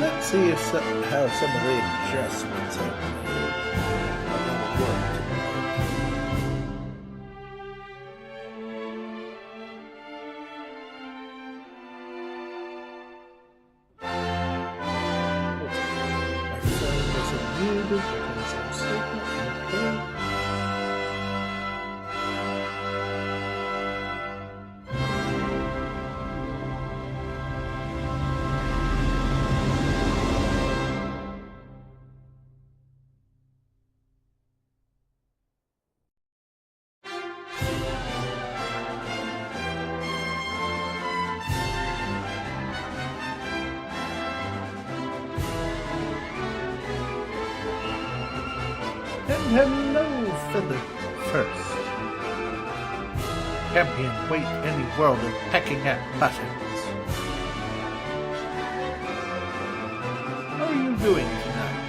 Let's see if how some of the adjustments have made are going to work tonight. My phone isn't muted because I'm signal. Okay. And hello, Feather First. Champion wait any world of pecking at buttons. How are you doing tonight?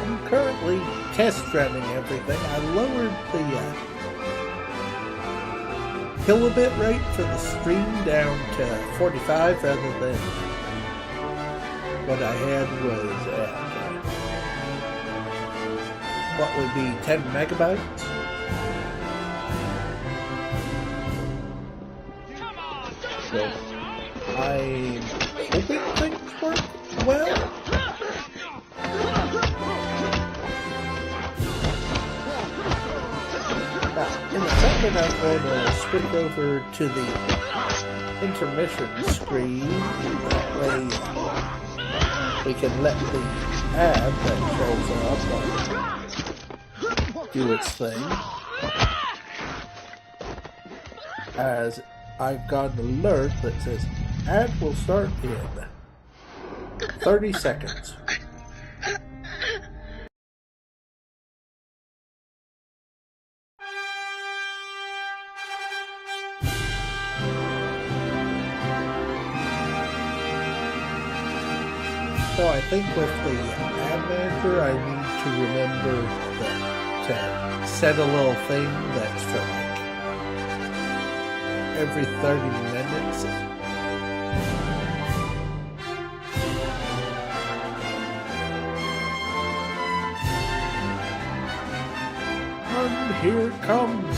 I'm currently test running everything. I lowered the kilobit rate for the stream down to 45 rather than what I had was at what would be 10 megabytes. So I'm hoping things work well. In a second, I'm going to switch over to the intermission screen. That way, we can let the ad that shows up do its thing. As I've got an alert that says, ad will start in 30 seconds. So I think with the ad manager, I need to remember that to set a little thing that's for like every 30 minutes. And here it comes.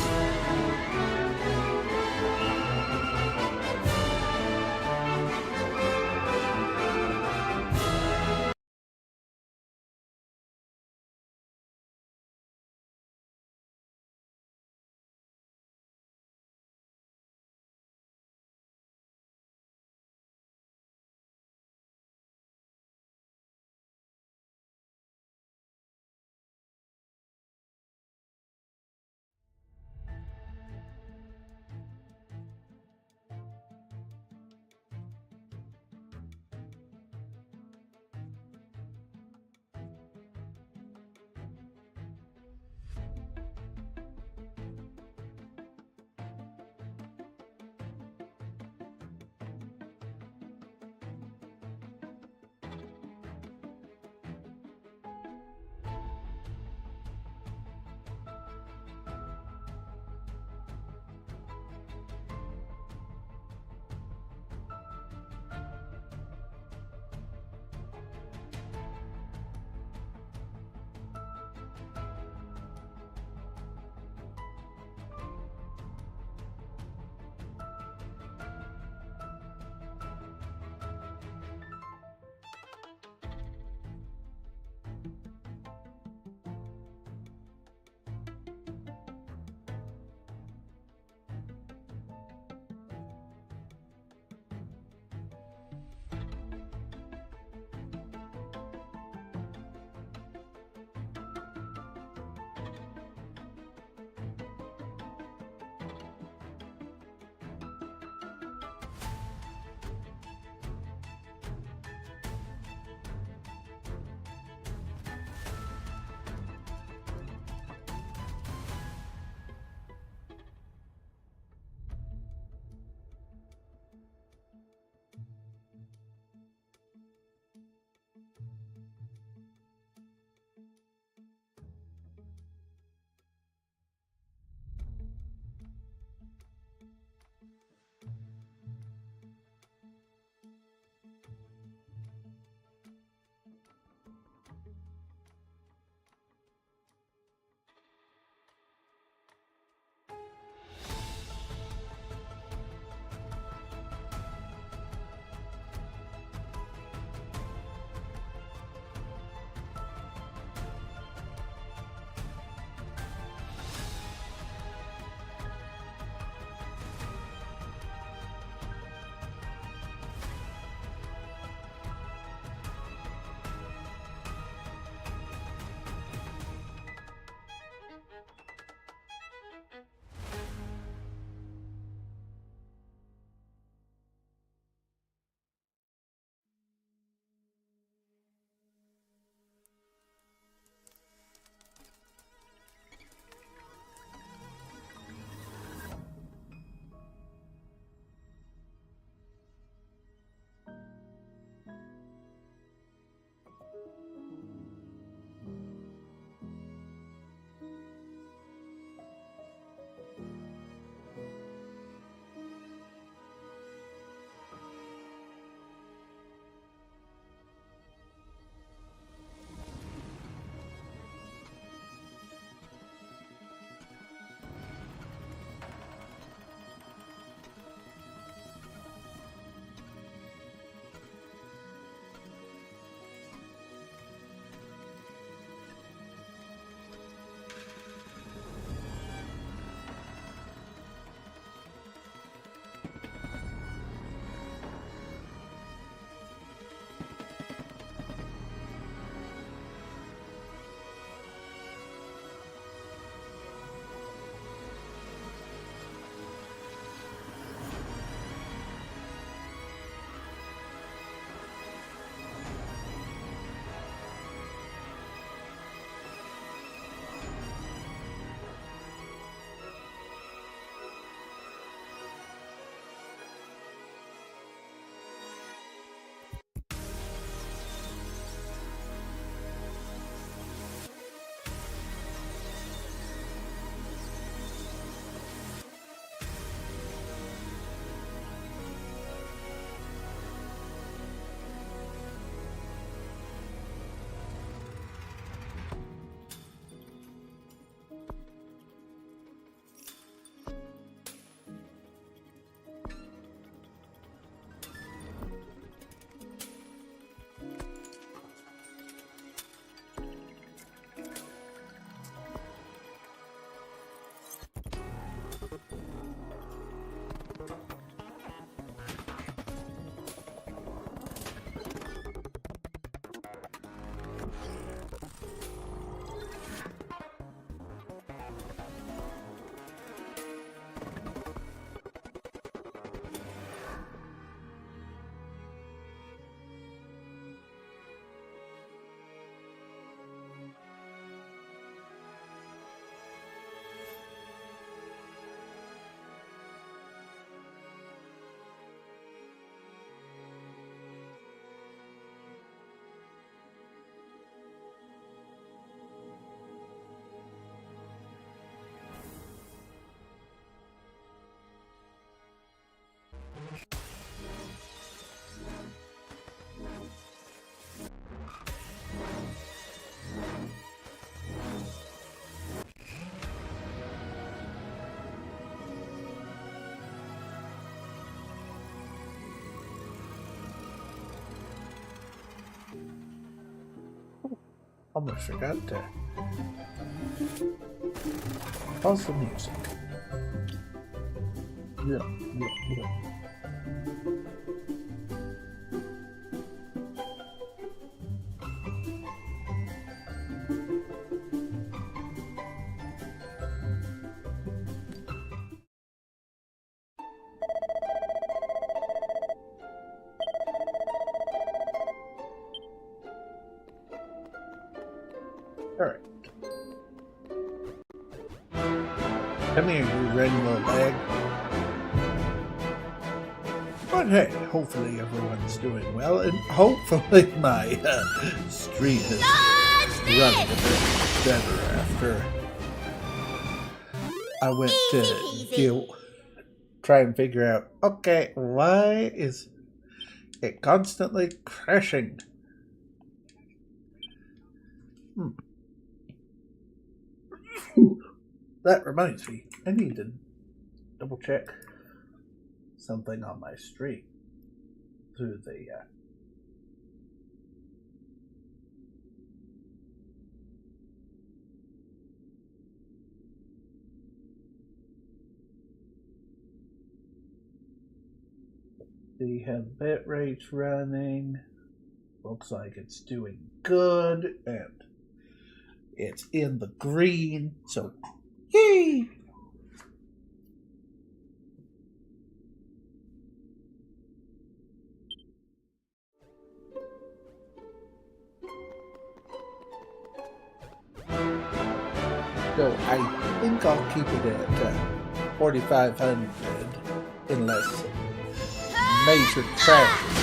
almost forgot to pause the music. Yeah. Alright. Come here, you running little bag. But hey, hopefully everyone's doing well, and hopefully my stream is running a bit better after I went to try and figure out, okay, why is it constantly crashing? That reminds me, I need to double check something on my stream through the bit rate's running. Looks like it's doing good, and it's in the green, so yay! So I think I'll keep it at 4,500 unless major tragedy.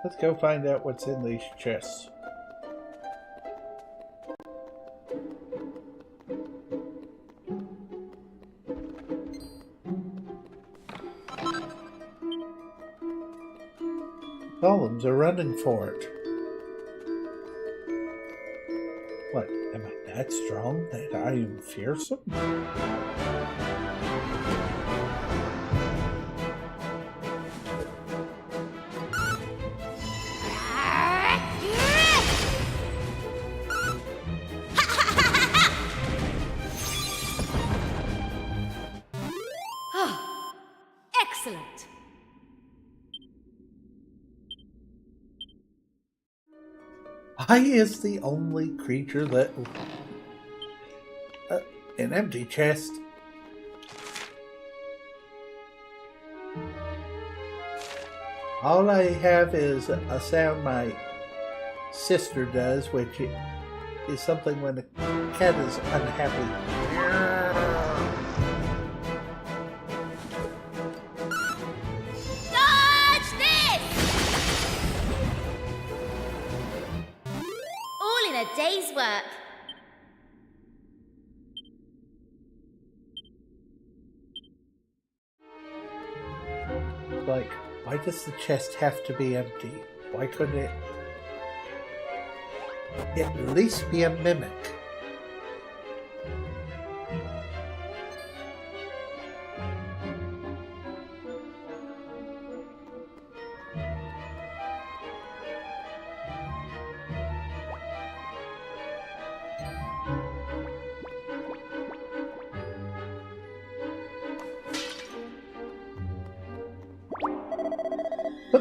Let's go find out what's in these chests. Golems are running for it. What, am I that strong that I am fearsome? Excellent. I is the only creature that... an empty chest. All I have is a sound my sister does, which is something when a cat is unhappy. A day's work. Like, why does the chest have to be empty? Why couldn't it at least be a mimic?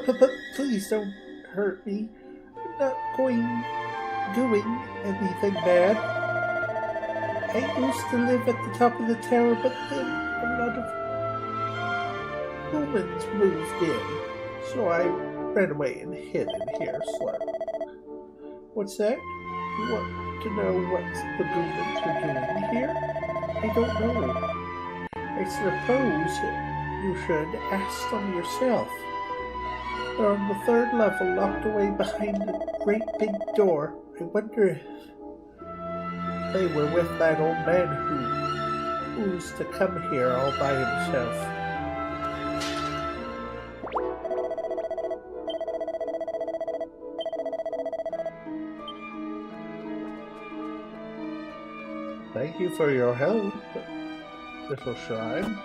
But please don't hurt me. I'm not doing anything bad. I used to live at the top of the tower, but then a lot of humans moved in. So I ran away and hid in here slowly. What's that? You want to know what the humans are doing here? I don't know. I suppose you should ask them yourself. They're on the 3rd level, locked away behind a great big door. I wonder if... they were with that old man who's to come here all by himself. Thank you for your help, little shrine.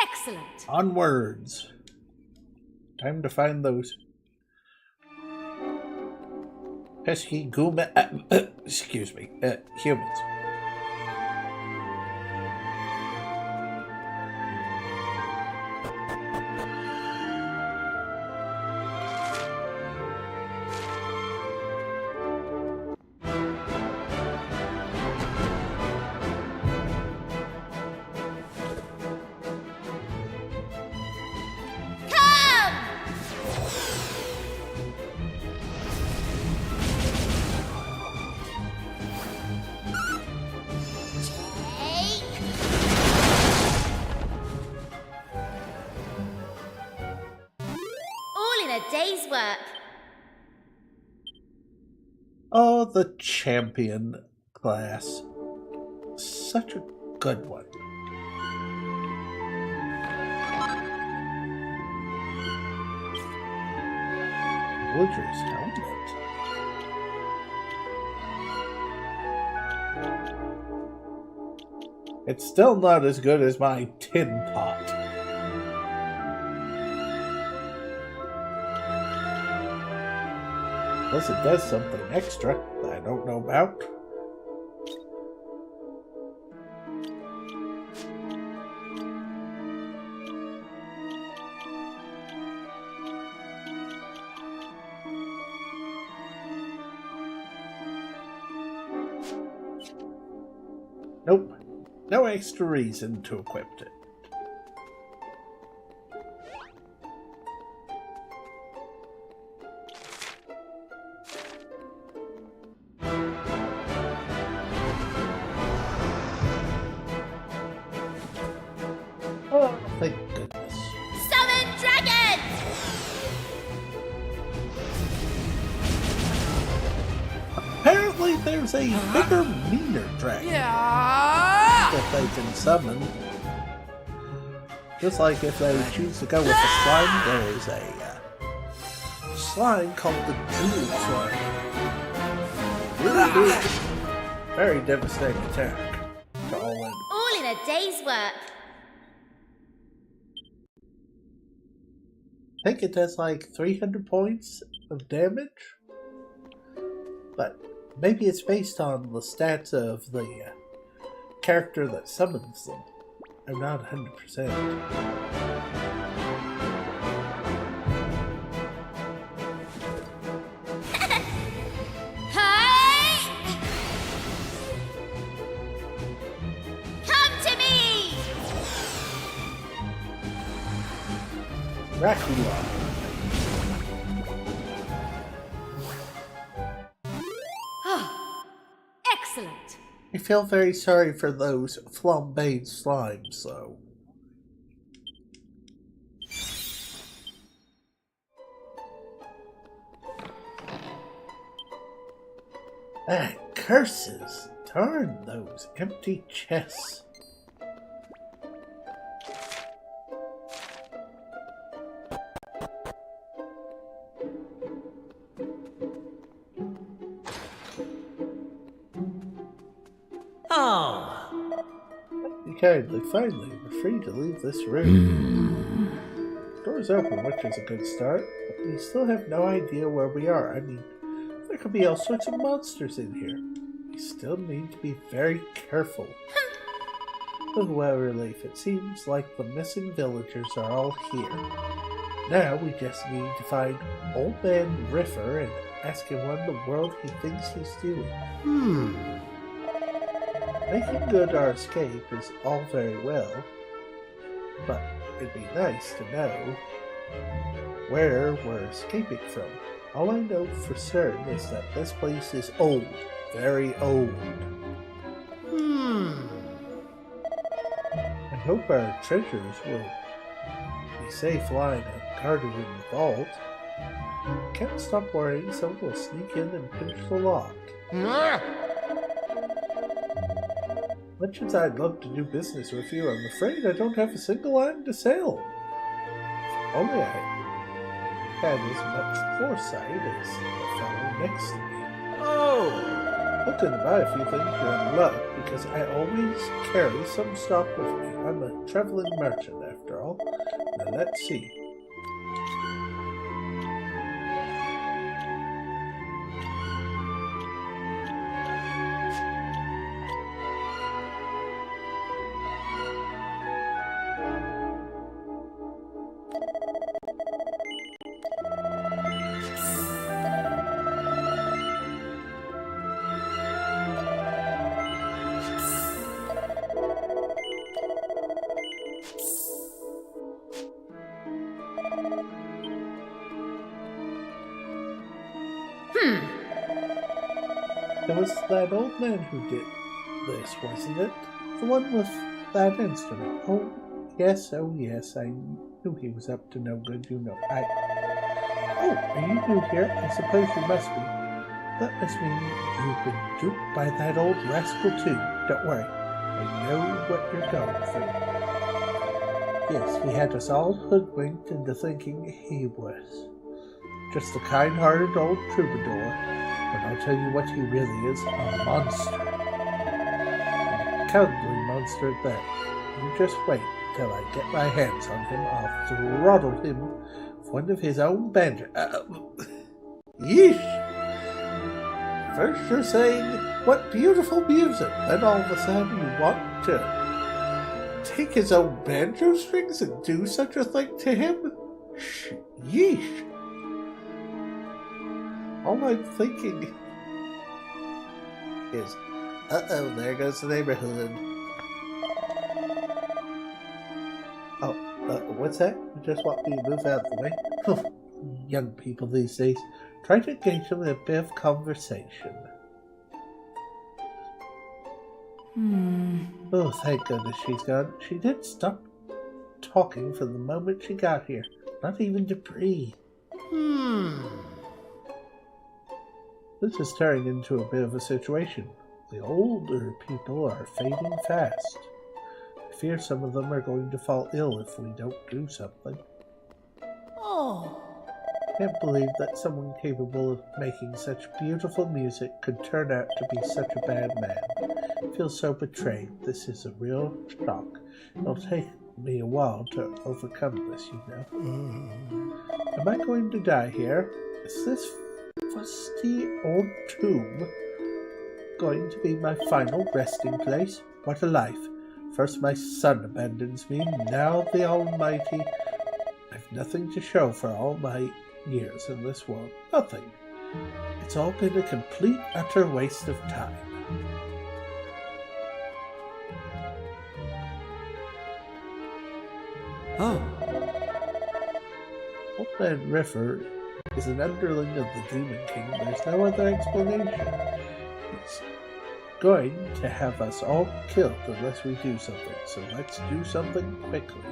Excellent. Onwards. Time to find those pesky excuse me, humans. Day's work. Oh, the champion class. Such a good one. Woodger's helmet. It's still not as good as my tin pot. Unless it does something extra that I don't know about. Nope. No extra reason to equip it. Oh, thank goodness. Summon dragons! Apparently there's a bigger, meaner dragon that they can summon. Just like if they choose to go with the slime, there is a slime called the Jewel Slime. Really big, very devastating attack to all enemies. All in a day's work. I think it does like 300 points of damage, but maybe it's based on the stats of the character that summons them. I'm not 100%. Hi! Come to me! Dracula. Excellent. I feel very sorry for those flambéed slimes, though. Ah, curses! Darn those empty chests. Kindly, finally, we're free to leave this room. Door's open, which is a good start, but we still have no idea where we are. I mean, there could be all sorts of monsters in here. We still need to be very careful. Oh, what a relief. It seems like the missing villagers are all here. Now we just need to find Old Man Riffer and ask him what in the world he thinks he's doing. Making good our escape is all very well, but it'd be nice to know where we're escaping from. All I know for certain is that this place is old, very old. I hope our treasures will be safe lying unguarded in the vault. Can't stop worrying someone will sneak in and pinch the lock. Much as I'd love to do business with you, I'm afraid I don't have a single item to sell. If only I had as much foresight as the fellow next to me. Oh! Looking to buy a few things, you're in luck, because I always carry some stock with me. I'm a traveling merchant, after all. Now let's see. It was that old man who did this, wasn't it? The one with that instrument. Oh, yes, I knew he was up to no good, you know. Oh, are you new here? I suppose you must be. That must mean you've been duped by that old rascal too. Don't worry, I know what you're going through. Yes, he had us all hoodwinked into thinking he was just a kind-hearted old troubadour. But I'll tell you what he really is, a monster. A cowardly monster at that. You just wait till I get my hands on him. I'll throttle him with one of his own banjos. Yeesh! First you're saying, what beautiful music, then all of a sudden you want to take his own banjo strings and do such a thing to him? Yeesh! All I'm thinking is, uh-oh, there goes the neighborhood. Oh, what's that? You just want me to move out of the way? Young people these days. Try to engage them in a bit of conversation. Oh, thank goodness she's gone. She didn't stop talking from the moment she got here. Not even to breathe. This is turning into a bit of a situation. The older people are fading fast. I fear some of them are going to fall ill if we don't do something. Oh. I can't believe that someone capable of making such beautiful music could turn out to be such a bad man. I feel so betrayed. This is a real shock. It'll take me a while to overcome this, you know. Am I going to die here? Is this fusty old tomb going to be my final resting place? What a life. First my son abandons me, now the Almighty. I've nothing to show for all my years in this world. Nothing. It's all been a complete, utter waste of time. Oh. Old Man River is an underling of the Demon King. There's no other explanation. He's going to have us all killed unless we do something, so let's do something quickly.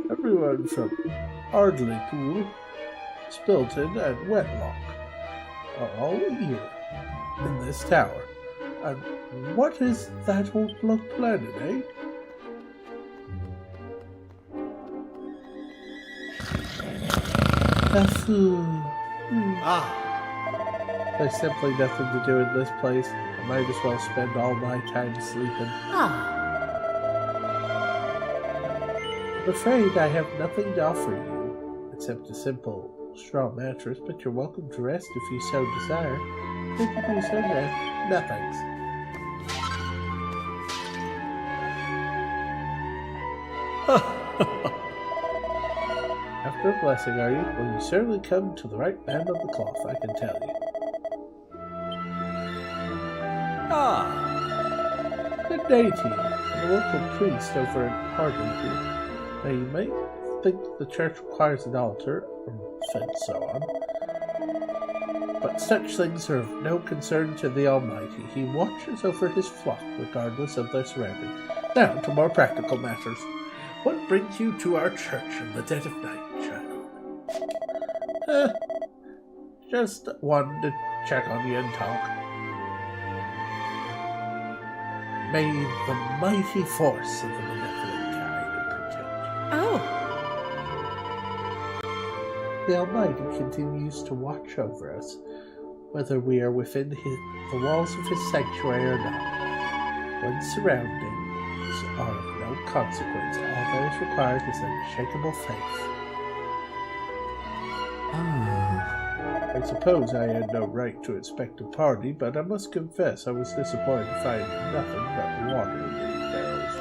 Everyone from Ardleypool, Spilton, and Wetlock are all here in this tower. And what is that old bloke planning, eh? There's simply nothing to do in this place. I might as well spend all my time sleeping. I'm afraid I have nothing to offer you, except a simple straw mattress, but you're welcome to rest if you so desire. Could you do so now? No thanks. After a blessing, are you? Well, you certainly come to the right band of the cloth, I can tell you. Good day to you. I'm a local priest over in Hardenpool. Now, you might think the church requires an altar, or and so on. But such things are of no concern to the Almighty. He watches over his flock regardless of their surroundings. Now to more practical matters. What brings you to our church in the dead of night, child? Just wanted to check on you and talk. May the mighty force of the benevolent guide and protect you. Oh. The Almighty continues to watch over us, whether we are within the walls of his sanctuary or not. When surroundings are of no consequence, all that is required is unshakable faith. I suppose I had no right to expect a party, but I must confess I was disappointed to find nothing but water in these barrels.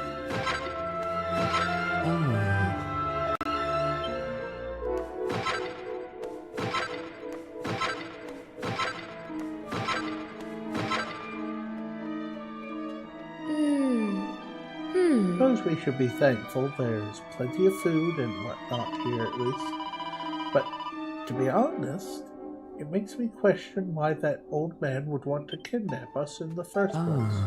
Suppose we should be thankful there's plenty of food and whatnot here at least. But to be honest, it makes me question why that old man would want to kidnap us in the first place.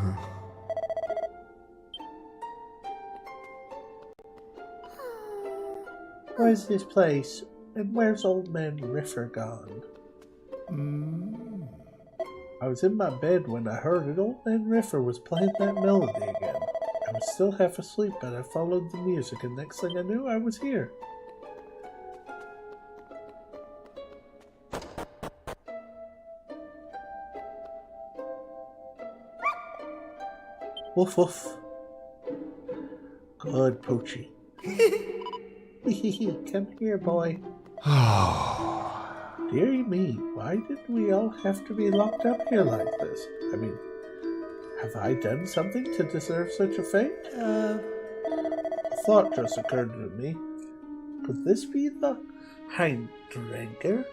Where's this place? And where's old man Riffer gone? I was in my bed when I heard it. Old man Riffer was playing that melody again. I was still half asleep, but I followed the music, and next thing I knew, I was here. Woof woof. Good, Poochie. Come here, boy. Dearie me, why did we all have to be locked up here like this? I mean, have I done something to deserve such a fate? A thought just occurred to me. Could this be the Heimdranker?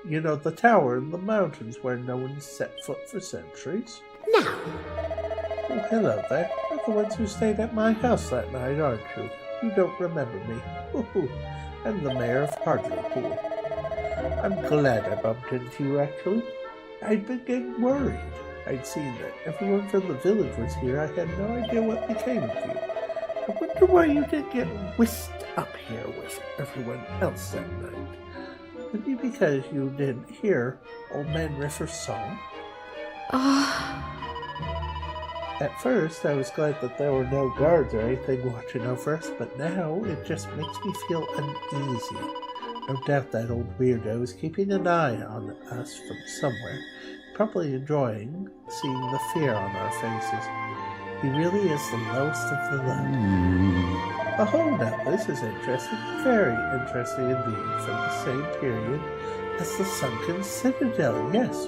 You know, the tower in the mountains where no one's set foot for centuries? No. Oh, hello there. You're the ones who stayed at my house that night, aren't you? You don't remember me. Ooh, I'm the mayor of Hartlepool. I'm glad I bumped into you, actually. I'd been getting worried. I'd seen that everyone from the village was here. I had no idea what became of you. I wonder why you didn't get whisked up here with everyone else that night. Maybe because you didn't hear Old Man Riffer's song? At first, I was glad that there were no guards or anything watching over us, but now it just makes me feel uneasy. No doubt that old weirdo is keeping an eye on us from somewhere, probably enjoying seeing the fear on our faces. He really is the lowest of the low. Oh, now this is interesting, very interesting indeed, from the same period as the Sunken Citadel, yes.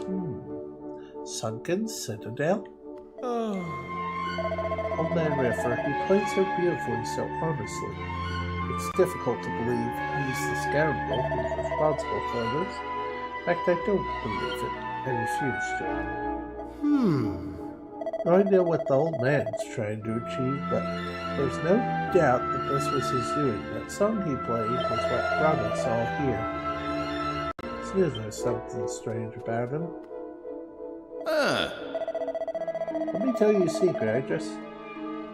Sunken Citadel? Old Man Riffer, he played so beautifully, so honestly. It's difficult to believe he's the scoundrel who's responsible for this. In fact, I don't believe it. I refuse to. I know what the old man's trying to achieve, but there's no doubt that this was his doing. That song he played was what brought us all here. I knew there's something strange about him. Let me tell you a secret. I just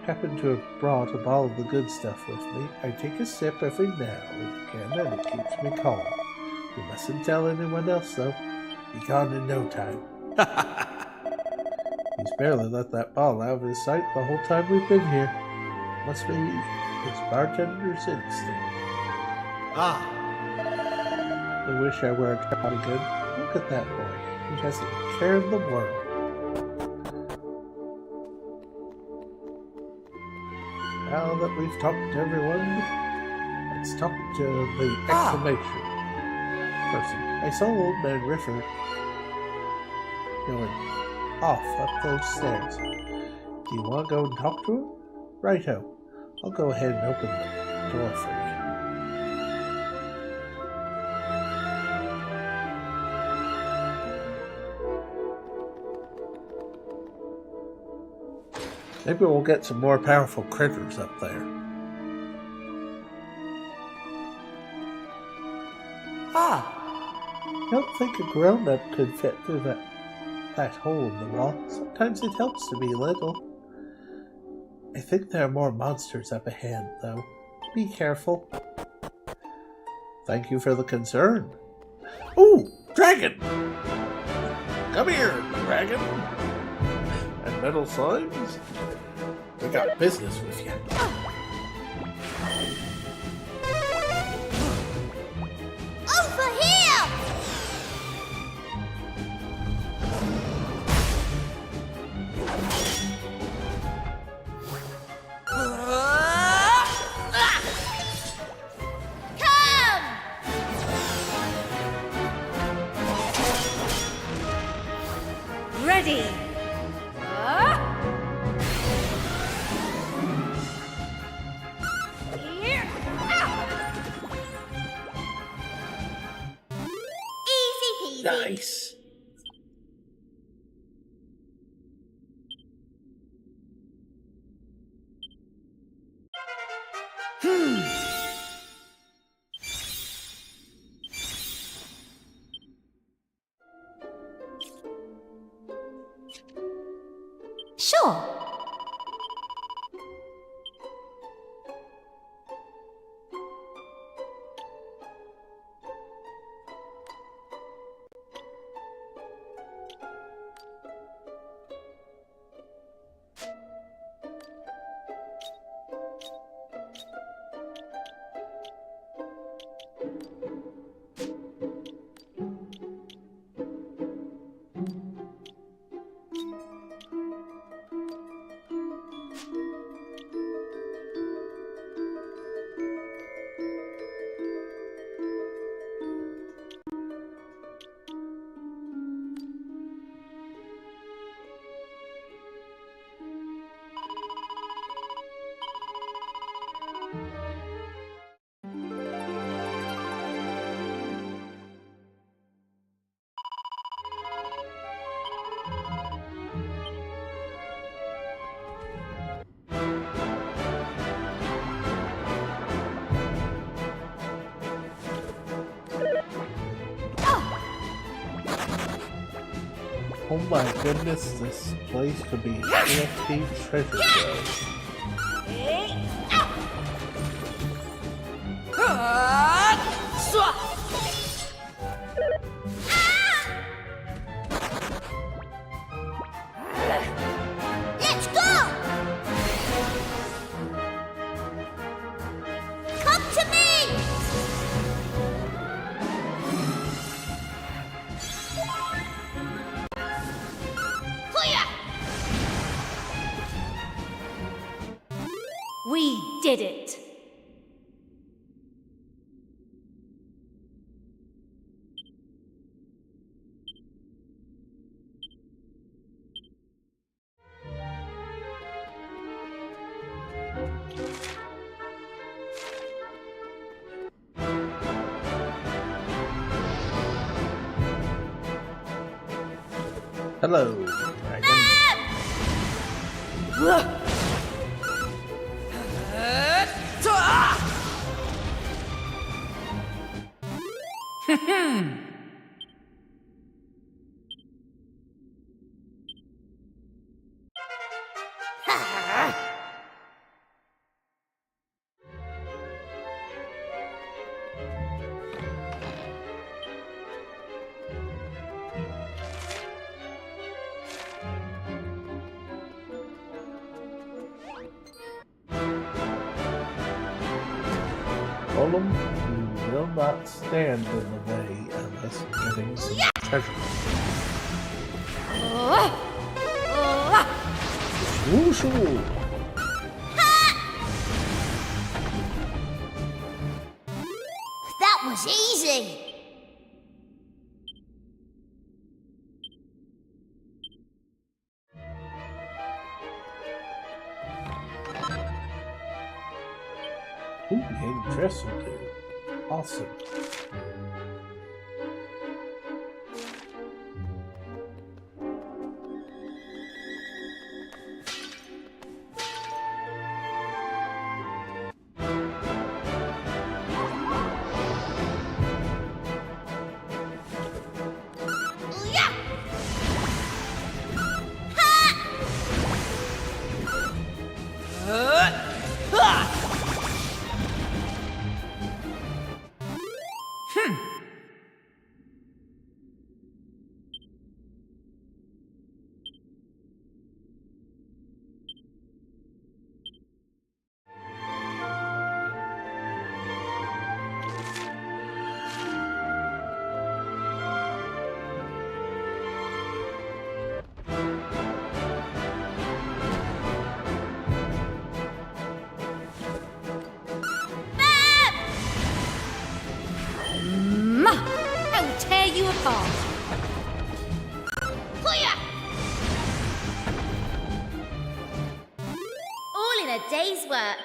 happen to have brought a bottle of the good stuff with me. I take a sip every now and again, and it keeps me calm. You mustn't tell anyone else, though. Be gone in no time. He's barely let that bottle out of his sight the whole time we've been here. Must be his bartender's instinct. I wish I were a job again. Look at that boy. He hasn't a care in the world. Now that we've talked to everyone, let's talk to the exclamation person. I saw old man Riffer going off up those stairs. Do you want to go and talk to him? Righto. I'll go ahead and open the door for you. Maybe we'll get some more powerful critters up there. Ah! I don't think a grown-up could fit through that hole in the wall. Sometimes it helps to be little. I think there are more monsters up ahead, though. Be careful. Thank you for the concern. Ooh, dragon! Come here, dragon! And metal slimes? We got business with you. Over here! Come! Ready! Easy peasy. Nice. Sure. Oh my goodness, this place could be a nifty treasure trove. Let's go! Come to me! We did it! Hello, dragon. Golem, you will not stand in the way of us getting some treasure. Wushu! That was easy! Ooh, hidden dresser too. Awesome. Hoo-yah! All in a day's work.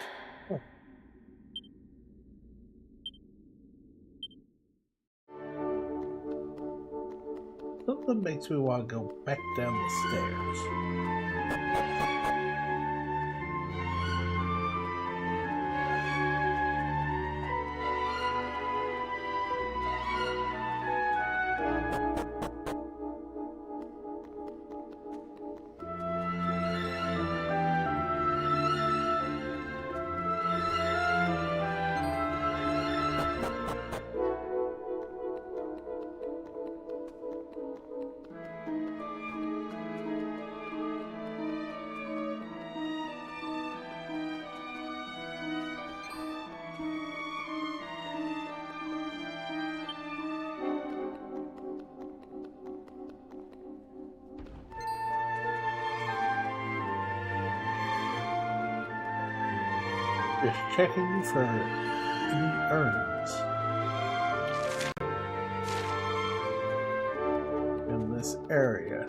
Something makes me want to go back down the stairs. Just checking for any urns in this area.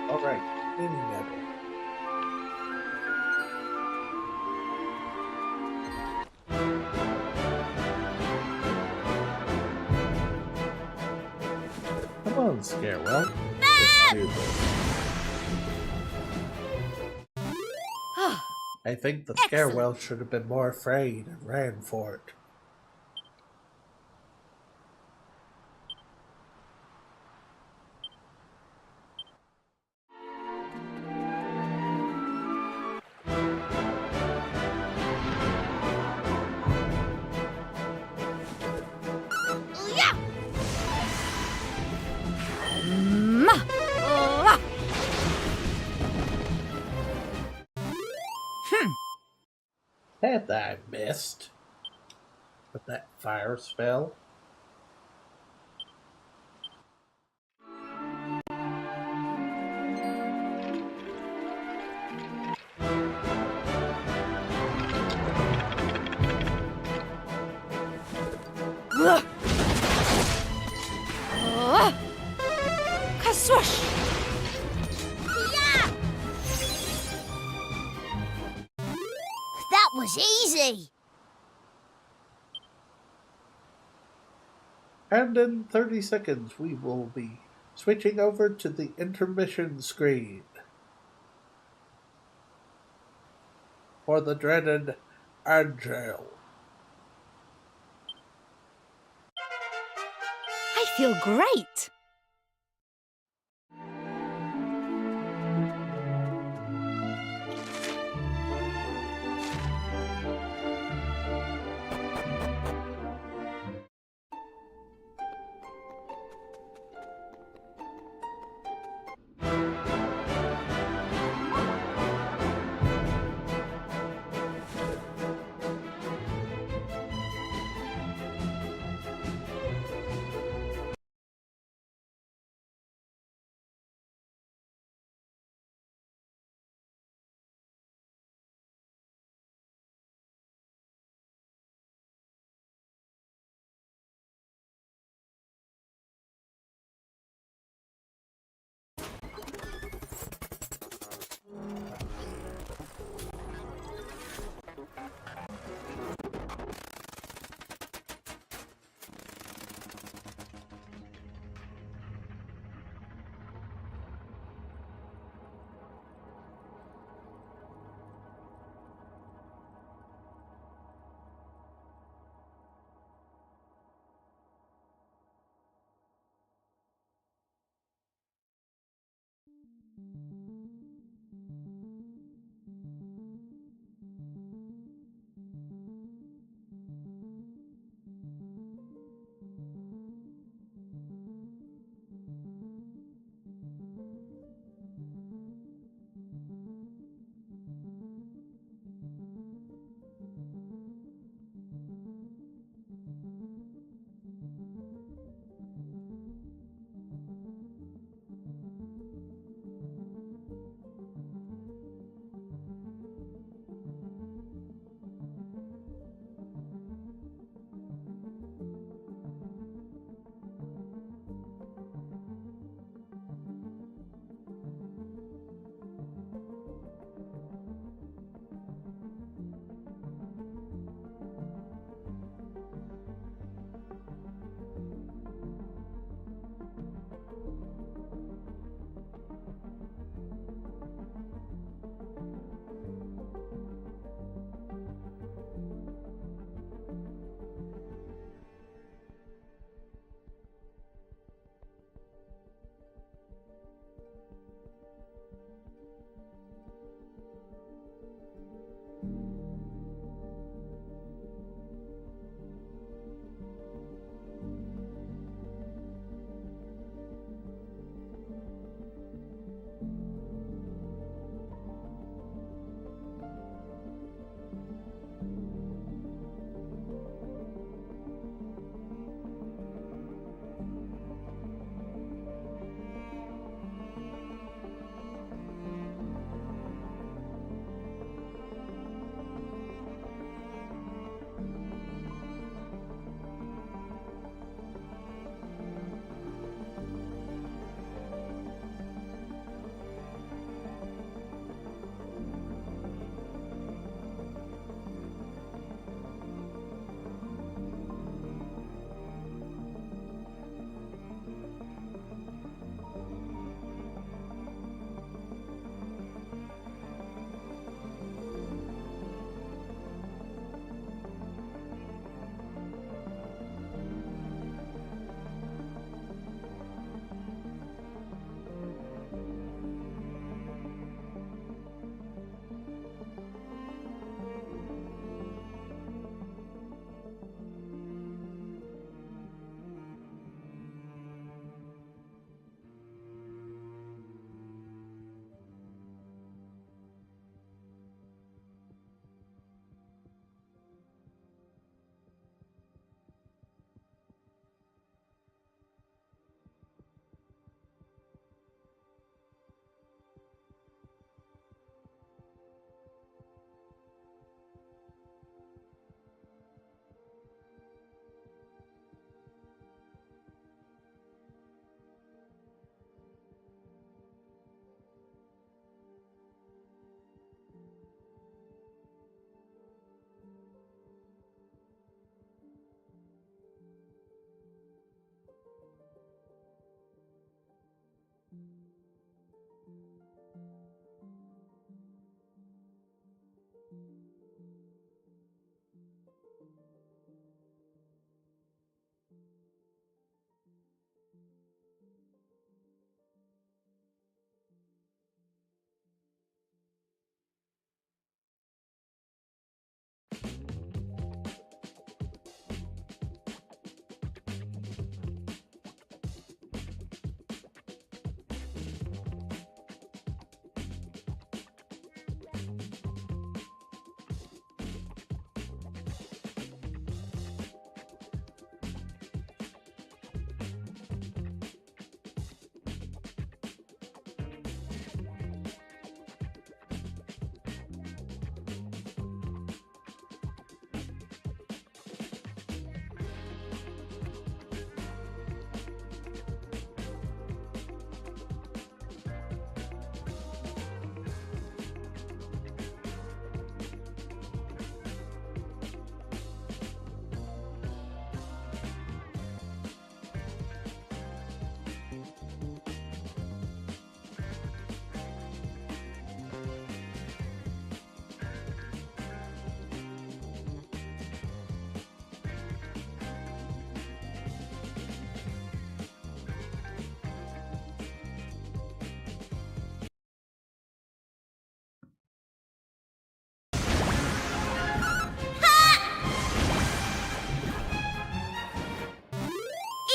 Alright, mini medal. Come on, Scarewell. Let's do this. I think the Scarewell should have been more afraid and ran for it. That I missed. With that fire spell. Kaswash! Yeah! That was easy. And in 30 seconds, we will be switching over to the intermission screen for the dreaded Angel. I feel great.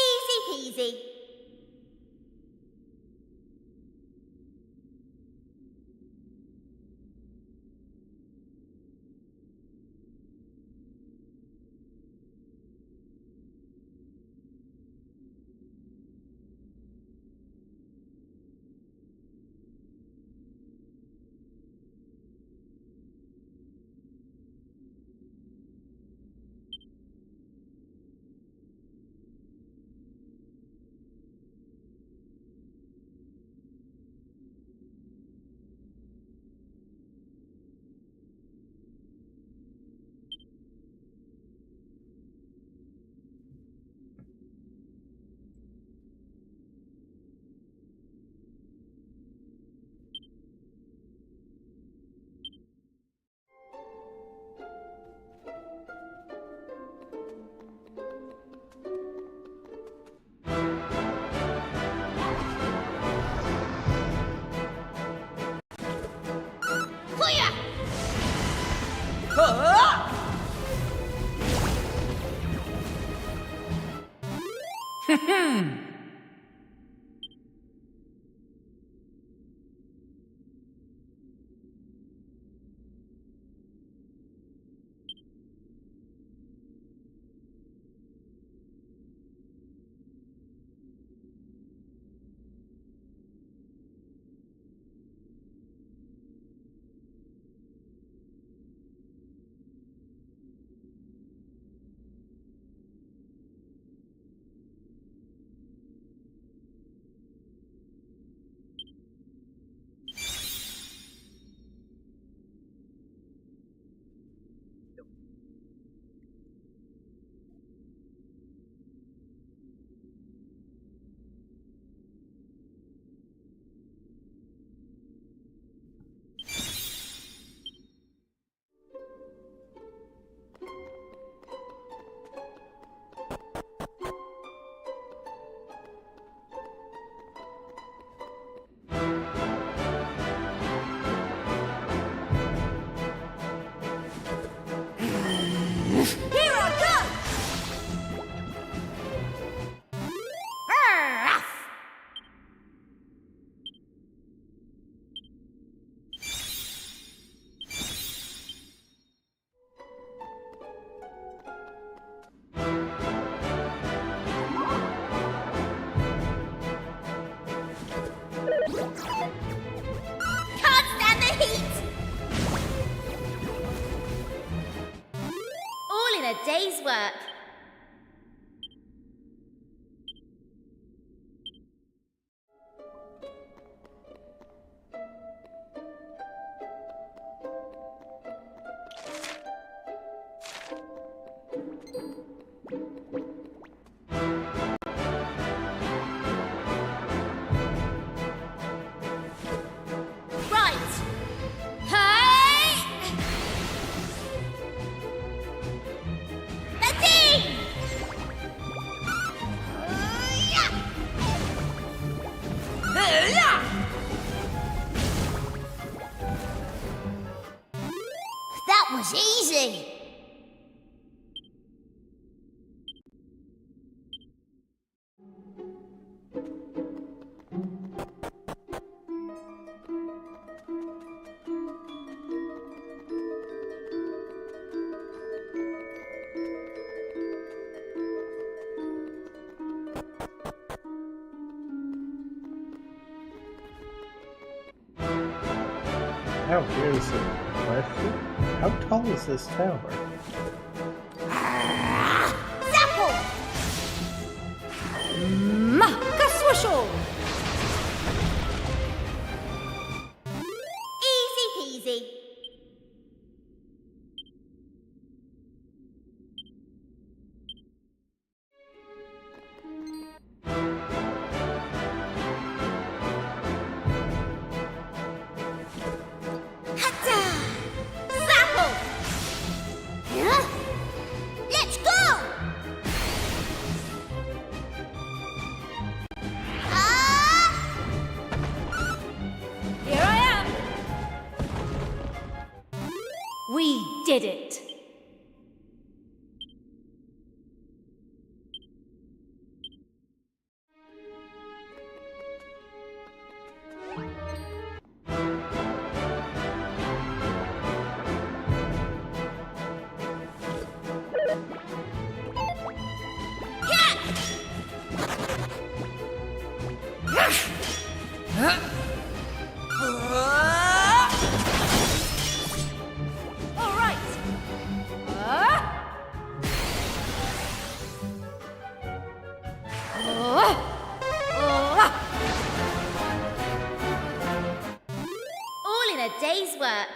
Easy peasy. Hoya! Here I go! Arrgh! Can't stand the heat! All in a day's work. Right. Hey! The team! That was easy. Now here's the question. How tall is this tower? Zapple! Makaswishle! Easy peasy. Hatta! Zapple! Yeah? Let's go! Here I am! We did it! All right. All in a day's work.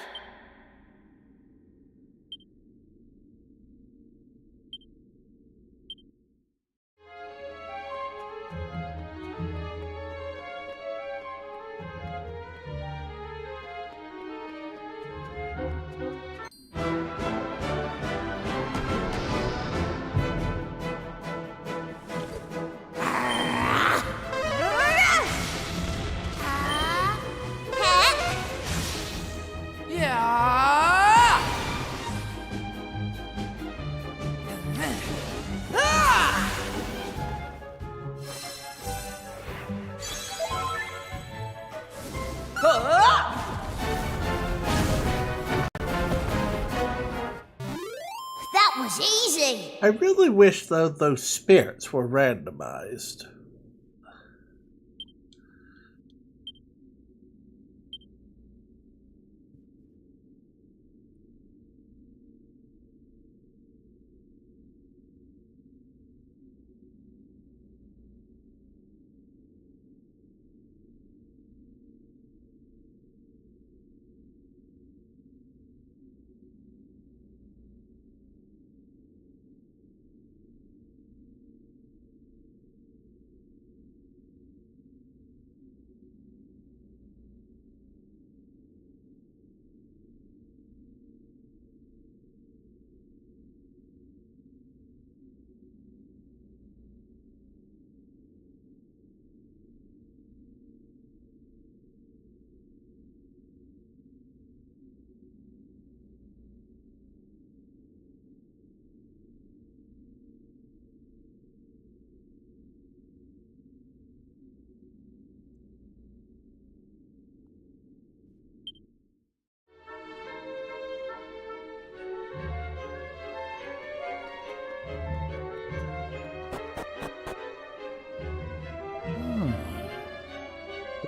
That was easy. I really wish, though, those spirits were randomized.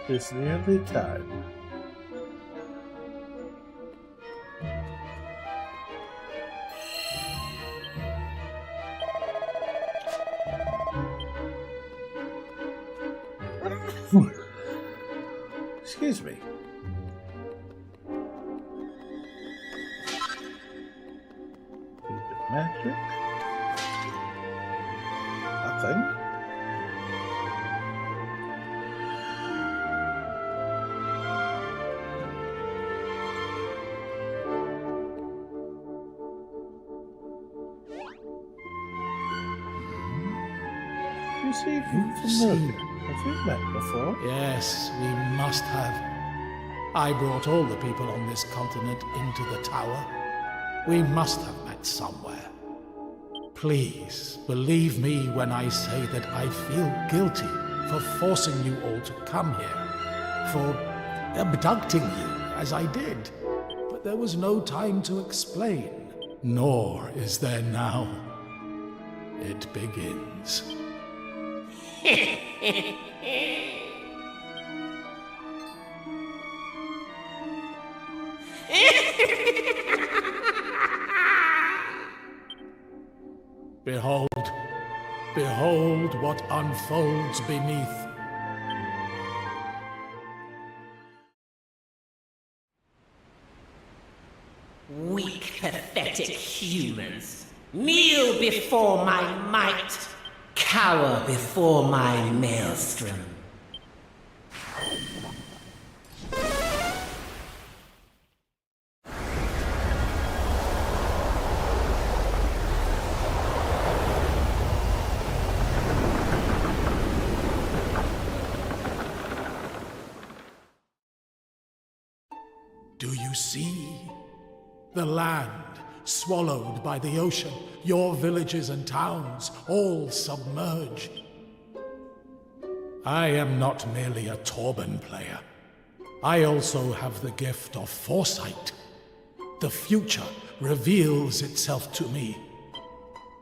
It's nearly time. Excuse me. Magic? Nothing. You seem familiar. Have we met before? Yes, we must have. I brought all the people on this continent into the tower. We must have met somewhere. Please, believe me when I say that I feel guilty for forcing you all to come here, for abducting you as I did. But there was no time to explain, nor is there now. It begins. Behold, behold what unfolds beneath. Weak, pathetic humans, kneel before my might, cower before my maelstrom. Do you see? The land swallowed by the ocean, your villages and towns all submerged. I am not merely a Torban player. I also have the gift of foresight. The future reveals itself to me.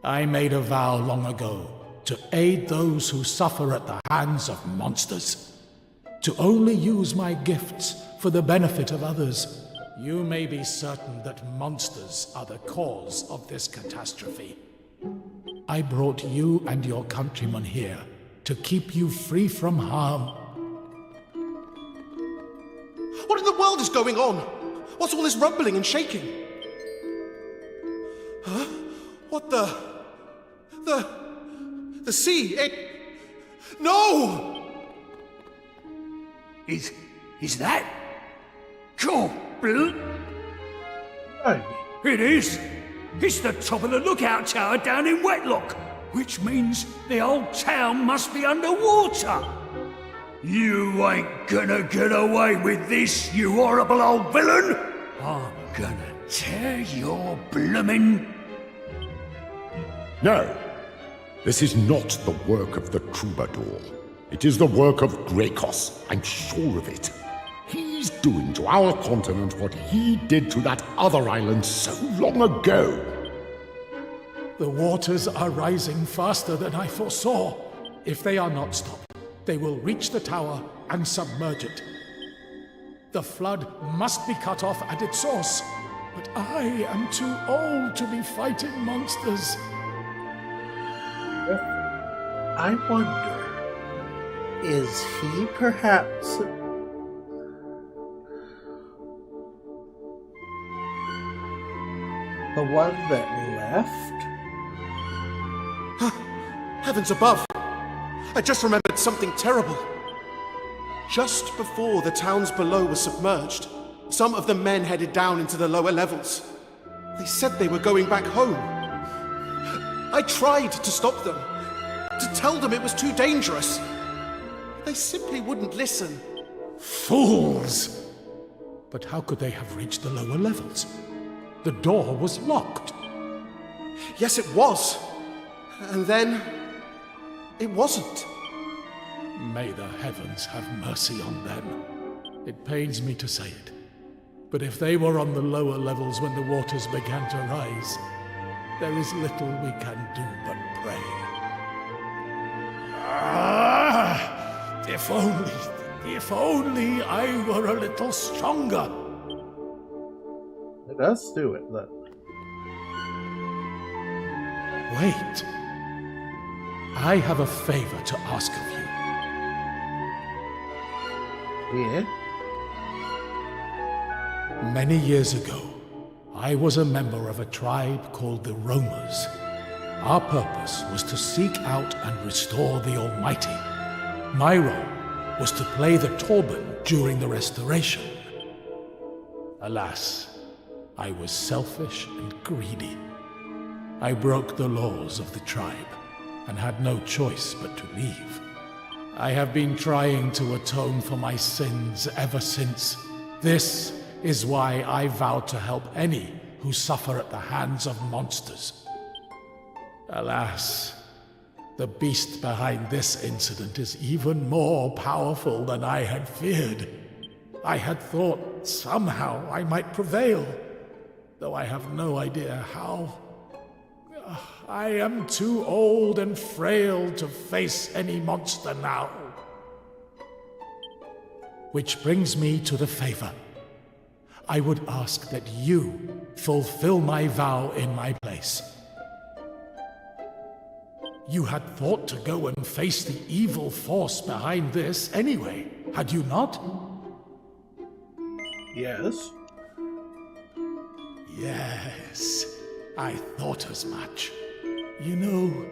I made a vow long ago to aid those who suffer at the hands of monsters, to only use my gifts for the benefit of others. You may be certain that monsters are the cause of this catastrophe. I brought you and your countrymen here to keep you free from harm. What in the world is going on? What's all this rumbling and shaking? Huh? What the sea, No! Is that? Cool, Blue? No. It is. It's the top of the lookout tower down in Wetlock, which means the old town must be underwater. You ain't gonna get away with this, you horrible old villain! I'm gonna tear your bloomin'... No, this is not the work of the troubadour. It is the work of Grakos, I'm sure of it. He's doing to our continent what he did to that other island so long ago. The waters are rising faster than I foresaw. If they are not stopped, they will reach the tower and submerge it. The flood must be cut off at its source, but I am too old to be fighting monsters. I wonder, is he perhaps... the one that left? Heavens above! I just remembered something terrible. Just before the towns below were submerged, some of the men headed down into the lower levels. They said they were going back home. I tried to stop them, to tell them it was too dangerous. They simply wouldn't listen. Fools! But how could they have reached the lower levels? The door was locked. Yes, it was. And then... it wasn't. May the heavens have mercy on them. It pains me to say it, but if they were on the lower levels when the waters began to rise, there is little we can do but pray. Ah! If only I were a little stronger. Let's do it then. Wait. I have a favor to ask of you. Yeah? Many years ago, I was a member of a tribe called the Roamers. Our purpose was to seek out and restore the Almighty. My role was to play the Torban during the restoration. Alas, I was selfish and greedy. I broke the laws of the tribe and had no choice but to leave. I have been trying to atone for my sins ever since. This is why I vowed to help any who suffer at the hands of monsters. Alas, the beast behind this incident is even more powerful than I had feared. I had thought somehow I might prevail, though I have no idea how. I am too old and frail to face any monster now. Which brings me to the favor. I would ask that you fulfill my vow in my place. You had thought to go and face the evil force behind this anyway, had you not? Yes. Yes, I thought as much. You know,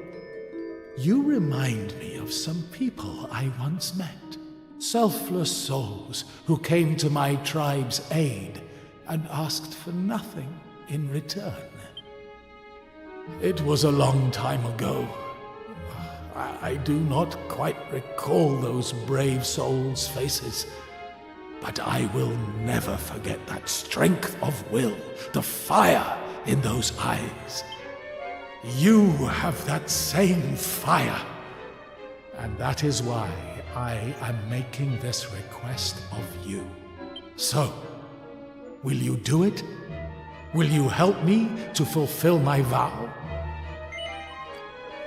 you remind me of some people I once met. Selfless souls who came to my tribe's aid and asked for nothing in return. It was a long time ago. I do not quite recall those brave souls' faces, but I will never forget that strength of will, the fire in those eyes. You have that same fire, and that is why I am making this request of you. So, will you do it? Will you help me to fulfill my vow?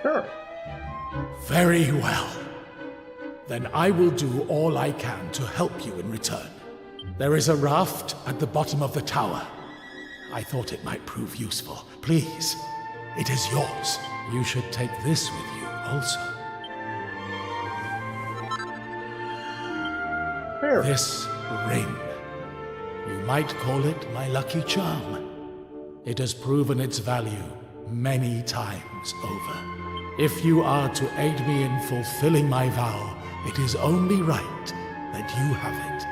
Sure. Very well. Then I will do all I can to help you in return. There is a raft at the bottom of the tower. I thought it might prove useful. Please, it is yours. You should take this with you also. Sure. This ring. You might call it my lucky charm. It has proven its value many times over. If you are to aid me in fulfilling my vow, it is only right that you have it.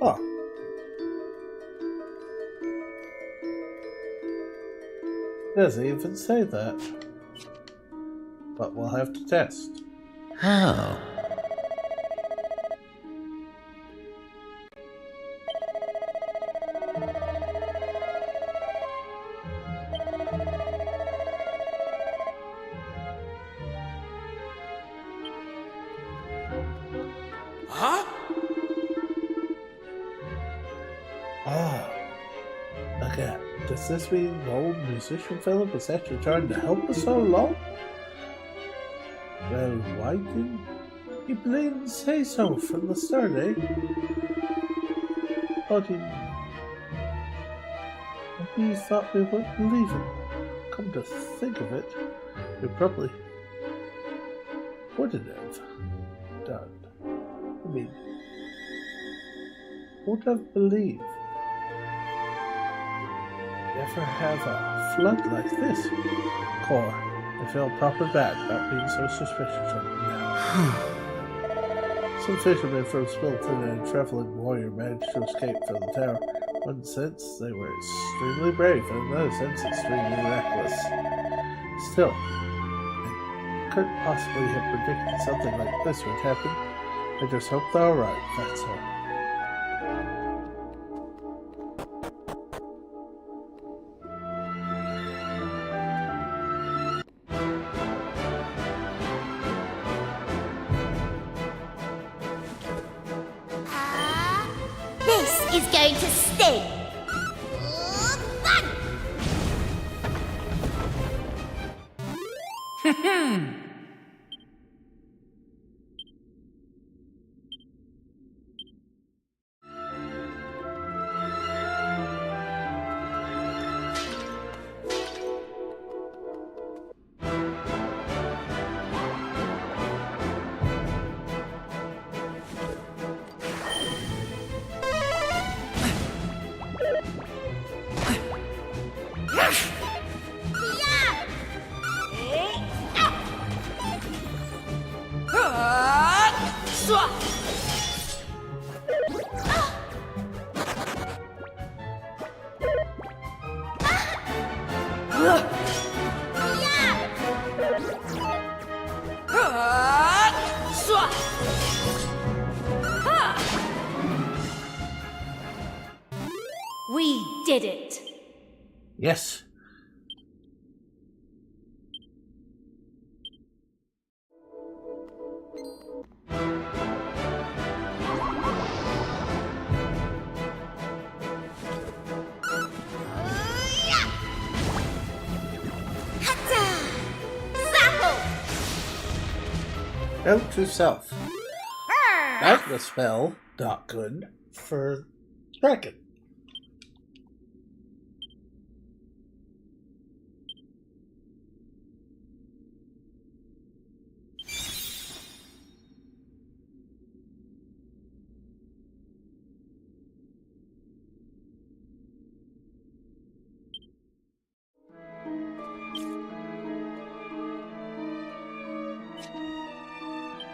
Huh. Doesn't even say that. But we'll have to test. How? Ah. Okay. Does this mean the old musician fellow was actually trying to help us all along? Well, why didn't he plain say so from the start, eh? But he thought we wouldn't believe him. Come to think of it, we probably wouldn't have done. I mean, would have believed. Ever have a flood like this? Cor, I feel proper bad about being so suspicious of them now. Some fishermen from Spilton and a traveling warrior managed to escape from the tower. In one sense, they were extremely brave, and in another sense, extremely reckless. Still, I couldn't possibly have predicted something like this would happen. I just hope they're alright, that's all. This is going to sting. Fun! We did it. Yes. Note to self. Not the spell, not good for Dragon.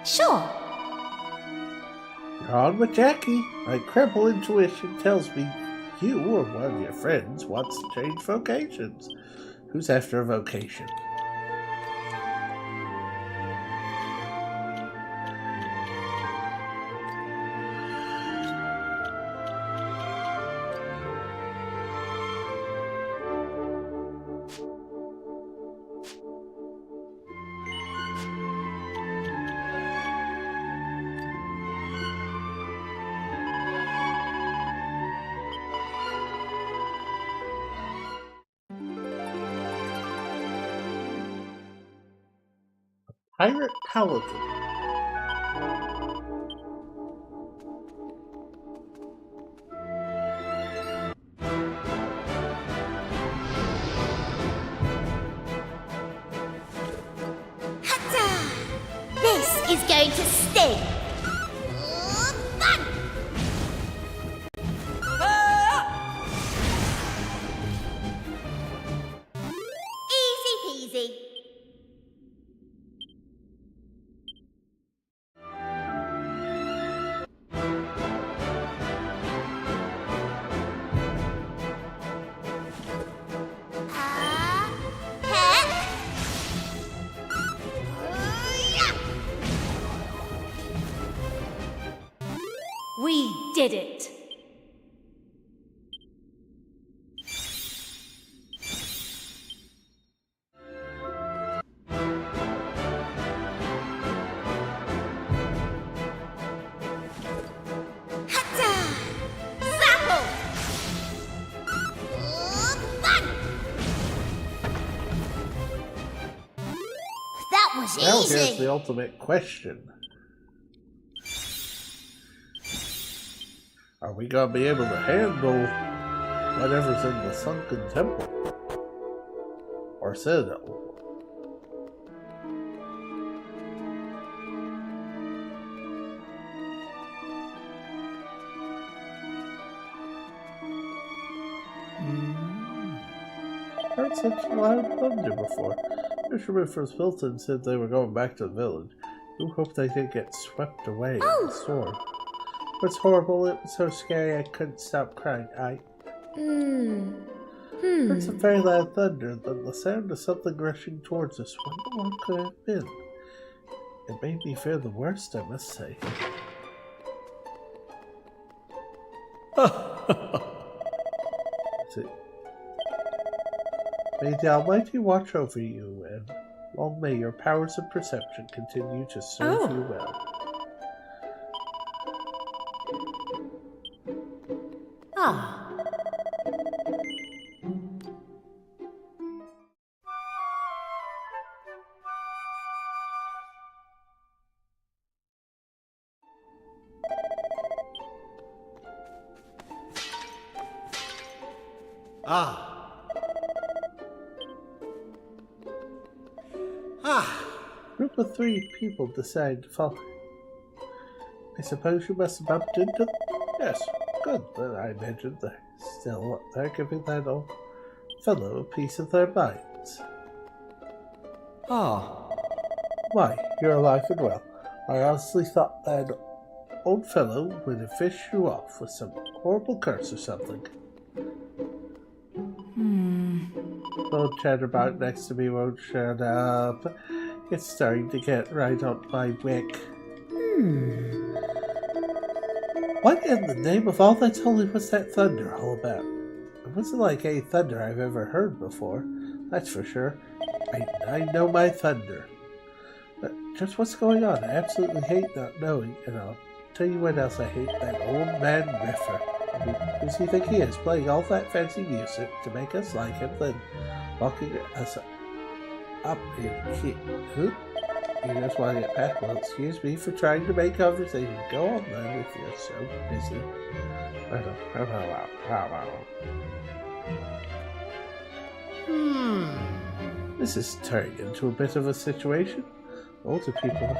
Sure. You're on with Jackie. My credible intuition tells me you or one of your friends wants to change vocations. Who's after a vocation? Pirate Paladin. This is going to sting. Fun! Easy peasy. We did it. That was Now easy. here's the ultimate question. Are we going to be able to handle whatever's in the sunken temple? Or citadel? heard such loud thunder before. Fishermen from Wilton said they were going back to the village. Who hoped they didn't get swept away in the storm. What's horrible, it was so scary I couldn't stop crying. Heard some very loud thunder, then the sound of something rushing towards us. Wonder what could it have been? It made me fear the worst, I must say. May the Almighty watch over you, and long may your powers of perception continue to serve you well. Group of 3 people decide to follow. I suppose you must have bumped into them? Yes, good, but I imagine they're still up there giving that old fellow a piece of their minds. Why, you're alive and well. I honestly thought that old fellow would have fished you off with some horrible curse or something. Old chatterbox next to me won't shut up. It's starting to get right on my wick. What in the name of all that's holy was that thunder all about? It wasn't like any thunder I've ever heard before, that's for sure. I know my thunder. But just what's going on? I absolutely hate not knowing, and I'll tell you what else I hate, that old man Riffer. I mean, who does he think he is, playing all that fancy music to make us like him, then walking us up in here? Who? You just want to get back? Well, excuse me for trying to make conversation. Go on then if you're so busy. This is turning into a bit of a situation. Older people.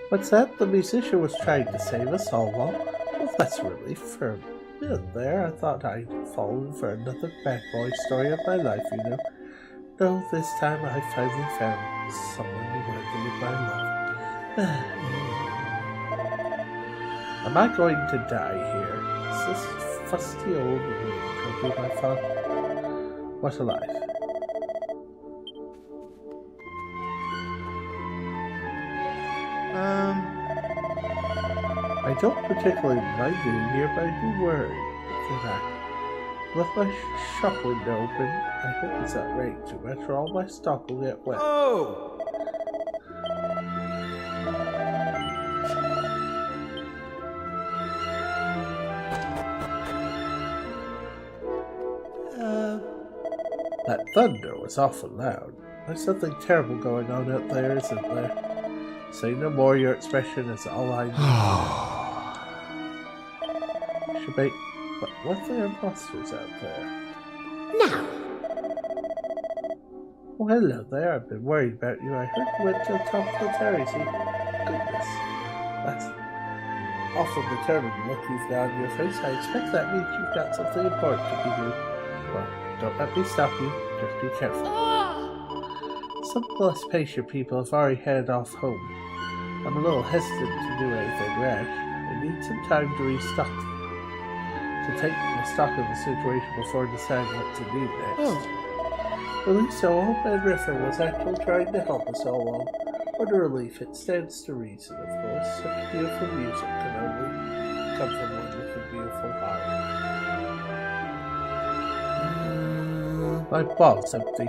What's that? The musician was trying to save us all along. Well, that's a relief for a minute there. I thought I'd fallen for another bad boy story of my life, you know. No, this time I finally found someone worthy of my love. Am I going to die here? Is this fusty old room going to be my fun? What a life. I don't particularly mind being here, but I do worry that I left my shop window open. I hope it's not raining too much, or all my stock will get wet. That thunder was awful loud. There's something terrible going on out there, isn't there? Say no more, your expression is all I need. But what are there monsters out there? Now. Oh, hello there. I've been worried about you. I heard you went to the top of the terrace. Goodness. That's awful determined look you've got on your face. I expect that means you've got something important to be doing. Well, don't let me stop you. Just be careful. Some less patient people have already headed off home. I'm a little hesitant to do anything rash. I need some time to restock. To take the stock of the situation before deciding what to do next. At least so old man Riffer was actually trying to help us all along. What a relief, it stands to reason, of course. Such beautiful music can only come from one with a beautiful heart. My bot's empty.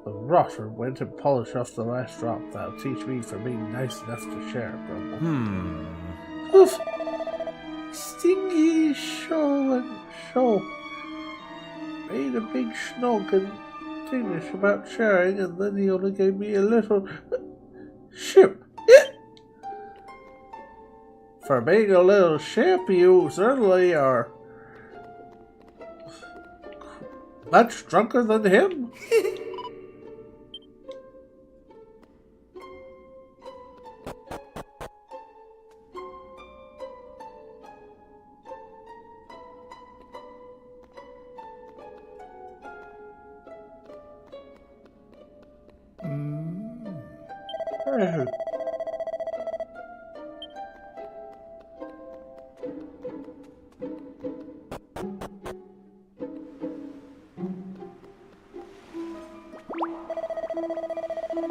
The rotter went and polished off the last drop. That'll teach me for being nice enough to share, Grumble. Oof! Stingy show made a big snog and dingish about sharing, and then he only gave me a little ship. For being a little ship, you certainly are much drunker than him. treasure.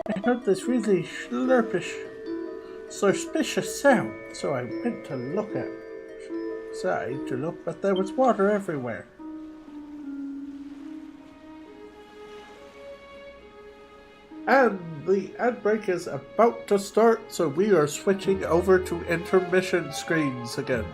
I heard this really suspicious sound, so I went to look outside to look, but there was water everywhere. And the ad break is about to start, so we are switching over to intermission screens again.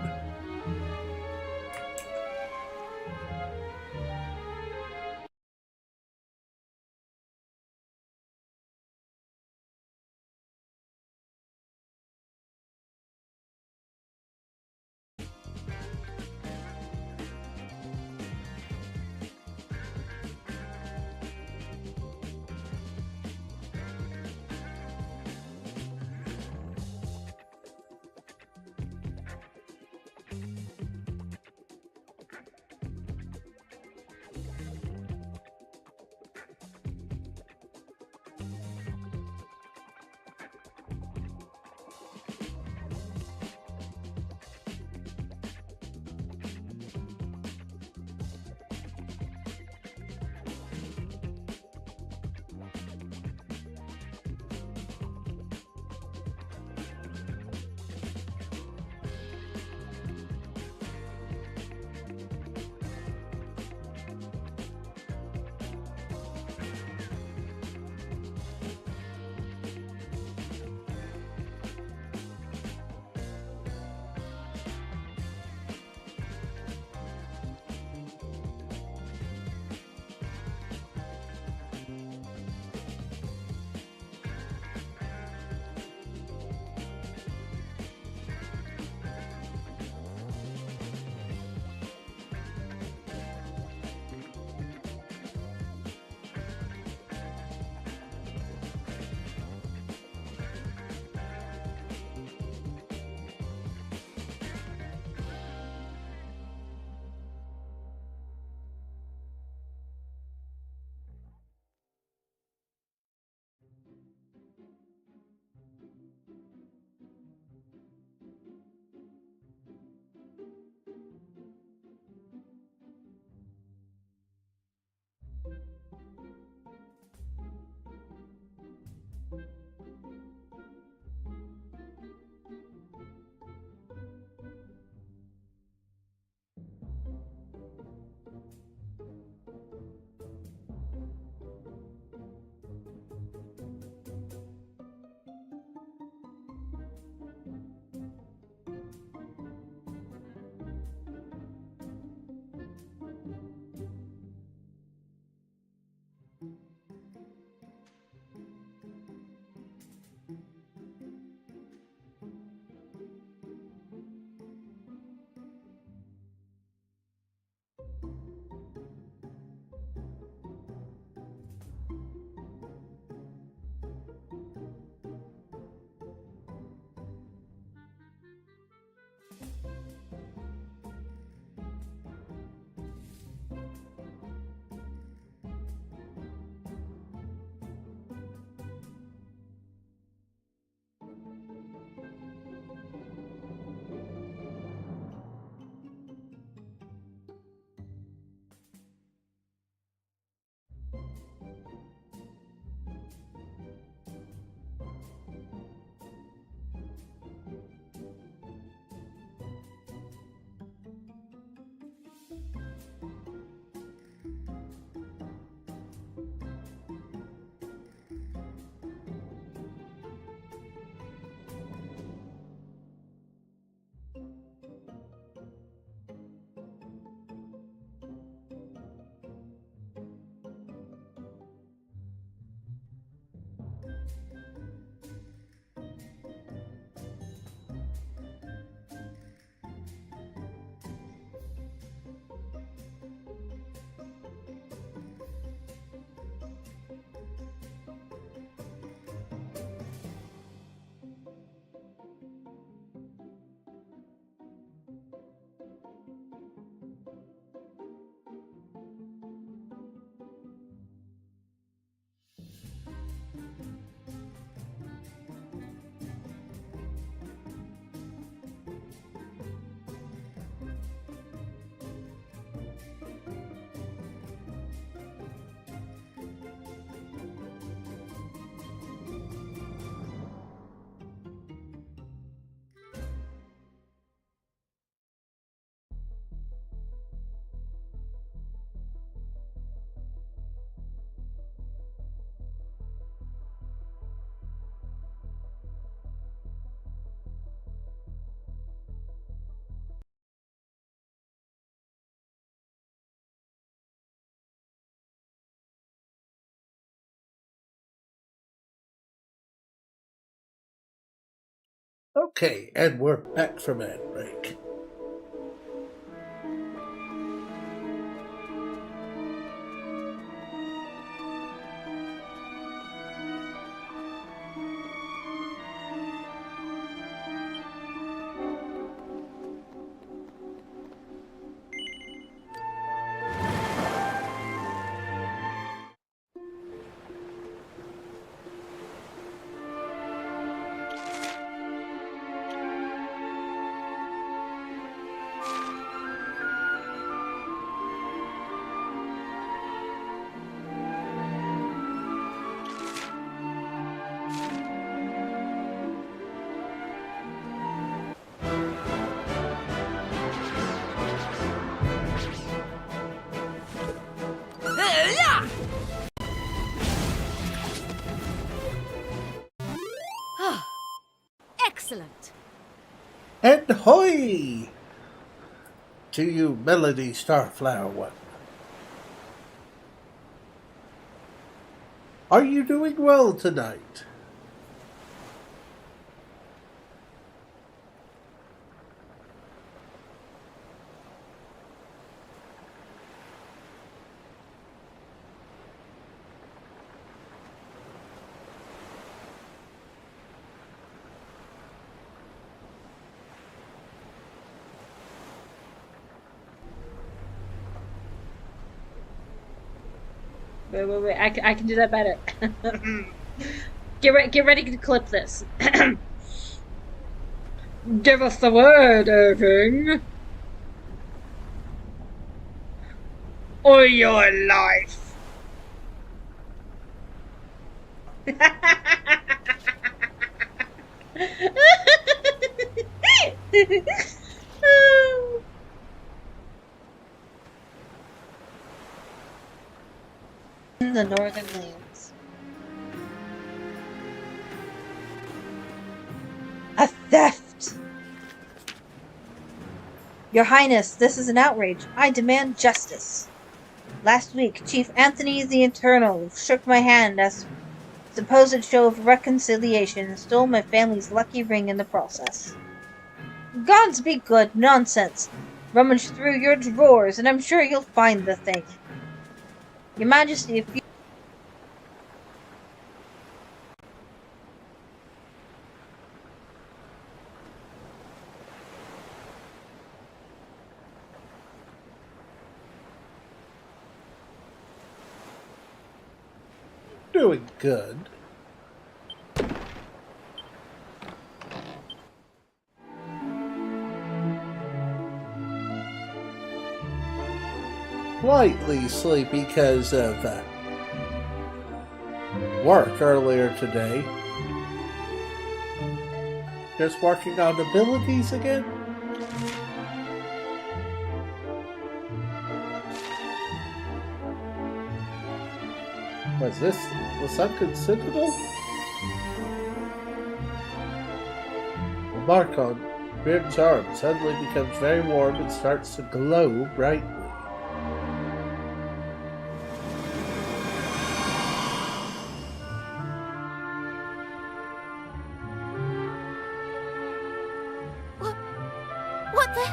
Okay, and we're back from ad break. Excellent. And hoy! To you, Melody Starflower One. Are you doing well tonight? Wait. I can do that better. Get ready to clip this. Give us the word, Irving. Or your life. In the northern lands. A theft! Your Highness, this is an outrage. I demand justice. Last week, Chief Anthony the Eternal shook my hand as a supposed show of reconciliation and stole my family's lucky ring in the process. Gods be good, nonsense. Rummage through your drawers, and I'm sure you'll find the thing. Your Majesty, if you... Doing good. Slightly sleepy because of work earlier today. Just working on abilities again? Was the Sunken Citadel? The mark on Beard's arm suddenly becomes very warm and starts to glow brightly. What the?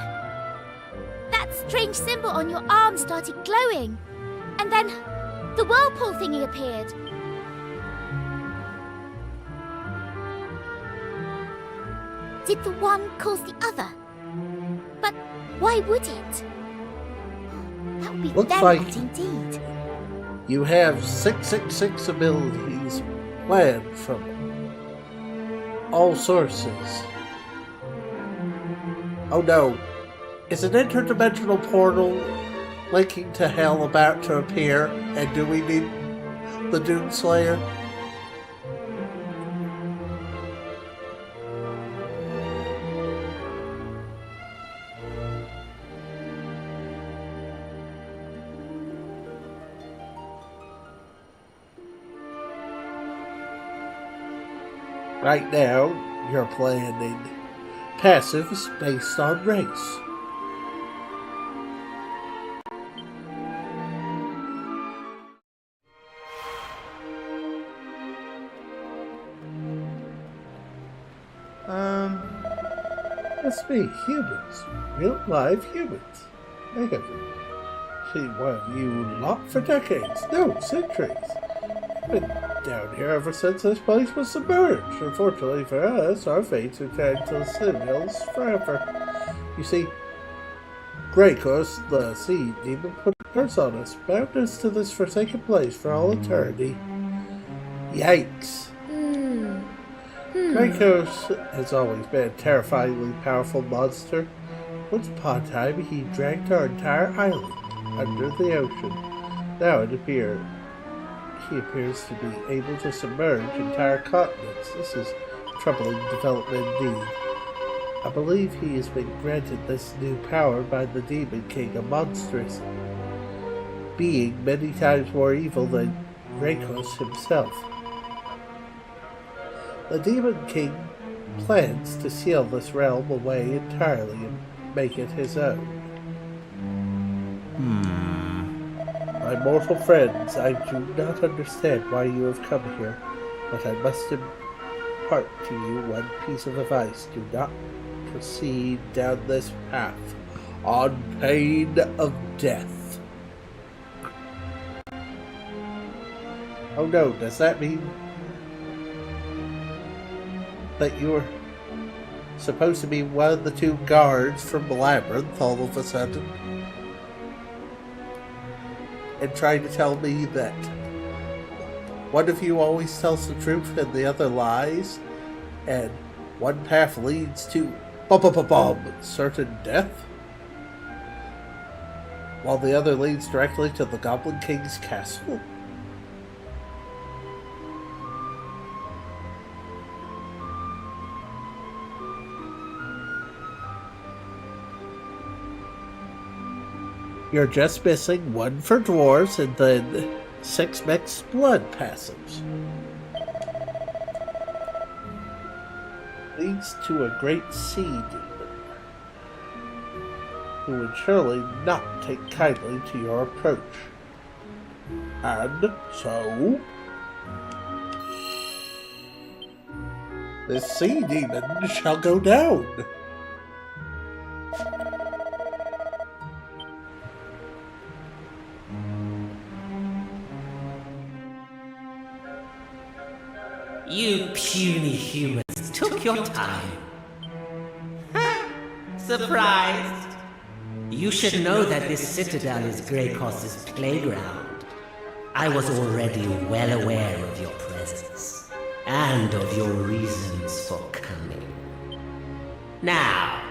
That strange symbol on your arm started glowing. And then the whirlpool thingy appeared. Did the one cause the other? But why would it? That would be Looks very like odd indeed. you have 666 abilities planned from all sources. Oh no, is an interdimensional portal linking to hell about to appear, and do we need the Dune Slayer? Right now, you're planning passives based on race. must be humans. Real live humans. I haven't seen one of you lot for decades. No, centuries. I've been down here ever since this place was submerged. Unfortunately for us, our fates are tied to the citadels forever. You see, Greycross, the sea demon, put a curse on us, bound us to this forsaken place for all eternity. Yikes. Greycross has always been a terrifyingly powerful monster. Once upon a time, he dragged our entire island under the ocean. Now he appears to be able to submerge entire continents. This is troubling development indeed. I believe he has been granted this new power by the Demon King, a monstrous being many times more evil than Greycross himself. The Demon King plans to seal this realm away entirely and make it his own. My mortal friends, I do not understand why you have come here, but I must impart to you one piece of advice. Do not proceed down this path on pain of death. Oh no, does that mean that you're supposed to be one of the two guards from Labyrinth all of a sudden? And trying to tell me that one of you always tells the truth and the other lies, and one path leads to certain death, while the other leads directly to the Goblin King's castle? You're just missing one for dwarves and then 6 mixed blood passives. Leads to a great sea demon, who would surely not take kindly to your approach. And so, this sea demon shall go down. You puny humans took your time. Surprised? You should know that this citadel is Greycross's playground. I was already well aware of your presence, and of your reasons for coming. Now,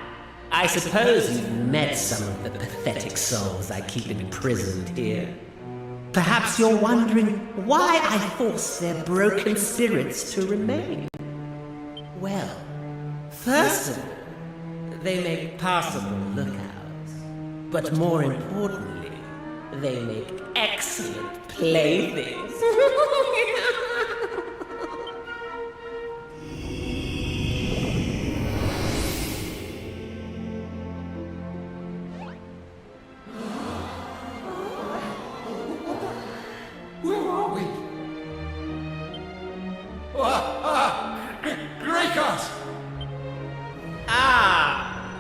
I suppose you've met some of the pathetic souls I keep imprisoned here. Perhaps you're wondering why I force their broken spirits to remain. Well, first of all, they make passable lookouts. But more importantly, they make excellent playthings.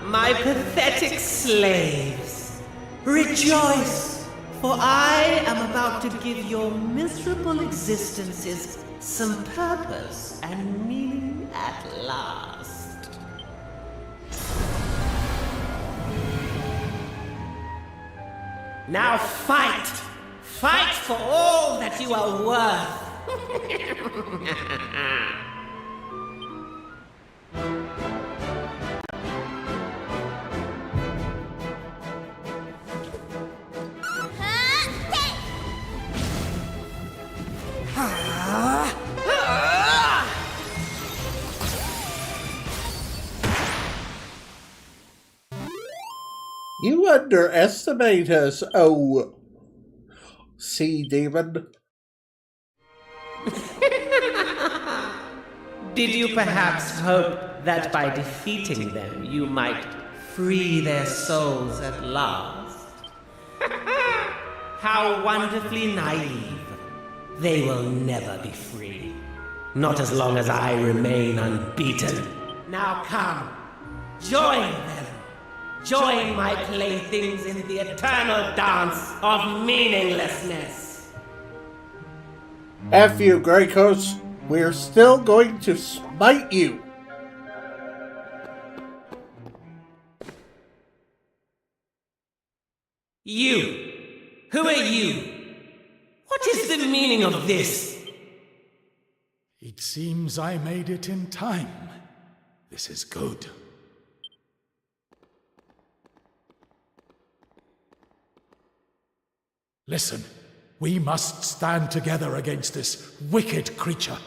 My pathetic slaves, rejoice, for I am about to give your miserable existences some purpose and meaning at last. Now fight! Fight for all that you are worth! You underestimate us, oh sea demon. Did you perhaps hope that by defeating them you might free their souls at last? How wonderfully naive. They will never be free. Not as long as I remain unbeaten. Now come, Join them. Join my playthings in the eternal dance of meaninglessness. F you, Greycoats. We're still going to smite you. You. Who are you? What is the meaning of this? It seems I made it in time. This is good. Listen, we must stand together against this wicked creature.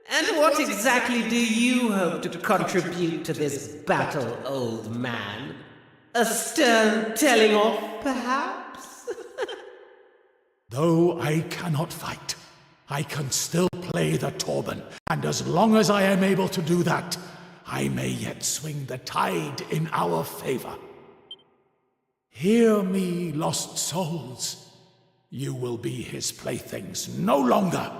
And what exactly do you hope to contribute to this battle, old man? A stern telling off, perhaps? Though I cannot fight, I can still play the Torben, and as long as I am able to do that, I may yet swing the tide in our favor. Hear me, lost souls. You will be his playthings no longer.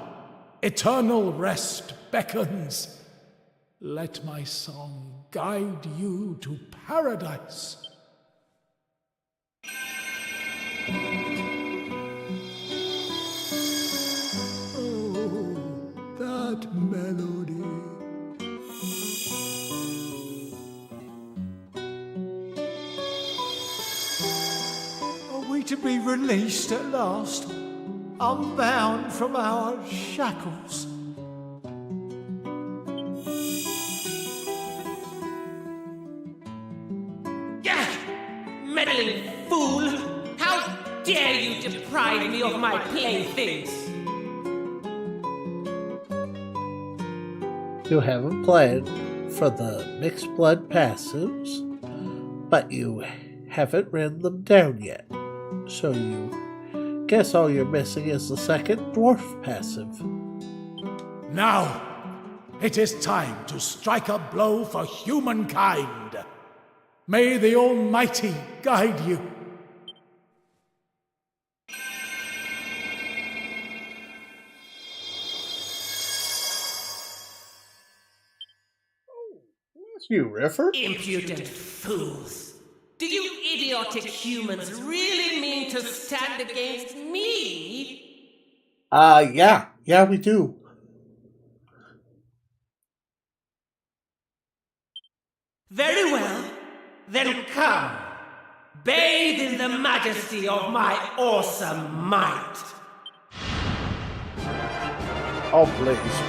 Eternal rest beckons. Let my song guide you to paradise. Oh, that melody. Are we to be released at last? Unbound from our shackles? Meddling fool! How dare you deprive me of my playthings? You have a plan for the mixed blood passives, but you haven't written them down yet. So you guess all you're missing is the second dwarf passive. Now, it is time to strike a blow for humankind. May the Almighty guide you. You, Rifford? Impudent fools! Do you idiotic humans really mean to stand against me? Yeah, we do. Very well. Then come. Bathe in the majesty of my awesome might. Oh, please.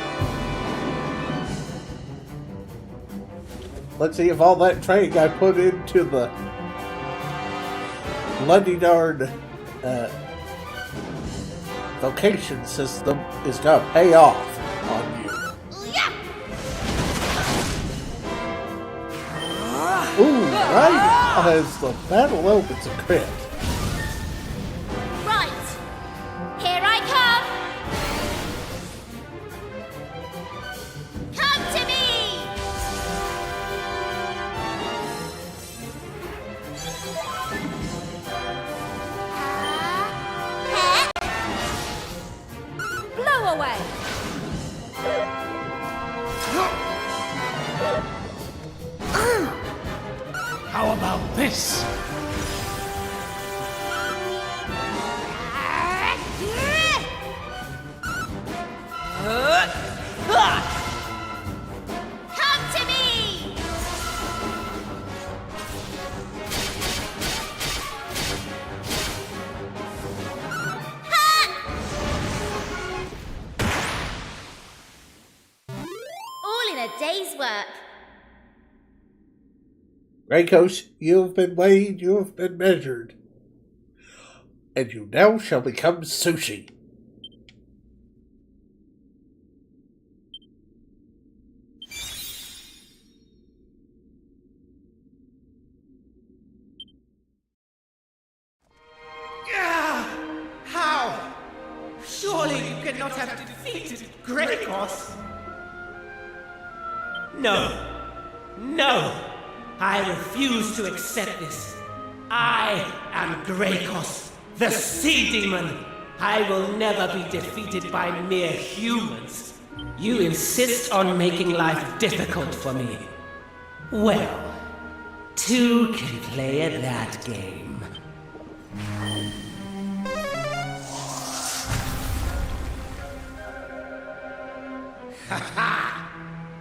Let's see if all that training I put into the bloody darn vocation system is going to pay off on you. Ooh, right as the battle opens a crit. Right. Here I come. Come to me. Blow away. How about this? Come to me. All in a day's work. Greycoats, you have been weighed, you have been measured, and you now shall become sushi. How? Surely you cannot have defeated Greycoss. No. I refuse to accept this. I am Greycoss, the Sea Demon. I will never be defeated by mere humans. You insist on making life difficult for me. Well, two can play at that game. Ha ha!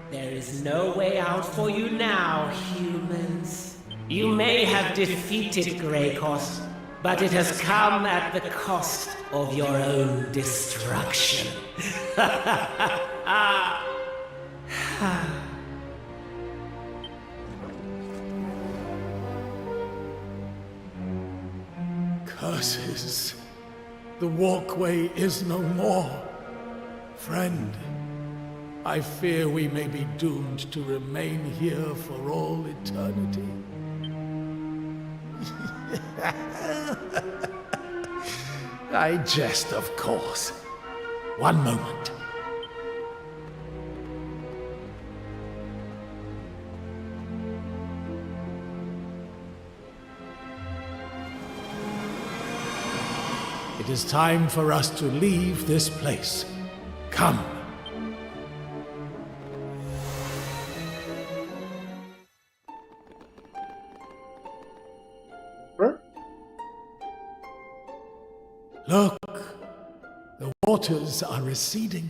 There is no way out for you now, humans. You may have defeated Greycos, but it has come at the cost of your own destruction. Curses. The walkway is no more. Friend, I fear we may be doomed to remain here for all eternity. I jest, of course. One moment. It is time for us to leave this place. Come. Look, the waters are receding.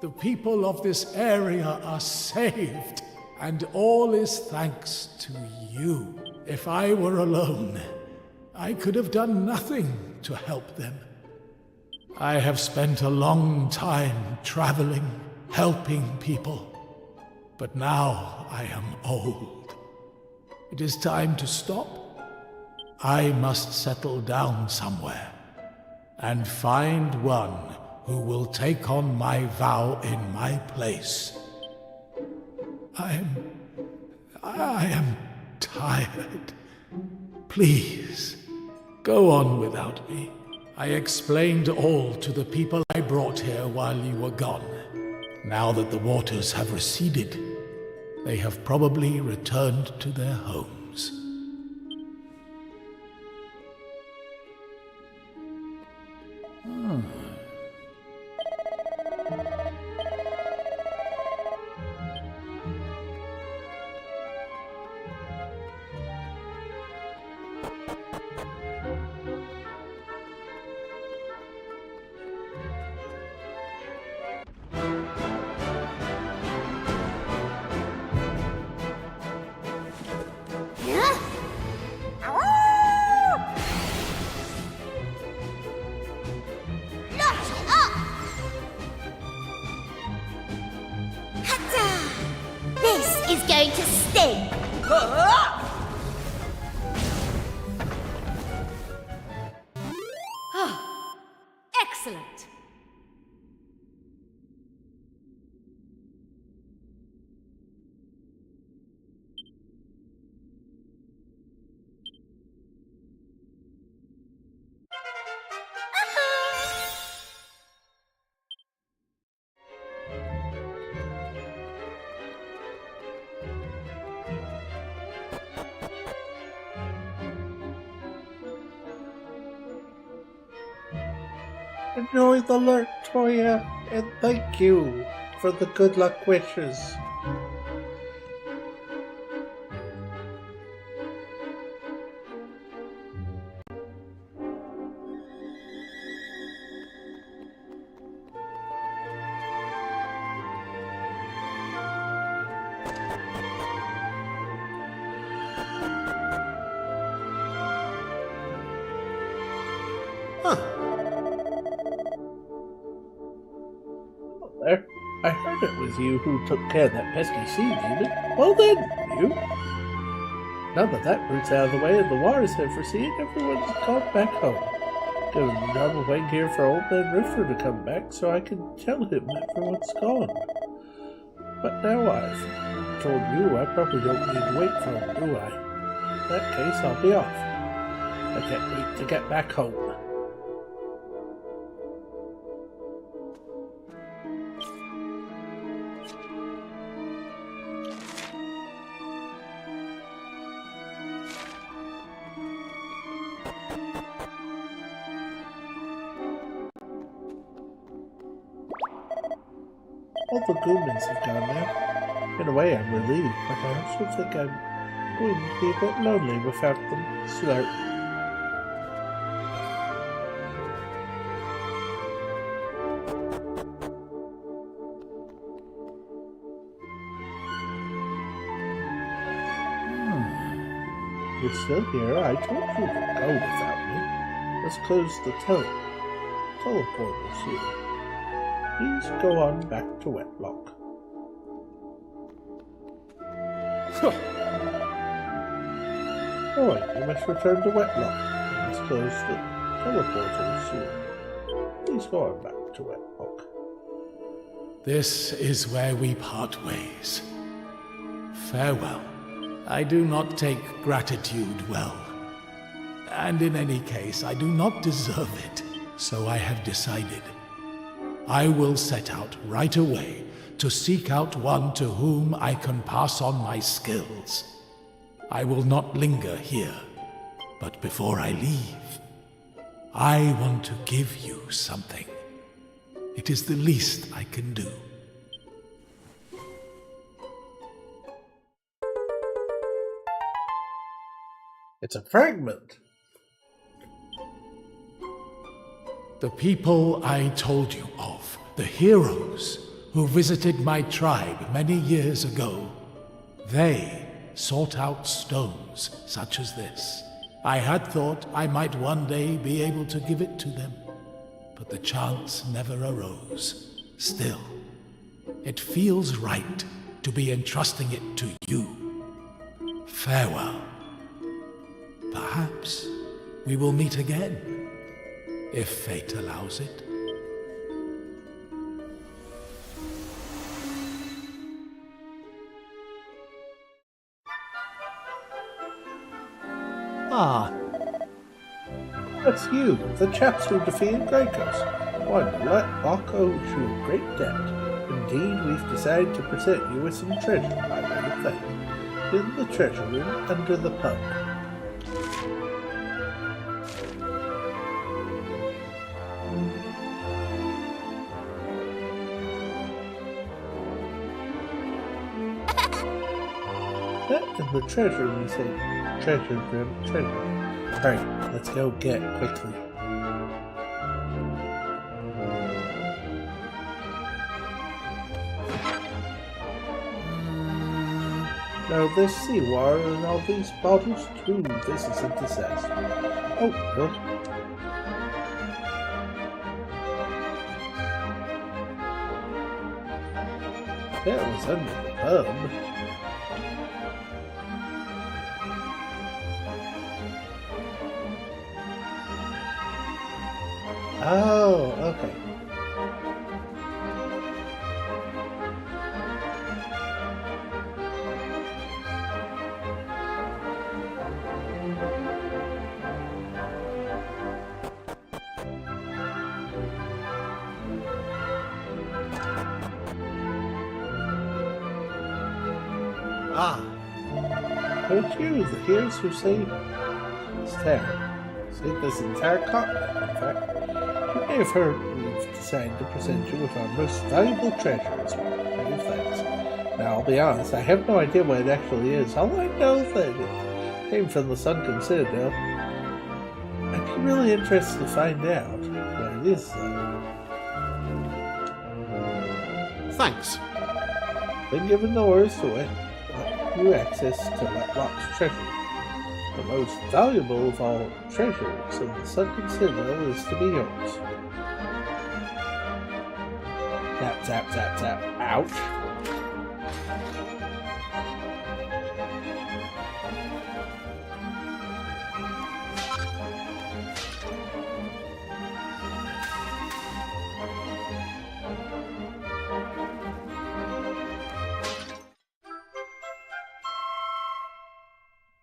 The people of this area are saved, and all is thanks to you. If I were alone, I could have done nothing to help them. I have spent a long time traveling, helping people, but now I am old. It is time to stop. I must settle down somewhere and find one who will take on my vow in my place. I am tired. Please, go on without me. I explained all to the people I brought here while you were gone. Now that the waters have receded, they have probably returned to their homes. This is going to sting! Excellent! Enjoy the lurk, Toya, and thank you for the good luck wishes. There. I heard it was you who took care of that pesky sea demon. Well then, you. Now that that route's out of the way and the waters have receded, everyone's gone back home. I'm waiting here for old man Riffer to come back so I can tell him everyone's gone. But now I've told you, I probably don't need to wait for him, do I? In that case, I'll be off. I can't wait to get back home. the goomins have gone now. In a way, I'm relieved, but I also think I'm going to be a bit lonely without them. Slurp. You're still here. I told you to go without me. Let's close the teleporter soon. Please go on back to Wetlock. Oh wait, you must return to Wetlock. Let's close the teleporter soon. Please go on back to Wetlock. This is where we part ways. Farewell. I do not take gratitude well. And in any case, I do not deserve it. So I have decided. I will set out right away to seek out one to whom I can pass on my skills. I will not linger here, but before I leave, I want to give you something. It is the least I can do. It's a fragment. The people I told you of, the heroes who visited my tribe many years ago, they sought out stones such as this. I had thought I might one day be able to give it to them, but the chance never arose. Still, it feels right to be entrusting it to you. Farewell. Perhaps we will meet again, if fate allows it. Ah, that's you, the chaps who defeated Greycoats. One, Wetlock owes you a great debt. Indeed, we've decided to present you with some treasure by way of thanks. In the treasure room under the pub. In the treasure, we say treasure room, treasure. Hurry, let's go get quickly. Now this seawater and all these bottles too, this is a disaster. Oh, look. That was under the pub. Oh, okay. Ah, Don't you, the heroes who saved this town, saved this entire continent, in fact. You may have heard we've decided to present you with our most valuable treasure as well. Many thanks. Now, I'll be honest, I have no idea what it actually is. All I know is that it came from the Sunken Citadel. I'd be really interested to find out what it is, though. thanks. Been given the orders to it. You access to Wetlock's treasure. The most valuable of all treasures in the Sunken Citadel is to be yours. Tap, tap, tap, tap. Ouch.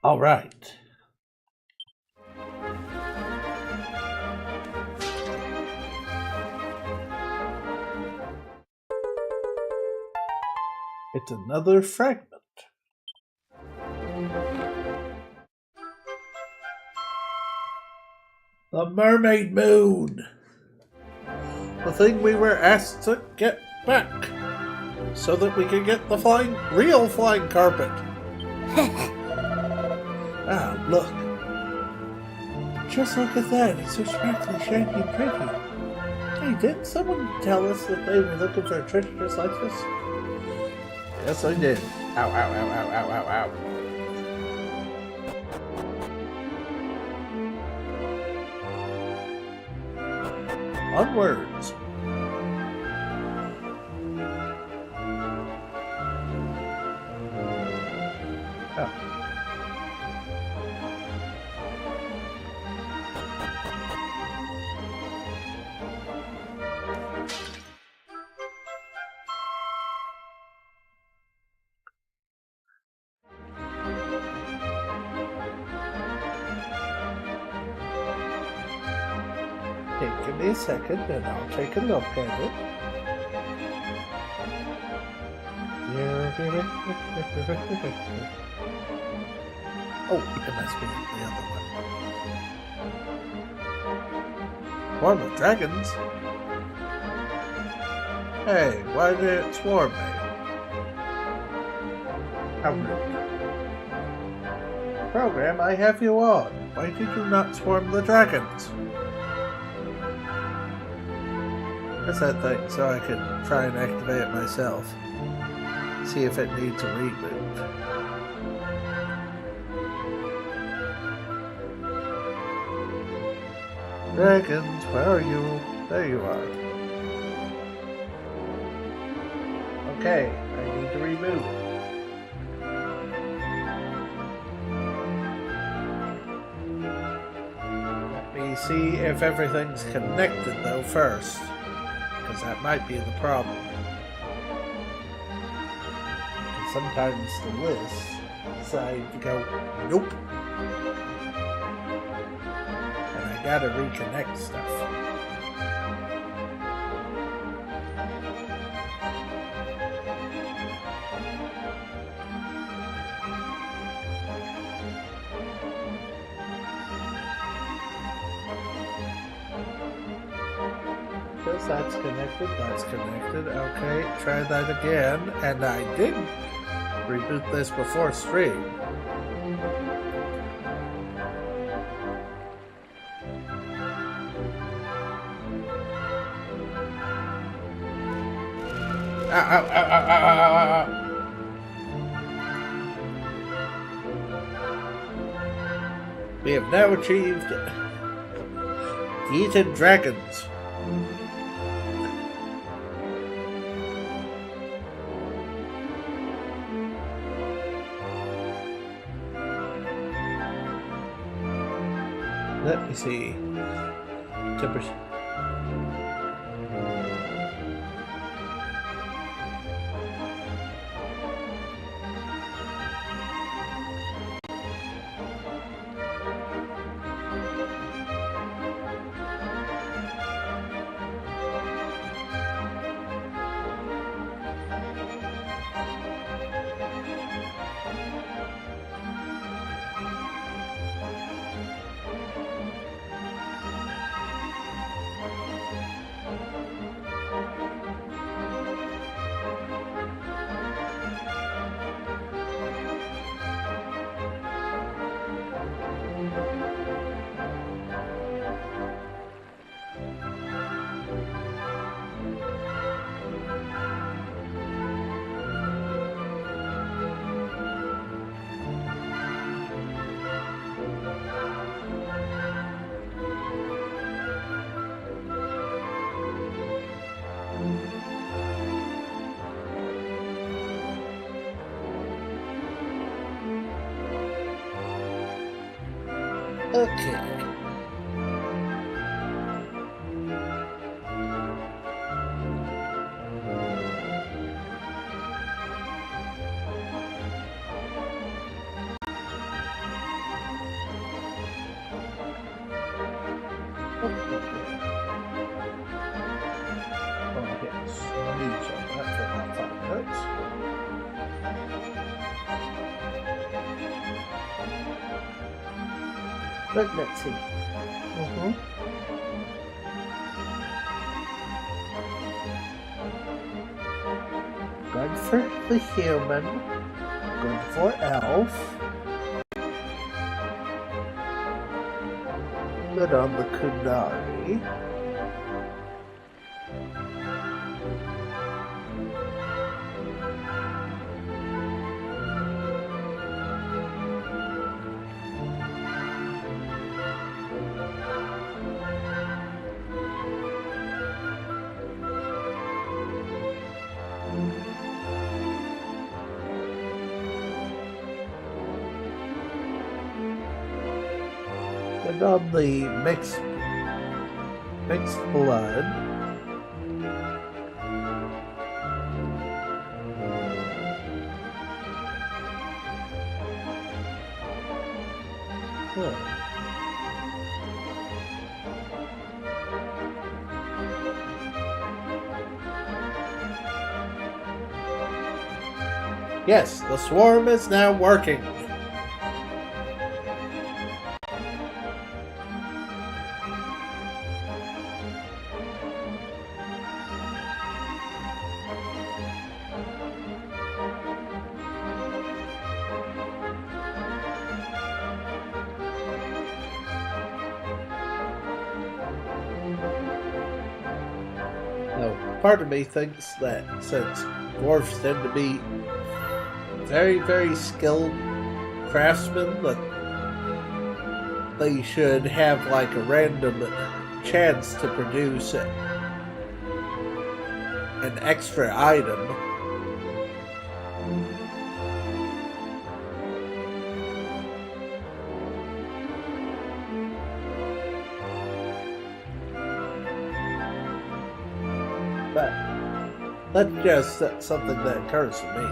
All right. It's another fragment. The Mermaid Moon. The thing we were asked to get back. so that we can get the real flying carpet. Ah, look. Just look at that. It's so sparkly, shiny, and pretty. Hey, didn't someone tell us that they were looking for a treasure just like this? Yes, I did. Ow, ow, ow, ow, ow, ow, ow. Onwards. Oh. Okay, give me a second and I'll take a look at it. Oh, it must be the other one. Swarm of dragons? Hey, why did it swarm me? How rude. Program, I have you on. Why did you not swarm the dragons? Press that thing so I can try and activate it myself. See if it needs a reboot. Dragons, where are you? There you are. Okay, I need to reboot. Let me see if everything's connected though first, because that might be the problem. Sometimes the list decide to go, nope. And I gotta reconnect stuff. Because that's connected. Okay, try that again. And I didn't reboot this before stream. Ow, ow, ow, ow, ow, ow, ow, ow. We have now achieved the Eaten Dragons. Let me see. Temperature. Okay. But let's see. Got Good for the human. Good for elf. Good on the Kunari. And on the mixed blood. Huh. Yes, the swarm is now working. Part of me thinks that since dwarves tend to be very, very skilled craftsmen, that they should have like a random chance to produce an extra item. But that's just something that occurs to me.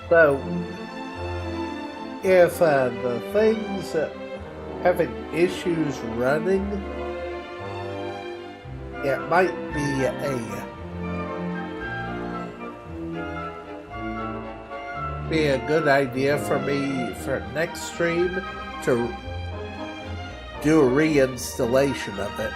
So, if the thing's having issues running, it might be a good idea for me for next stream to do a reinstallation of it.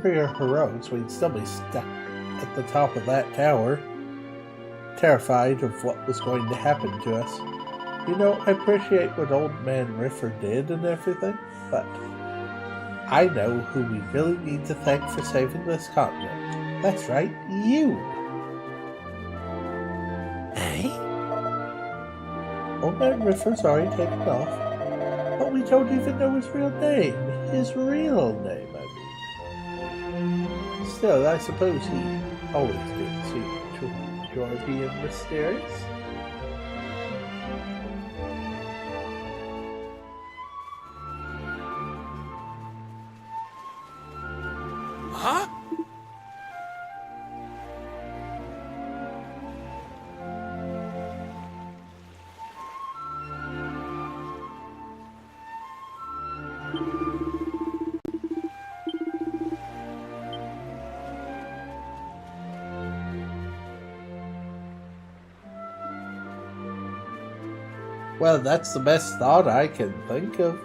For your heroics, we'd still be stuck at the top of that tower, terrified of what was going to happen to us. You know, I appreciate what Old Man Riffer did and everything, but I know who we really need to thank for saving this continent. That's right, you! Eh? Old Man Riffer's already taken off, but we don't even know his real name. His real name, I mean. Still, I suppose he always did seem to enjoy being mysterious. Huh? Well, that's the best thought I can think of.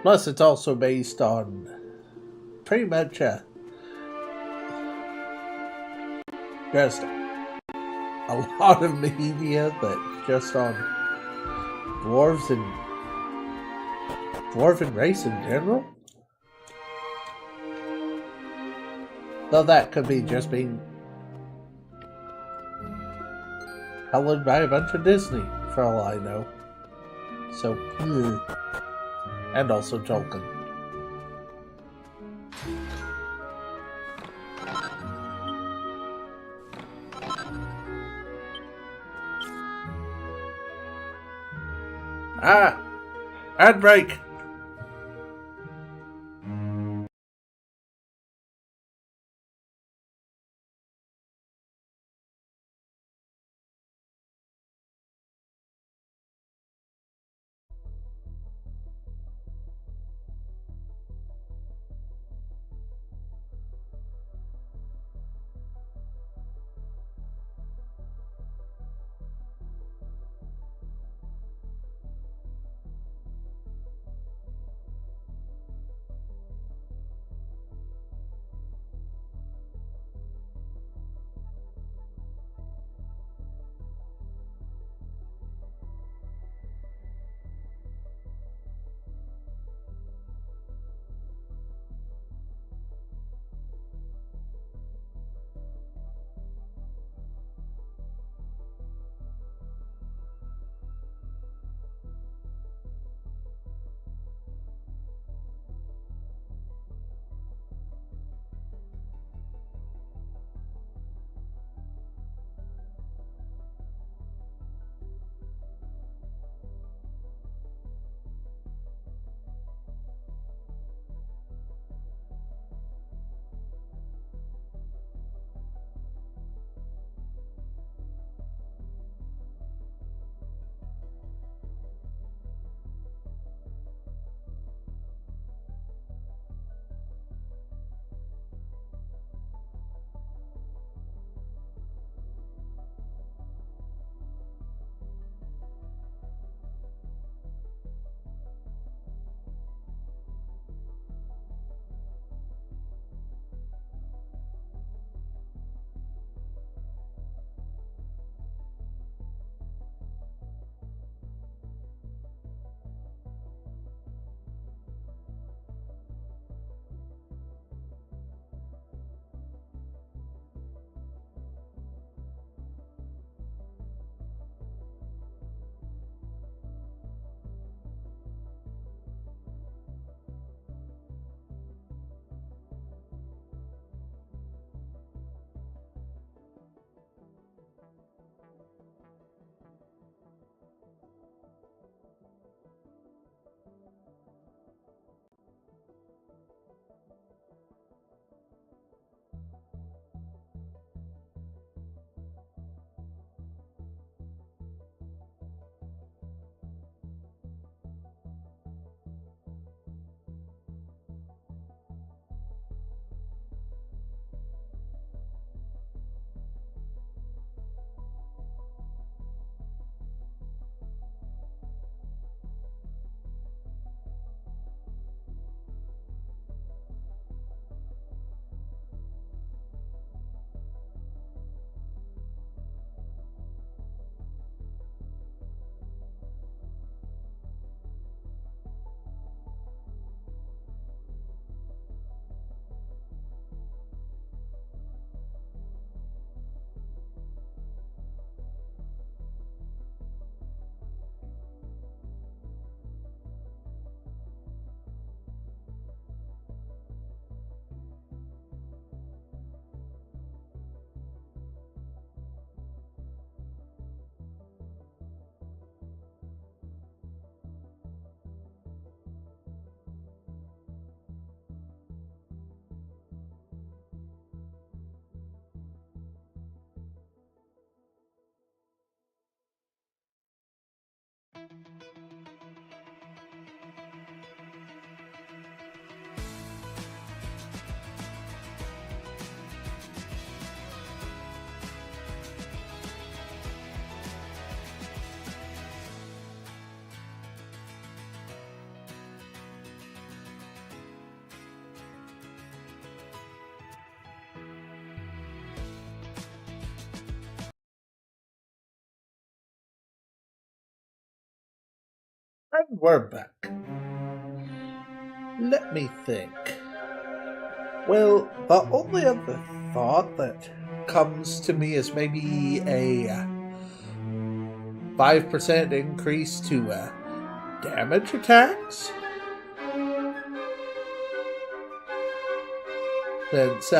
Plus, it's also based on pretty much just a lot of media that's just on dwarves and dwarven race in general. Though that could be just being colored by a bunch of Disney, for all I know. So, and also Tolkien. Ah! Ad break! And we're back. Let me think. Well, the only other thought that comes to me is maybe a 5% increase to damage attacks. Since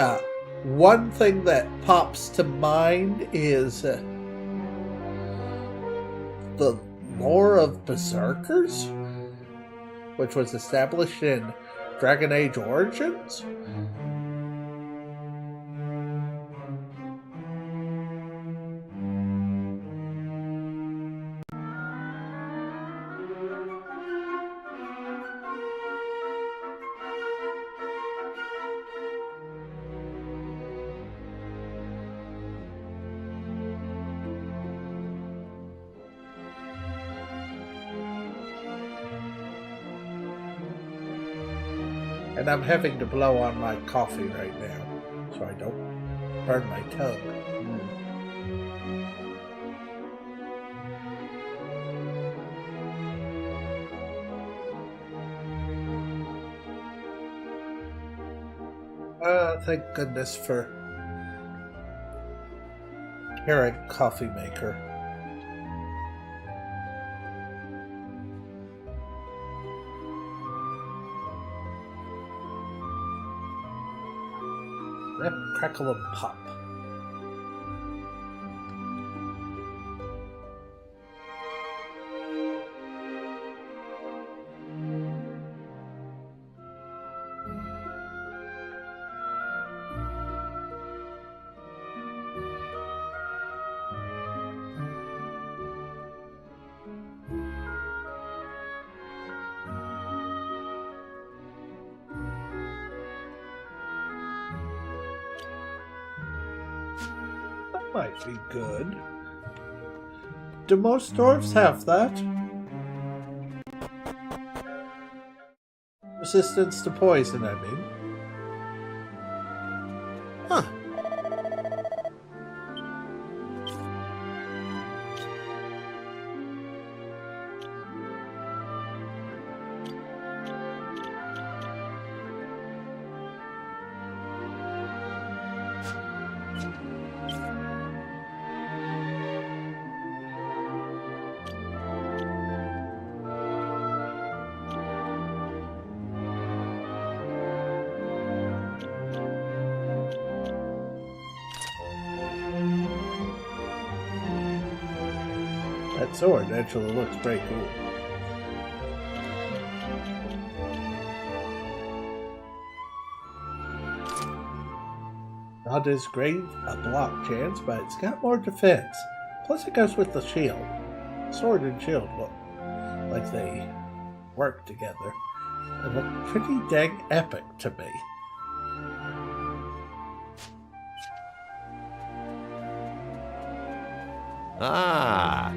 one thing that pops to mind is the lore of Berserkers, which was established in Dragon Age Origins. And I'm having to blow on my coffee right now, so I don't burn my tongue. Thank goodness for Keurig coffee maker. Crackle and pop. Might be good. Do most dwarves have that? Resistance to poison, I mean. Huh. That sword actually looks pretty cool. Not as great a block chance, but it's got more defense. Plus it goes with the shield. Sword and shield look like they work together. They look pretty dang epic to me. Ah.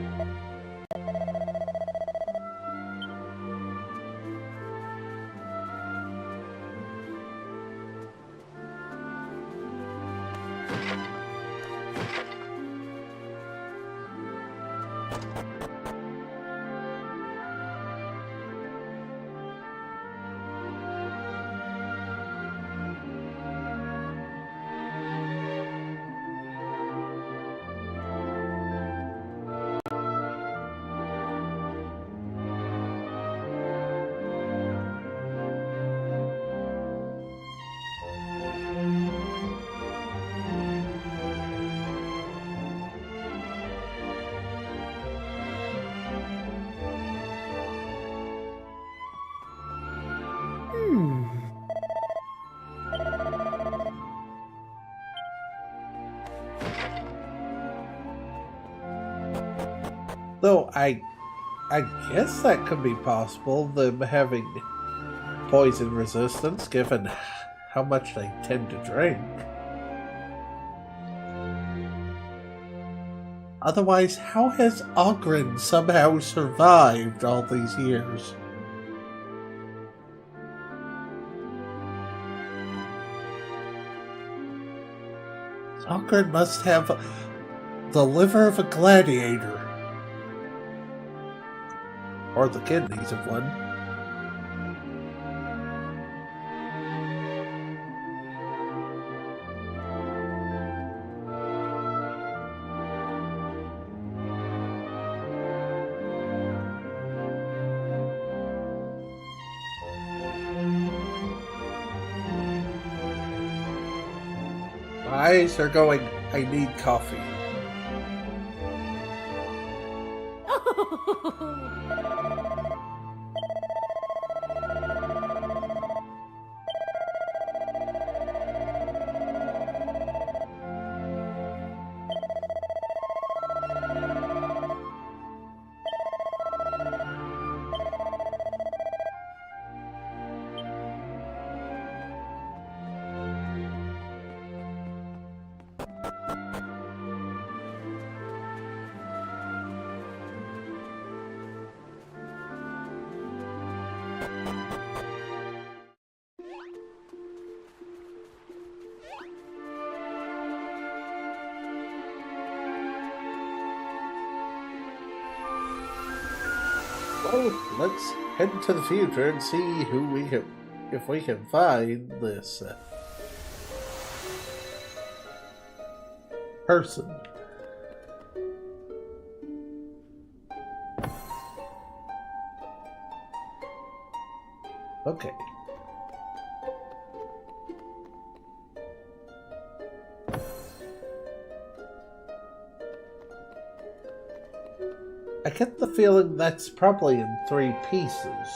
Though I I guess that could be possible, them having poison resistance, given how much they tend to drink. Otherwise, how has Ogren somehow survived all these years? Ogren must have the liver of a gladiator. Or the kidneys of one. My eyes are going, I need coffee. Well, let's head into the future and see if we can find this person. Okay. I get the feeling that's probably in 3 pieces.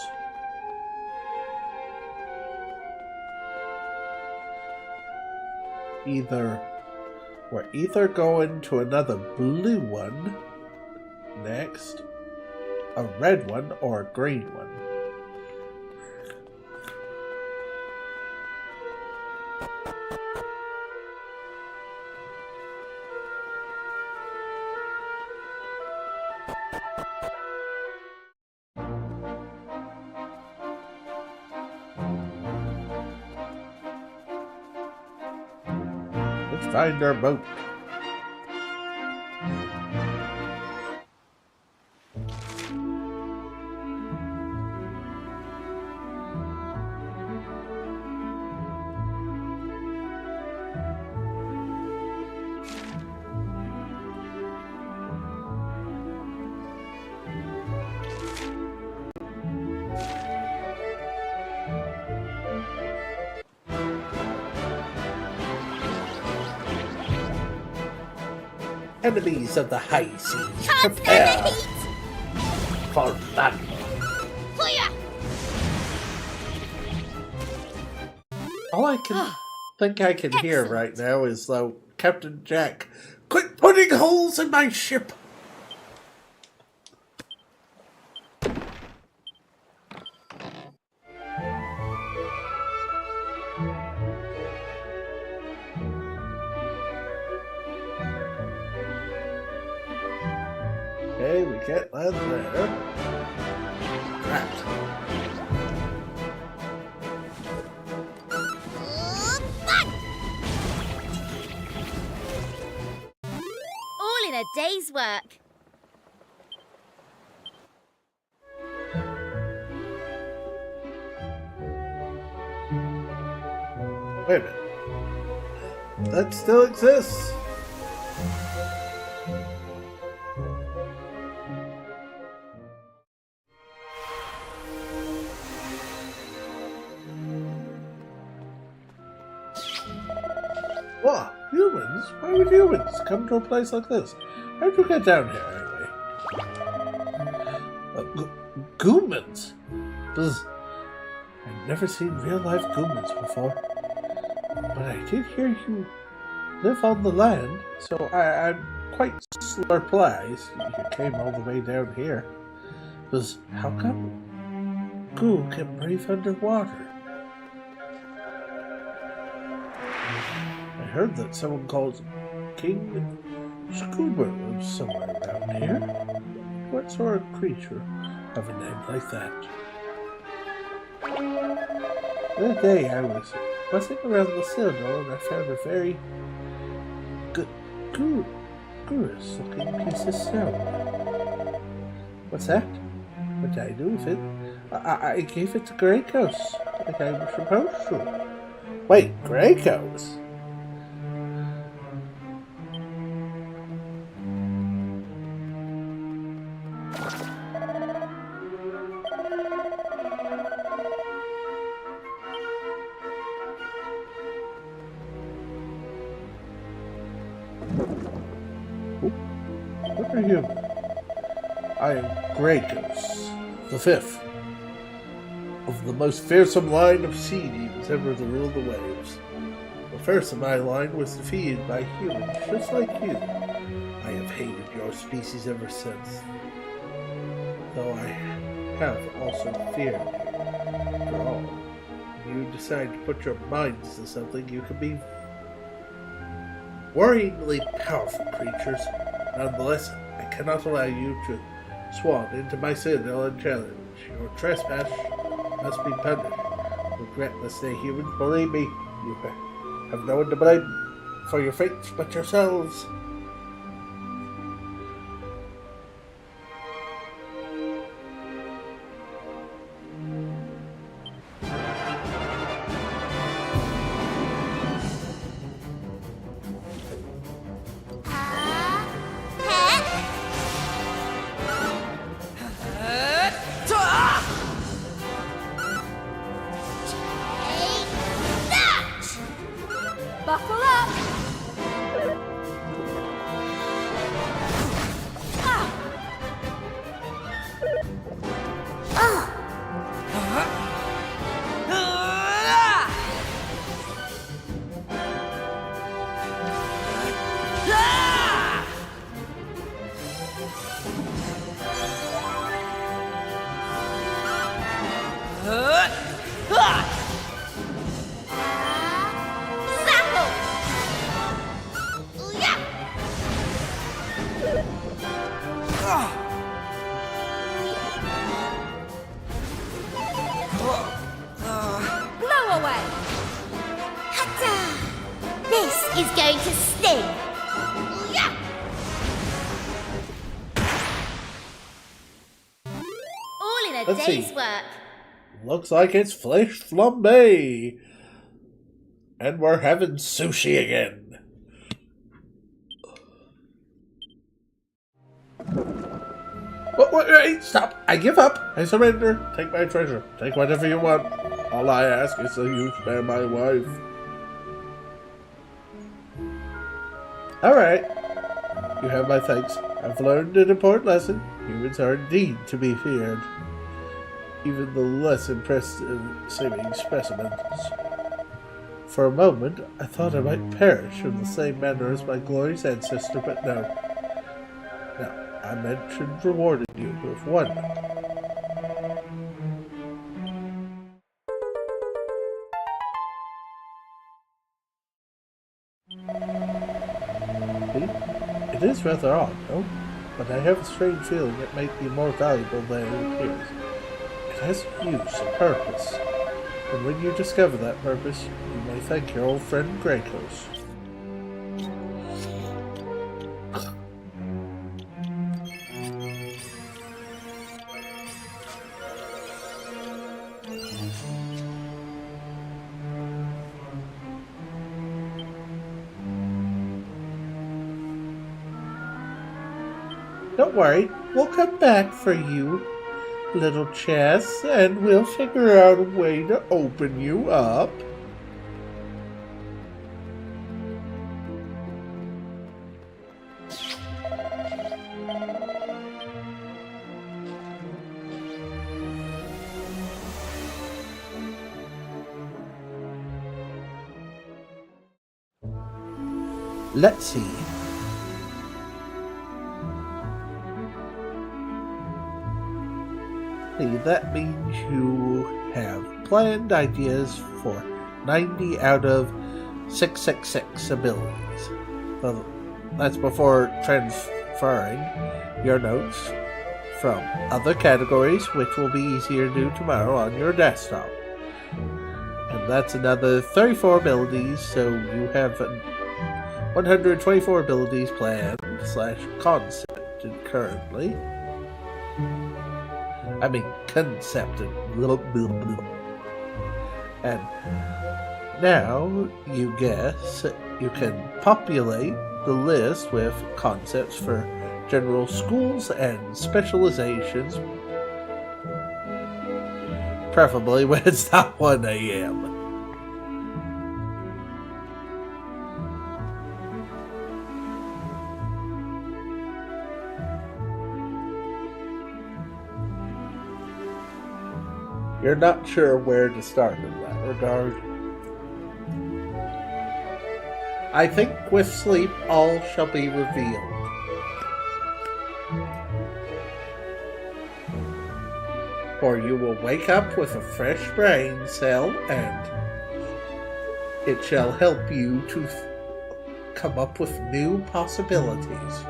We're either going to another blue one next, a red one, or a green one. Let's find our boat. Enemies of the high seas, Can't prepare stand the heat! for battle. Fire! All I can think I can hear right now is though Captain Jack, quit putting holes in my ship. Okay, we get that there. Trapped. All in a day's work. Wait a minute. That still exists. What? Humans? Why would humans come to a place like this? How'd you get down here, anyway? Goomans? Bzz. I've never seen real-life goomans before. But I did hear you live on the land, so I'm quite surprised you came all the way down here. How come Ghoul can breathe underwater? I heard that someone called King Scuba lives somewhere around here. What sort of creature of a name like that? The other day I was buzzing around the citadel and I found a very curious looking piece of stone. What's that? What did I do with it? I gave it to Gracos, like I was supposed to. Wait, Gracos? What are you? I am Gracos, the fifth of the most fearsome line of sea demons ever to rule the waves. The first of my line was defeated by humans just like you. I have hated your species ever since, though I have also feared you. After all, when you decide to put your minds to something, you can be worryingly powerful creatures. Nonetheless, I cannot allow you to swan into my citadel and challenge. Your trespass must be punished. Regret this day, humans. Believe me, you have no one to blame for your fates but yourselves. Buckle up! This is going to sting! All in a Let's day's see. work. Looks like it's flesh flambe. And we're having sushi again. Wait, stop. I give up. I surrender. Take my treasure. Take whatever you want. All I ask is that you spare my wife. Alright. You have my thanks. I've learned an important lesson. Humans are indeed to be feared. Even the less impressive seeming specimens. For a moment, I thought I might perish in the same manner as my glorious ancestor, but no. Now, I mentioned rewarding you with one. It is rather odd, no? But I have a strange feeling it might be more valuable than it appears. It has a use, a purpose. And when you discover that purpose, you may thank your old friend Gracos. Don't worry, we'll come back for you, little chess, and we'll figure out a way to open you up. Let's see. that means you have planned ideas for 90 out of 666 abilities. Well, that's before transferring your notes from other categories, which will be easier to do tomorrow on your desktop. And that's another 34 abilities, so you have 124 abilities planned / concepted currently. I mean, concepted. And now, you guess, you can populate the list with concepts for general schools and specializations, preferably when it's not 1 a.m. You're not sure where to start in that regard. I think with sleep all shall be revealed. For you will wake up with a fresh brain cell, and it shall help you to come up with new possibilities.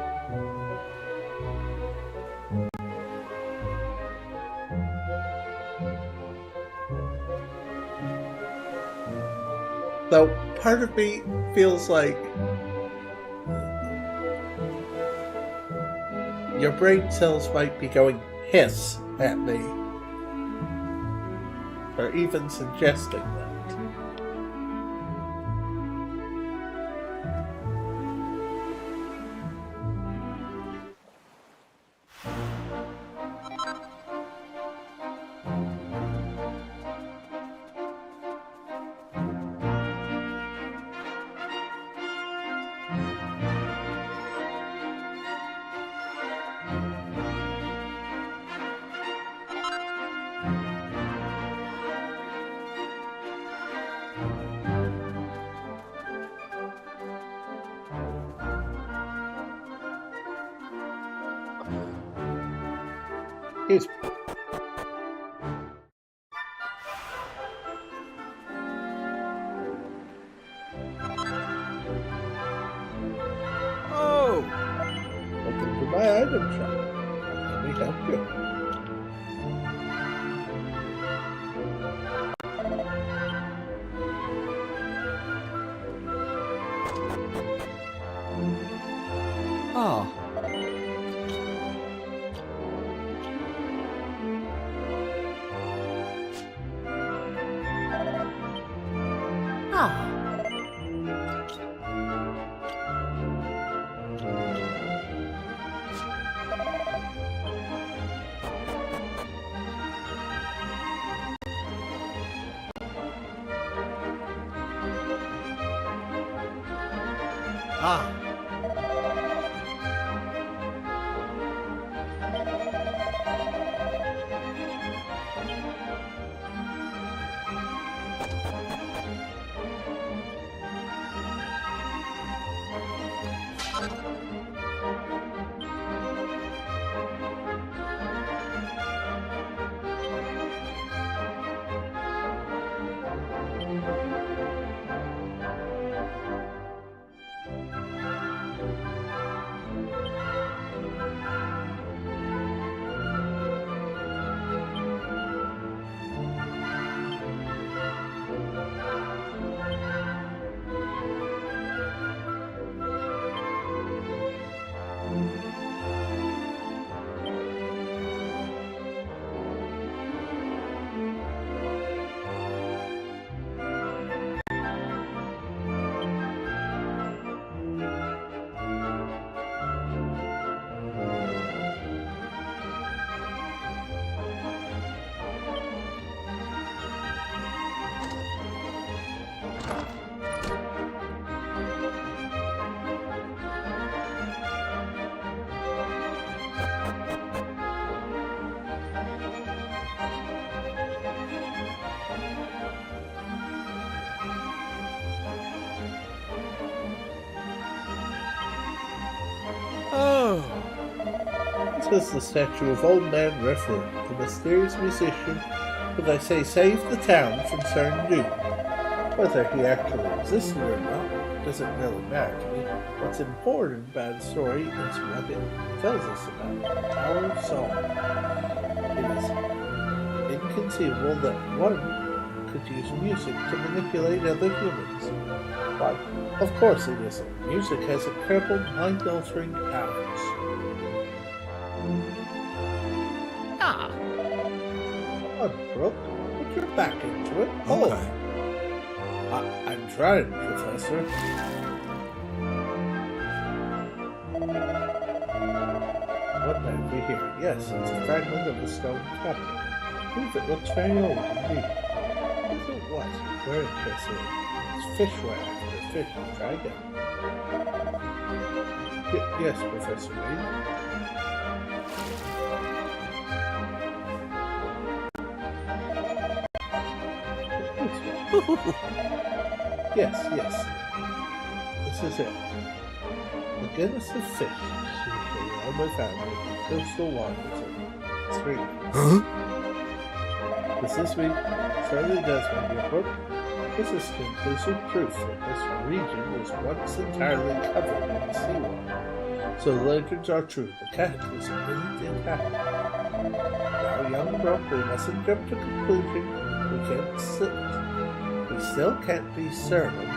Though part of me feels like your brain cells might be going hiss at me, or even suggesting that. He's Oh! welcome to my item shop. Let me help you. Ah. Ah. is the statue of Old Man Riffler, the mysterious musician who they say saved the town from certain doom. Whether he actually existed or not doesn't really matter to me. What's important about the story is what it tells us about the Tower of Song. It is inconceivable that one could use music to manipulate other humans. Why, of course it isn't. Music has incredible mind-altering powers. Come on, Brooke. Put your back into it. Okay. I'm trying, Professor. What have we here? Yes, it's a fragment of a stone cabinet. I believe it looks very old indeed. Is it what? Very interesting. It's fishware after fish. Try again. Yes, Professor Reed. Yes. This is it. The Guinness of fish. Usually all my family in coastal waters of stream. This week certainly does, my dear Brooke. This is conclusive proof that this region was once entirely covered in seawater. So the legends are true. The cataclysm really did happen. Now, young Brooke, we mustn't jump to conclusion. We still can't be certain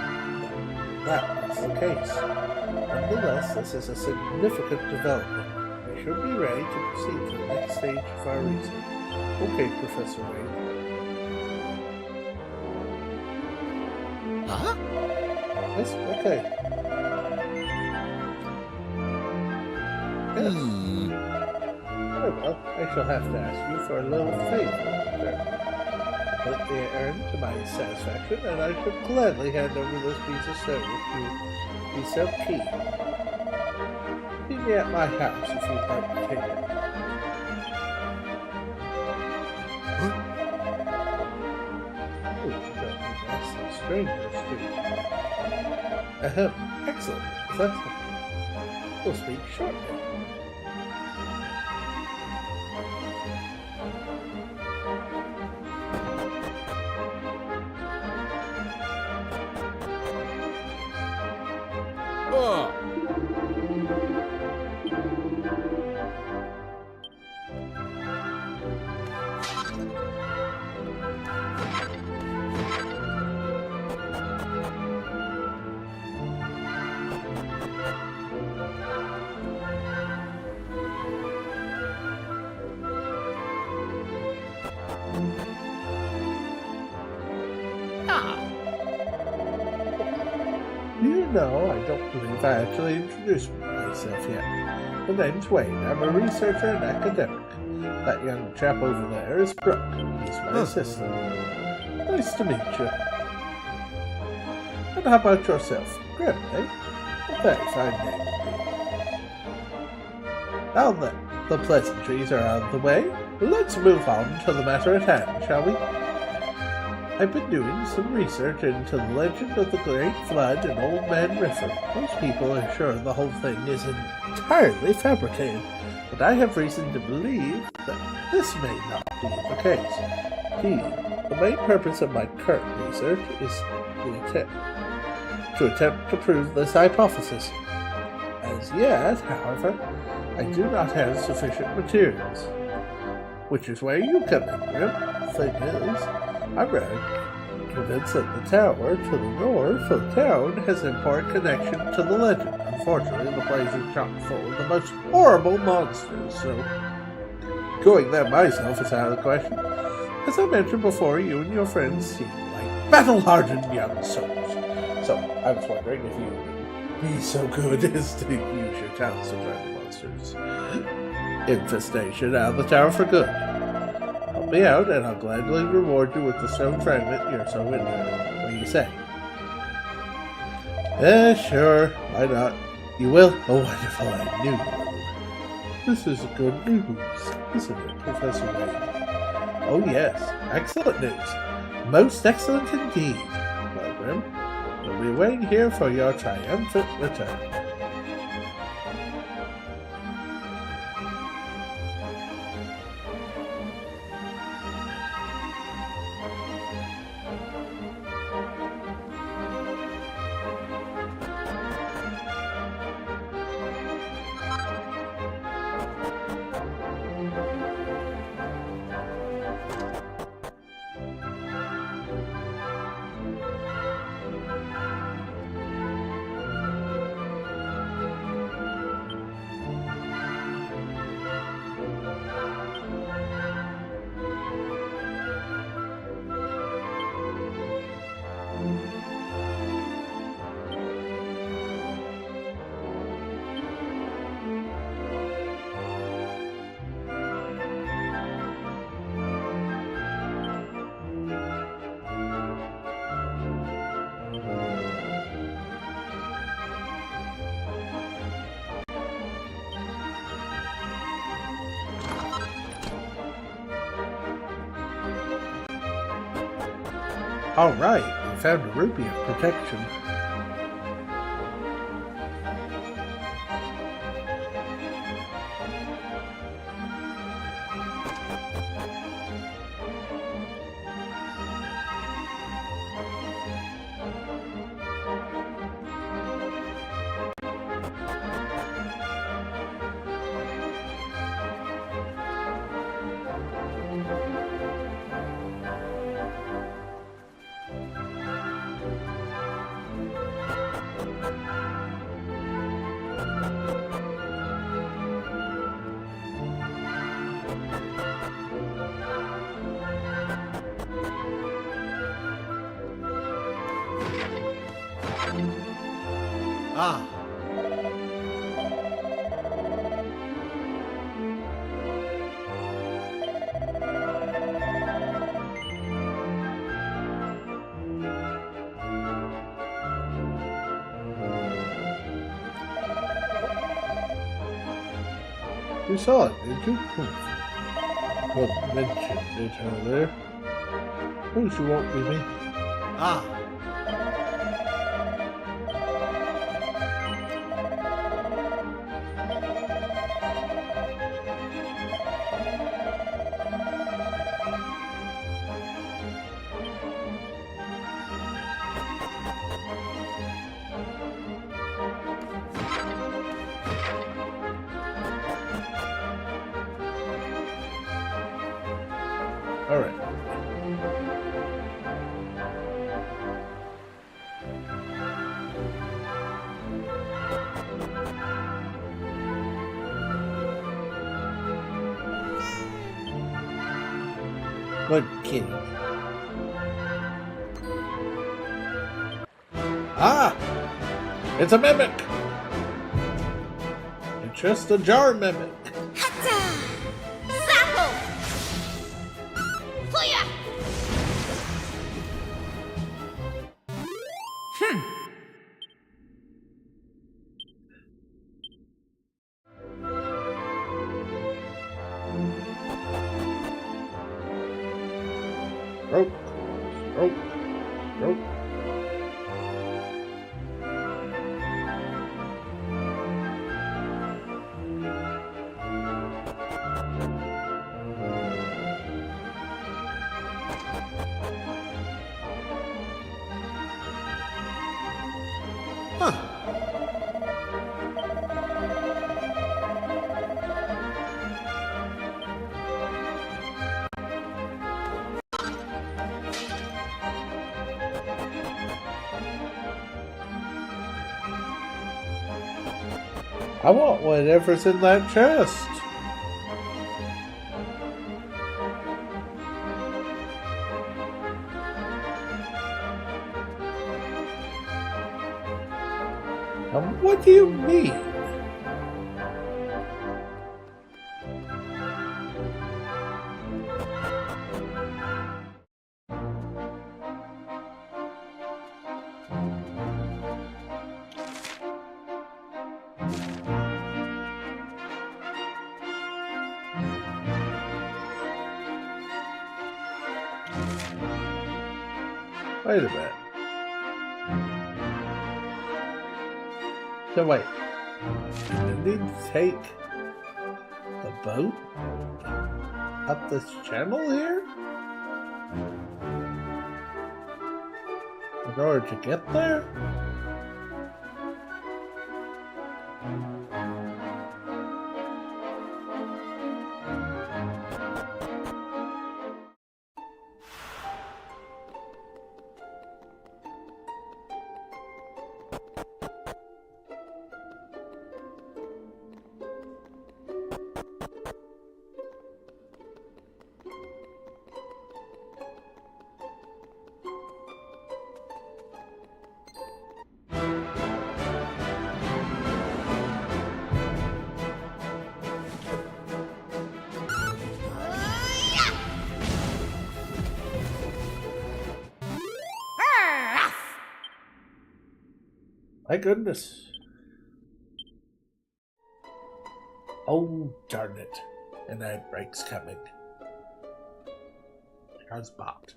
that is the case. Nonetheless, this is a significant development. We should be ready to proceed to the next stage of our research. Okay, Professor Wade. Huh? Yes, okay. Yes. Very well, I shall have to ask you for a little favor. Completely earned to my satisfaction, and I should gladly hand over this piece of stone if you be so keen. Meet me at my house if you'd like to take it. Oh, you don't think that's so strangers, do you? Excellent. That's it. We'll speak shortly. No, I don't believe I actually introduced myself yet. My name's Wade. I'm a researcher and academic. That young chap over there is Brooke. He's my assistant. Nice to meet you. And how about yourself? Grim, eh? A very fine name indeed. Now then, the pleasantries are out of the way. Let's move on to the matter at hand, shall we? I've been doing some research into the legend of the Great Flood and Old Man River. Most people are sure the whole thing is entirely fabricated, but I have reason to believe that this may not be the case. The main purpose of my current research is to attempt to prove this hypothesis. As yet, however, I do not have sufficient materials, which is where you come in, Grim. Thing is, I'm rather convinced that the tower to the north of town has an important connection to the legend. Unfortunately, the place is chock full of the most horrible monsters, so going there myself is out of the question. As I mentioned before, you and your friends seem like battle-hardened young soldiers. So, I was wondering if you'd be so good as to use your talents to drive the monsters' infestation out of the tower for good. Help me out, and I'll gladly reward you with the stone fragment you're so into. What do you say? Sure. Why not? You will? Oh, wonderful. I knew you would. This is good news, isn't it, Professor Wade? Oh, yes. Excellent news. Most excellent indeed. Well, Grim, we'll be waiting here for your triumphant return. Alright, we found a rupee of protection. Ah, You saw it, did you? Well, mentioned it earlier. Suppose you won't be me. ah. Alright. Good kitty. Ah! It's a mimic! It's just a jar mimic. Zapple! Clear! Stroke, stroke, stroke. Huh. I want whatever's in that chest. What do you mean? Wait a minute. So wait, you need to take the boat up this channel here in order to get there? My goodness. Oh, darn it. An ad break's coming. Here's Bot.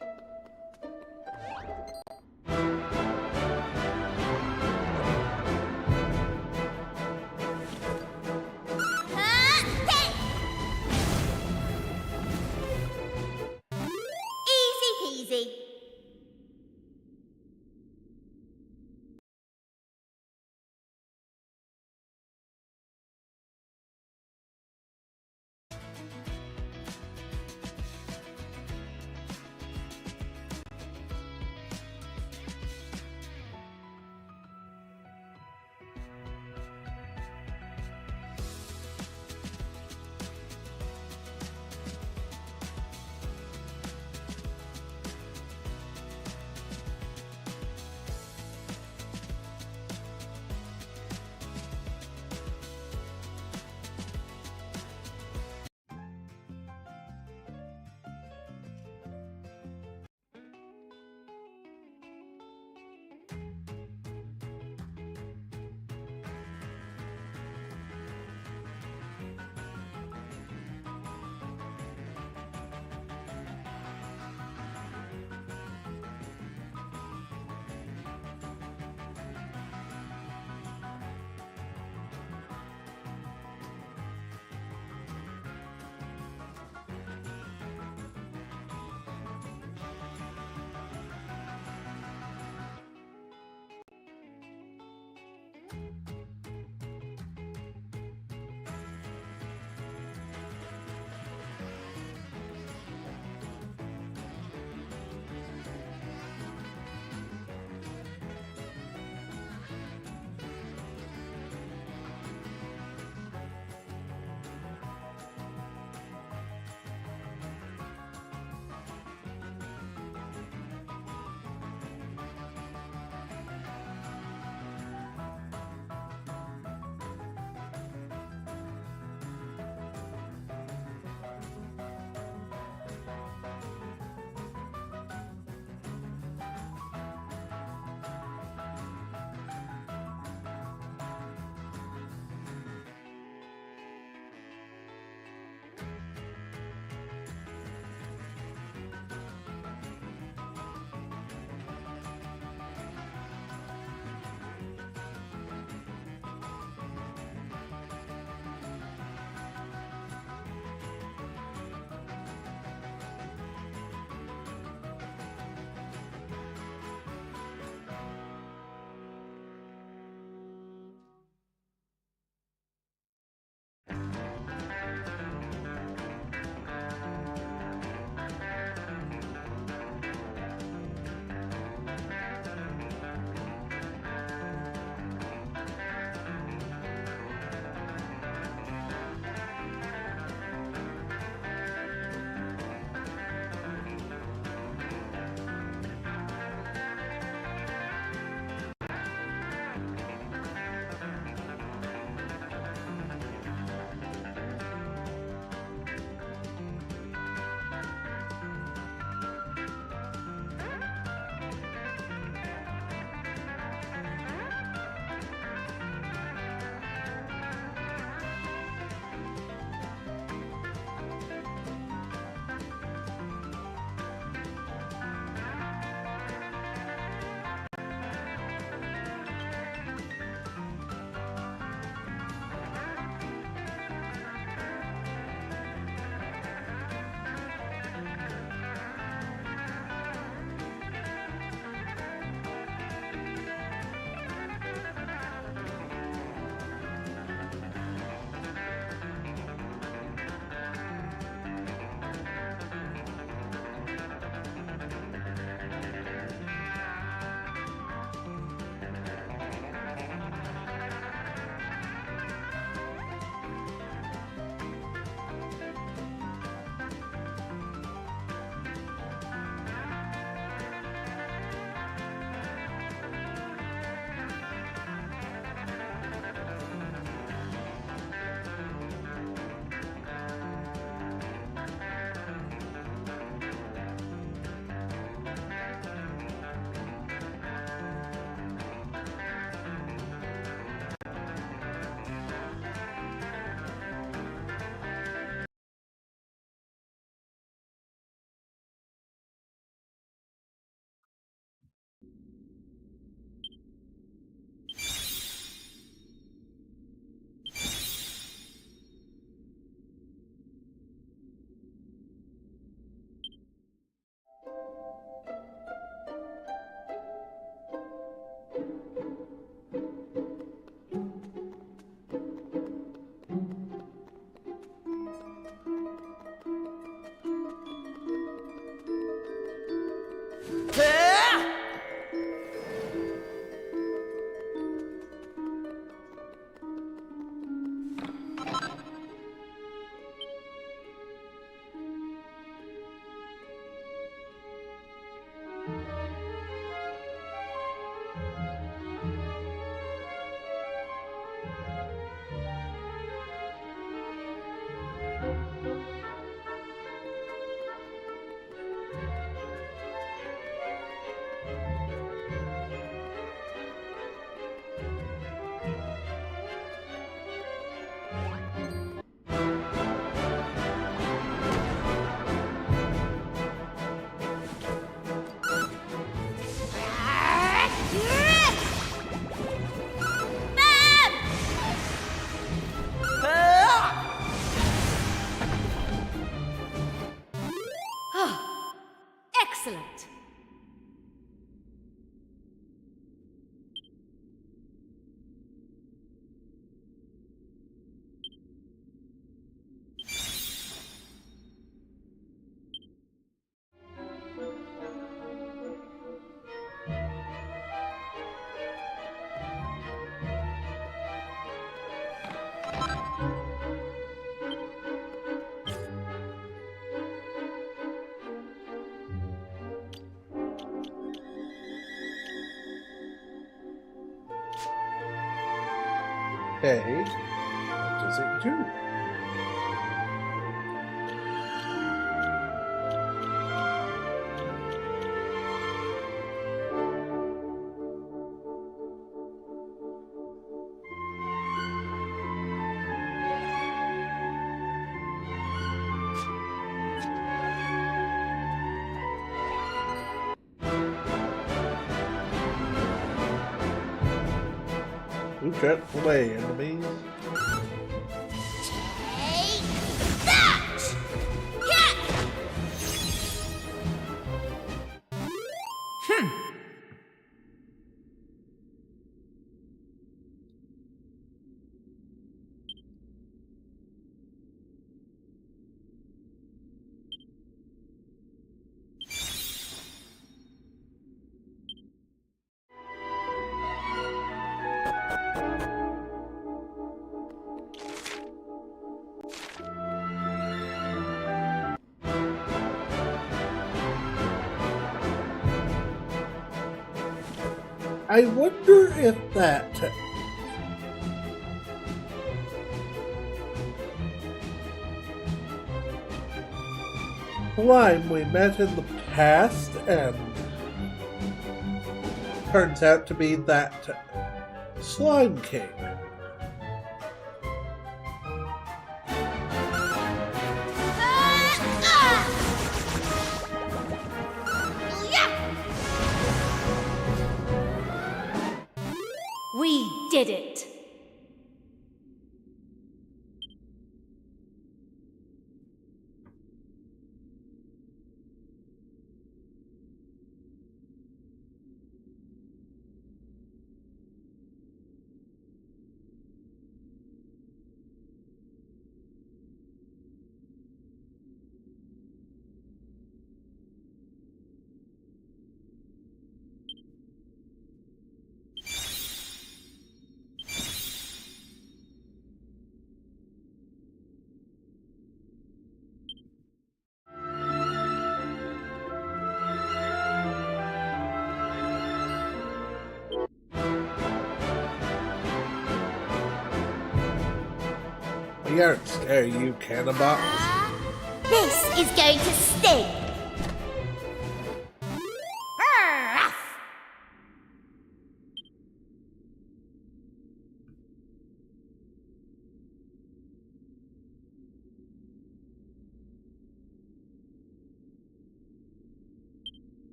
Excellent. Okay. What does it do? Who got away, enemies? Take that! Yeah! I wonder if that slime we met in the past and turns out to be that Slime King. We did it! We aren't scared, you cannibals. This is going to sting!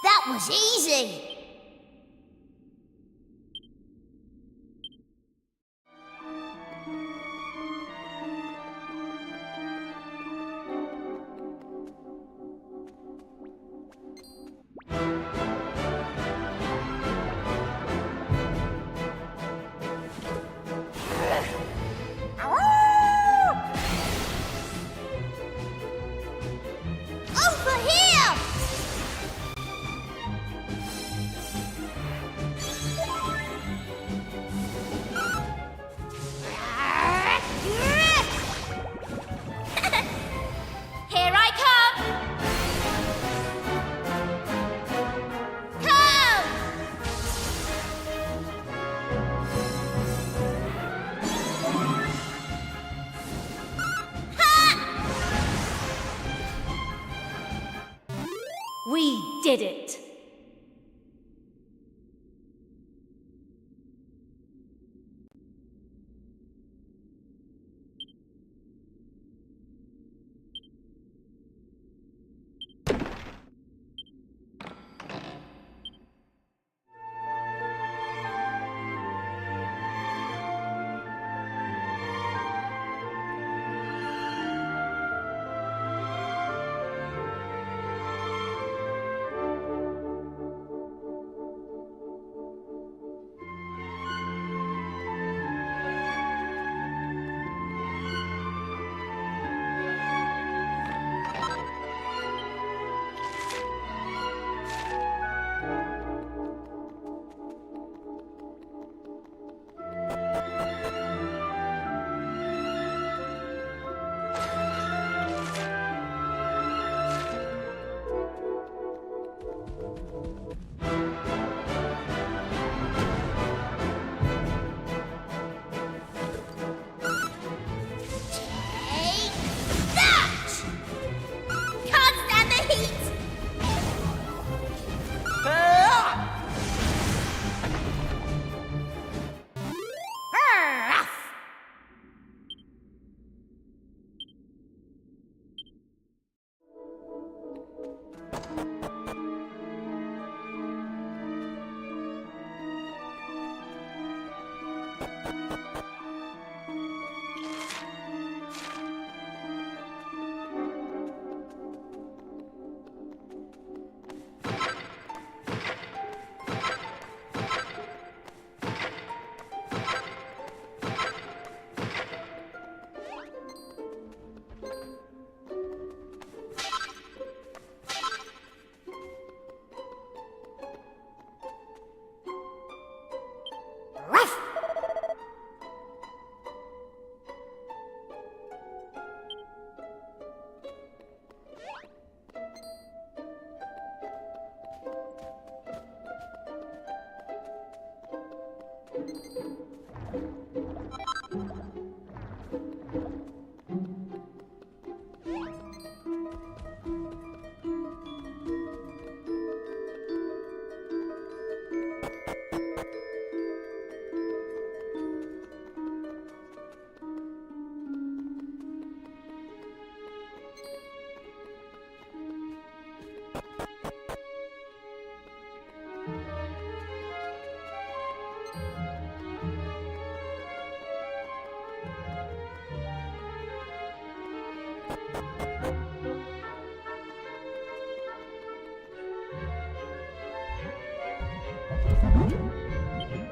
That was easy! Over here! Here I come! Come! We did it!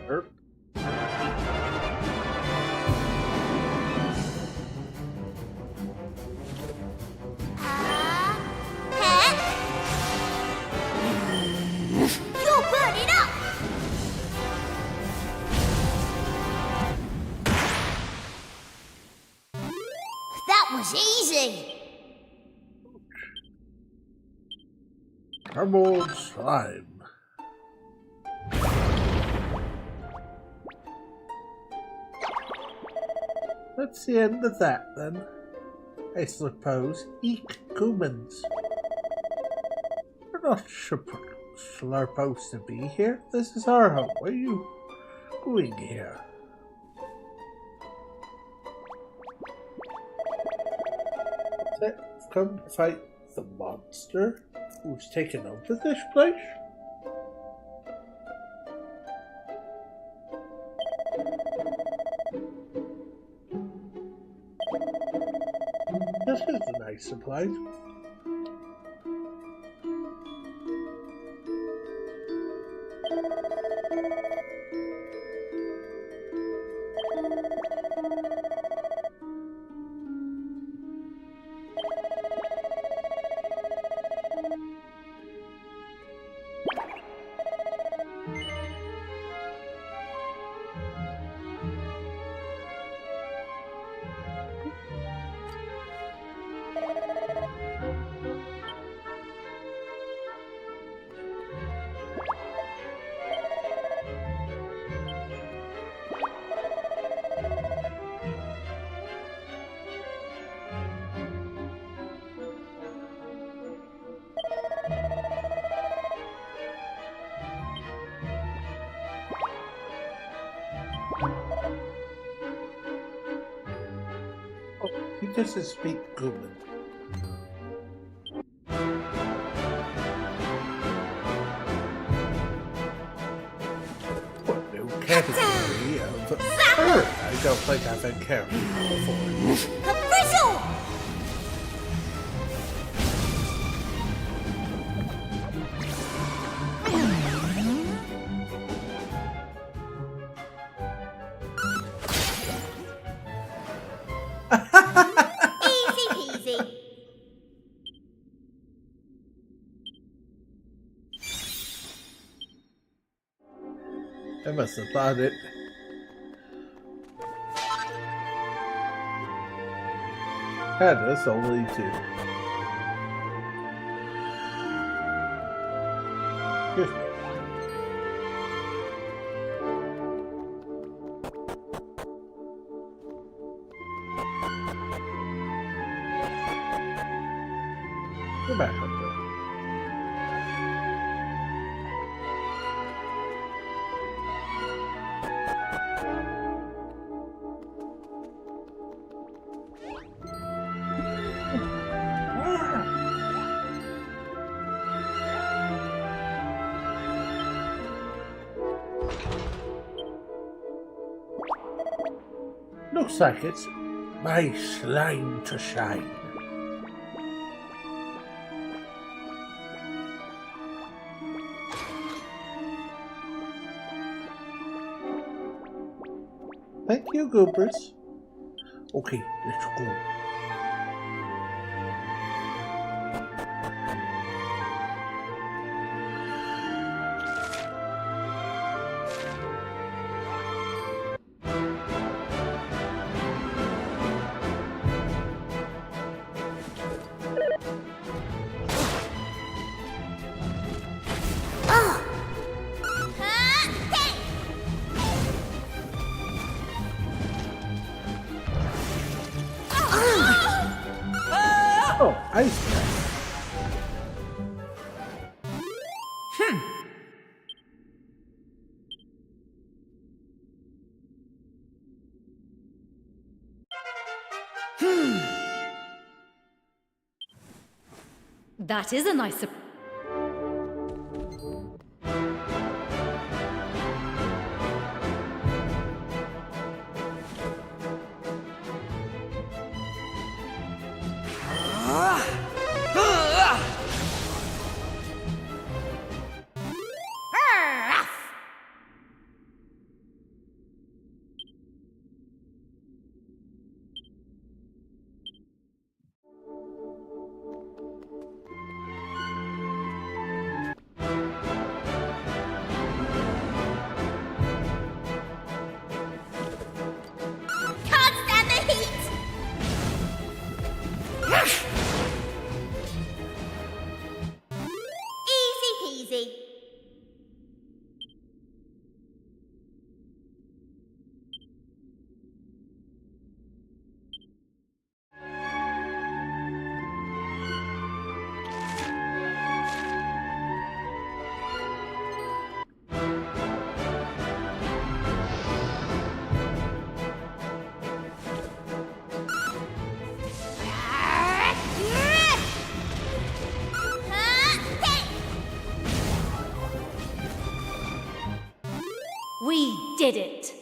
Derp. You're burning up! That was easy! Emerald slime. That's the end of that then. I suppose. Eek humans. We're not supposed to be here. This is our home. What are you doing here? I've come to fight the monster who's taken over this place? This is a nice surprise. He doesn't speak Gooman. What new category of bird? I don't think I've encountered before. Capriccio! Easy peasy. I must have thought it. Had us only two. Just go back up there. Looks like it's my slime to shine. Thank you, Goobers. Okay, let's go. Oh, ice cream. That is a nice surprise. easy. We did it!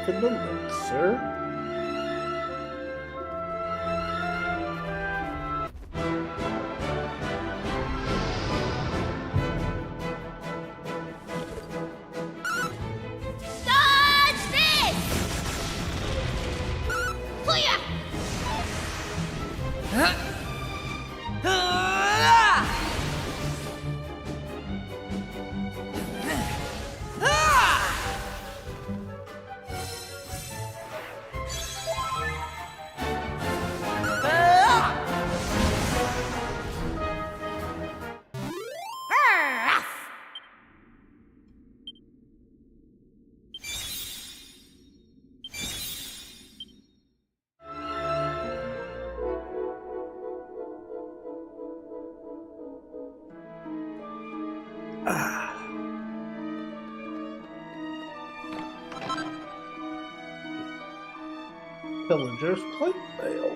Conundrum, sir. Dodge this! Fire! Pillager's plate mail.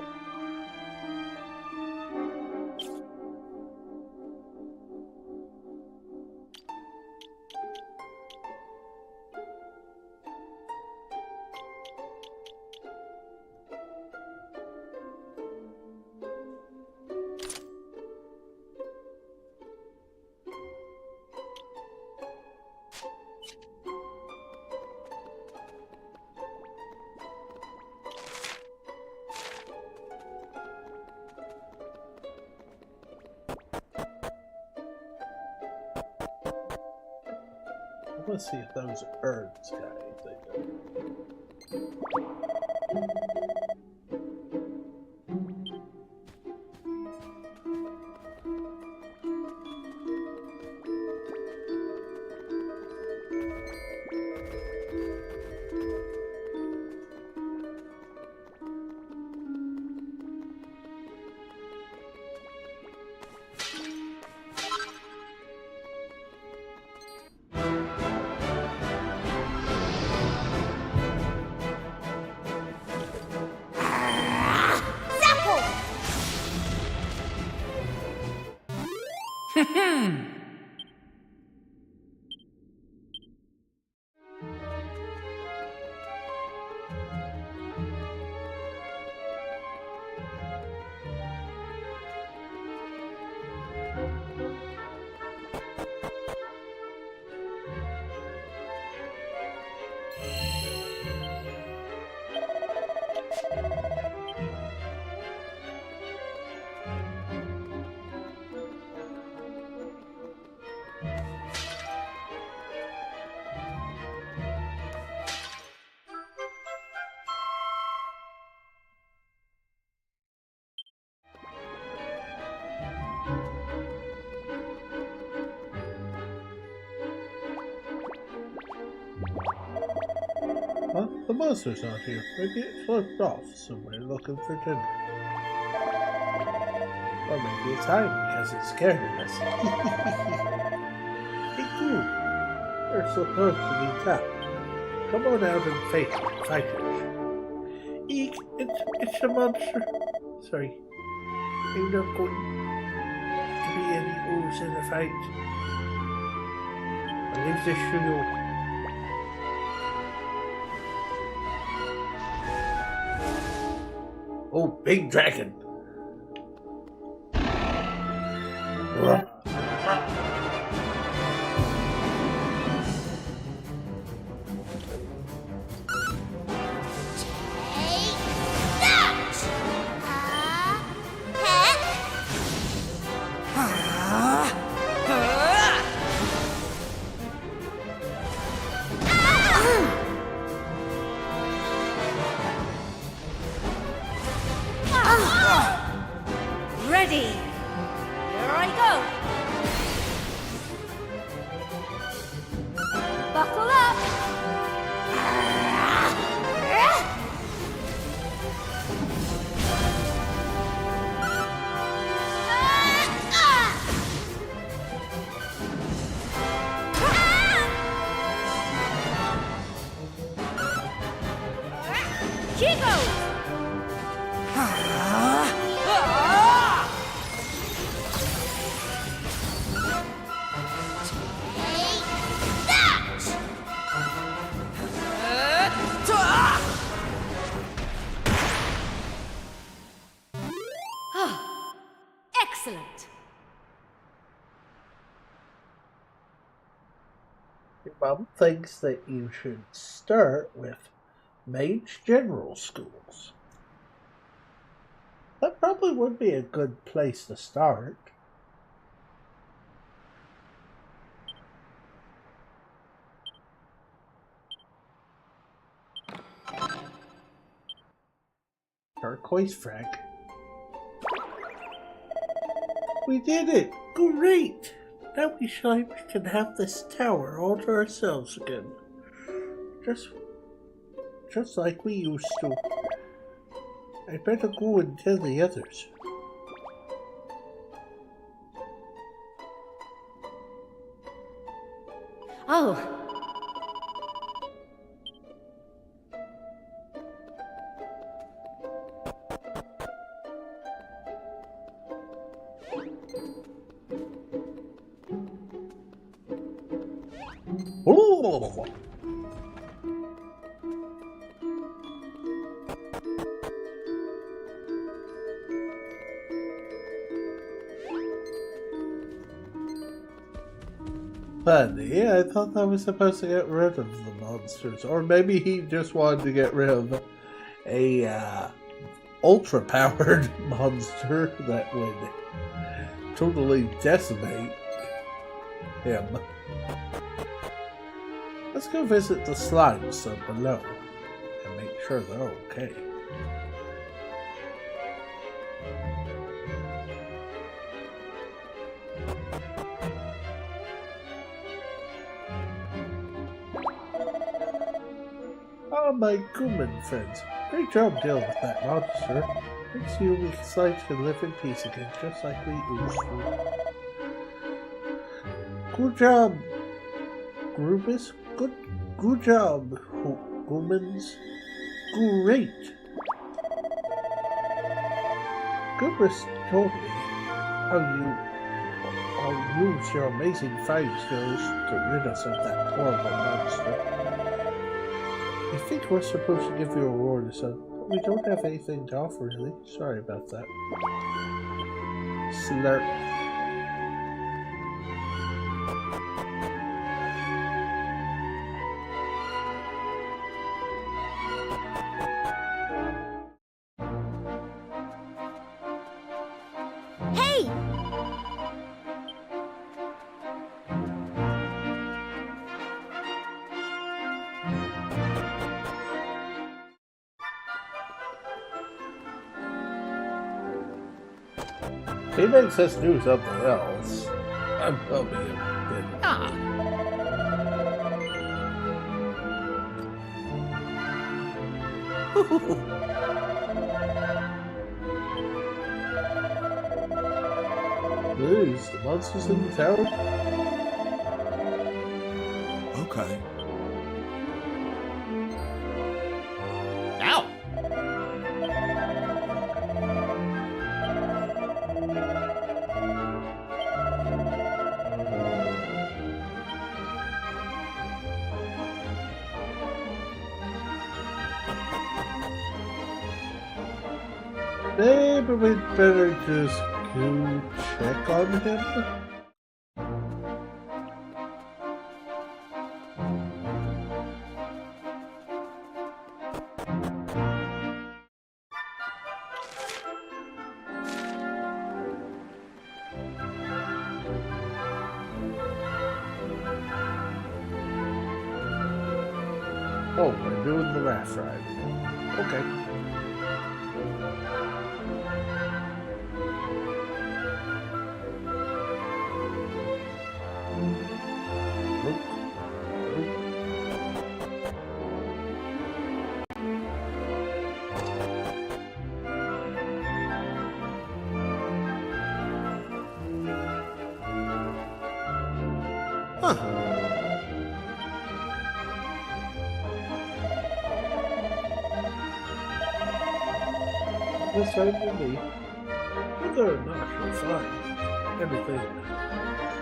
Let's see if those birds got anything. Huh? The monster's not here. Maybe it slipped off somewhere looking for dinner. Or maybe it's hiding because it's scared of us. Hey, you! You're so close to the top. Come on out and fight it. Eek! It's a monster. Sorry. Ain't not going to be any ooze in the fight. I'll leave this to you. Oh, big dragon! Your mom thinks that you should start with Mage General Schools. That probably would be a good place to start. Turquoise frag. We did it! Great! Now we can have this tower all to ourselves again. Just like we used to. I better go and tell the others. Oh, Oh! Funny, I thought I was supposed to get rid of the monsters. Or maybe he just wanted to get rid of a ultra-powered monster that would totally decimate him. Let's go visit the slimes up below and make sure they're okay. Oh, my Gooman friends. Great job dealing with that monster. Thanks to you, we slimes can live in peace again, just like we used to. Good job, Grubus. Good job, Goomans. Great. Grubus told me how you use your amazing fighting skills to rid us of that horrible monster. I think we're supposed to give you a reward or something, but we don't have anything to offer, really. Sorry about that. Slurp. Hey! He makes us do something else. I'm probably a bit. Please, the monsters in the tower? Okay. Ow! Maybe we'd better just go check on him? Oh, we're doing the raft ride. Okay. This time will be whether or not you'll find everything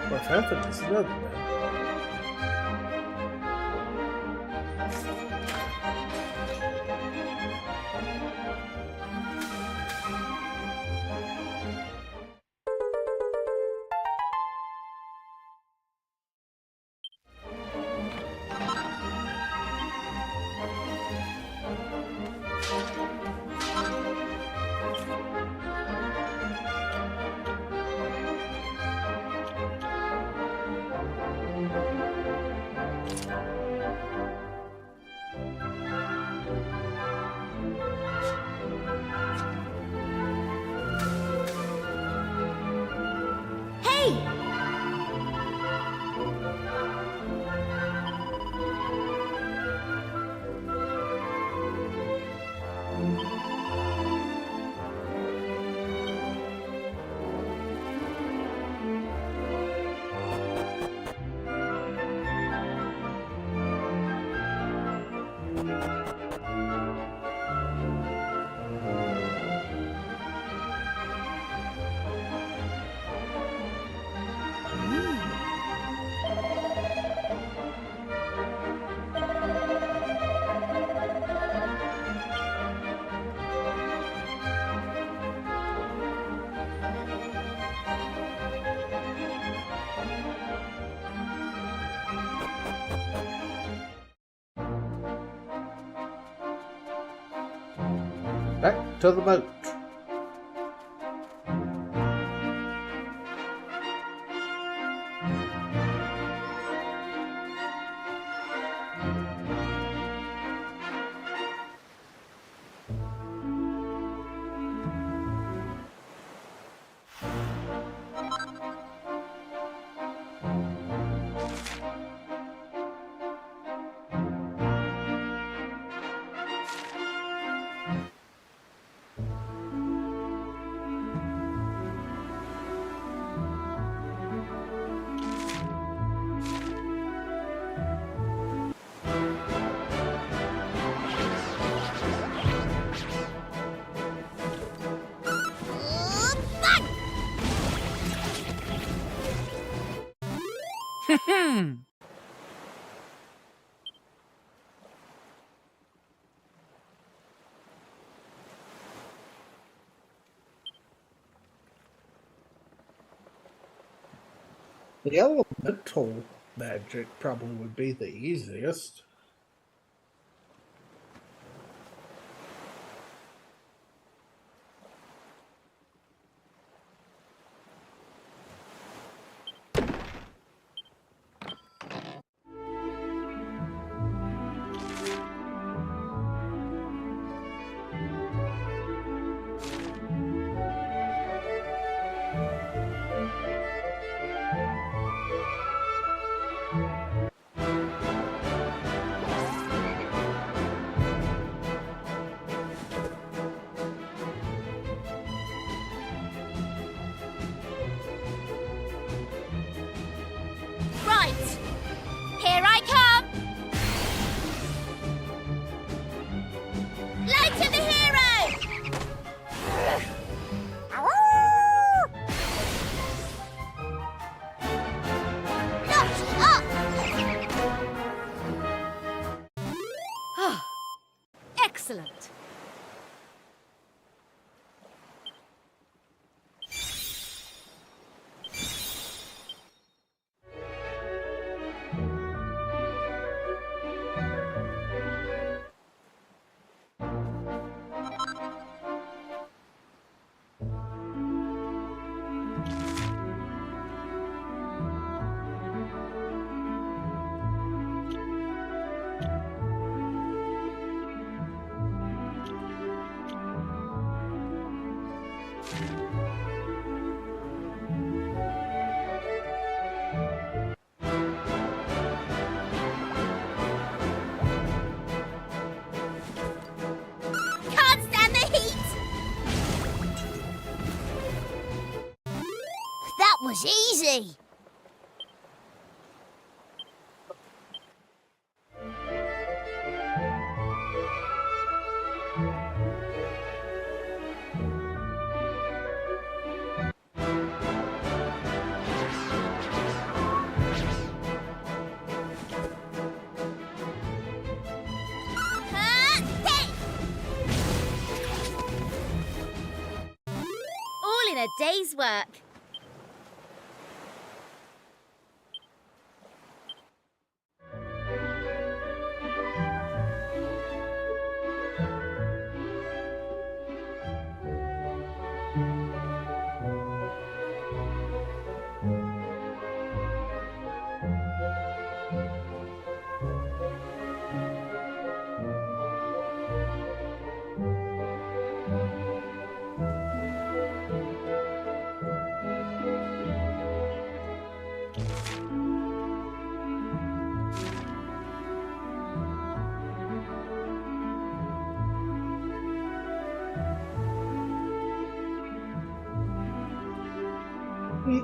worth having is another matter. to the boat. The elemental magic probably would be the easiest. Right! Here I come! Light to the hero! Notch up! Excellent. Can't stand the heat! That was easy! All in a day's work.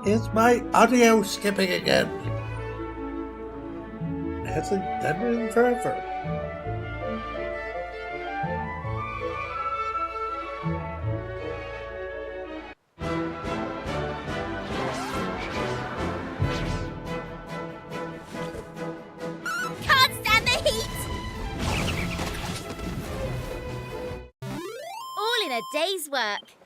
Is my audio skipping again? It hasn't done it in forever. Can't stand the heat! All in a day's work.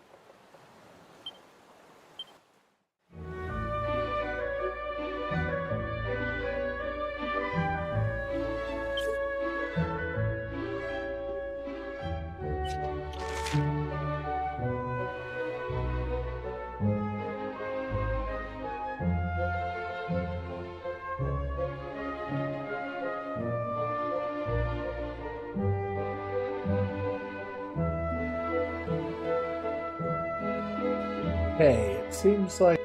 Okay, it seems like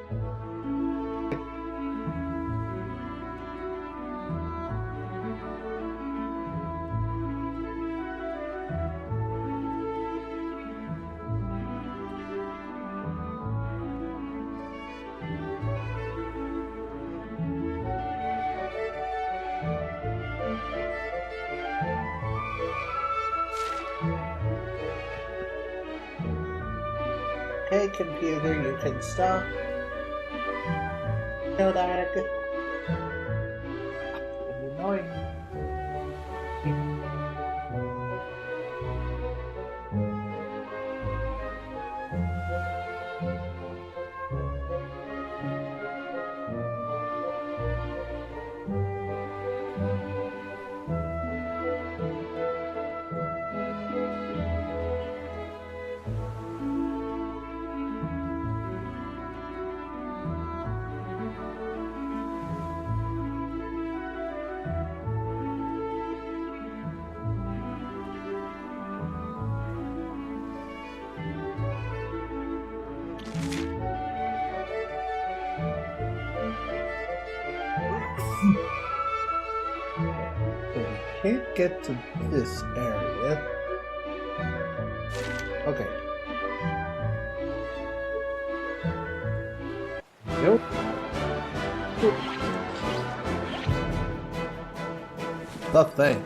okay, computer, you can stop. No lag. Annoying. So we can't get to this area. Okay. Nope. The thing.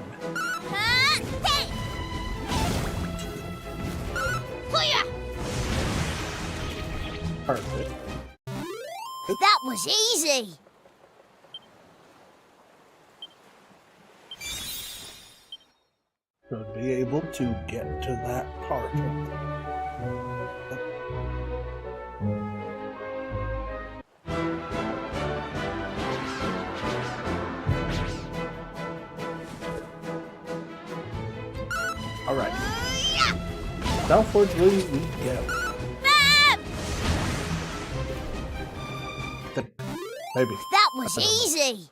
Perfect. That was easy. Should be able to get to that part of it. Alright. Southwards we go. Maybe. That was easy.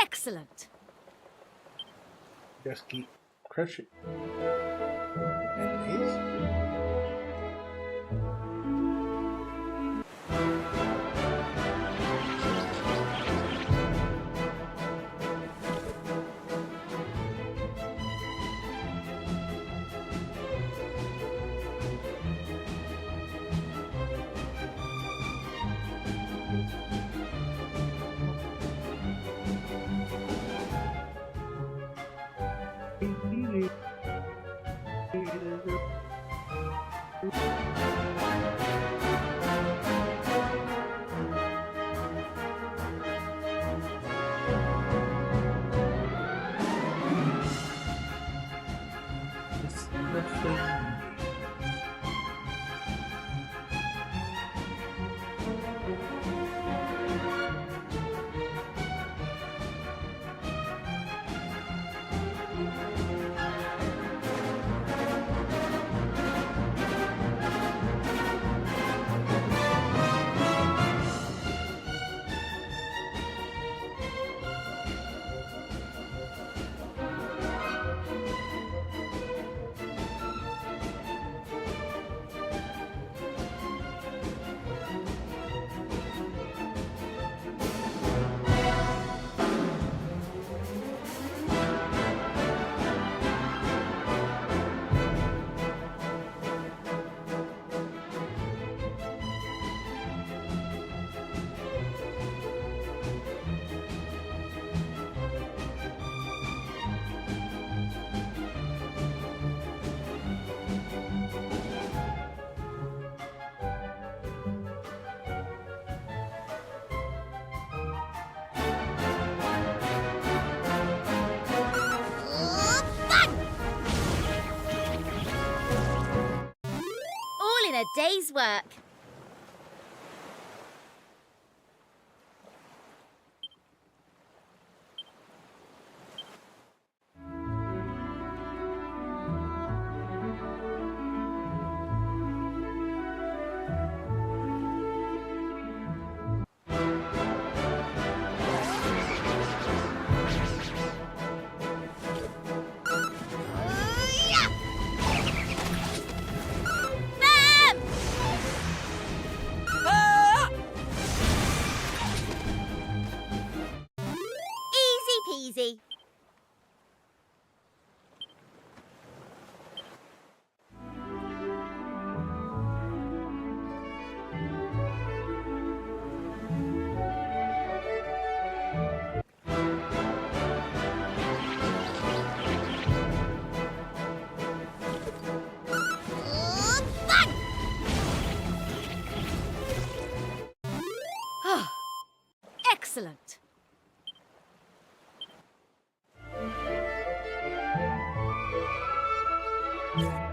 Excellent. Just keep crushing enemies. A day's work. Hey!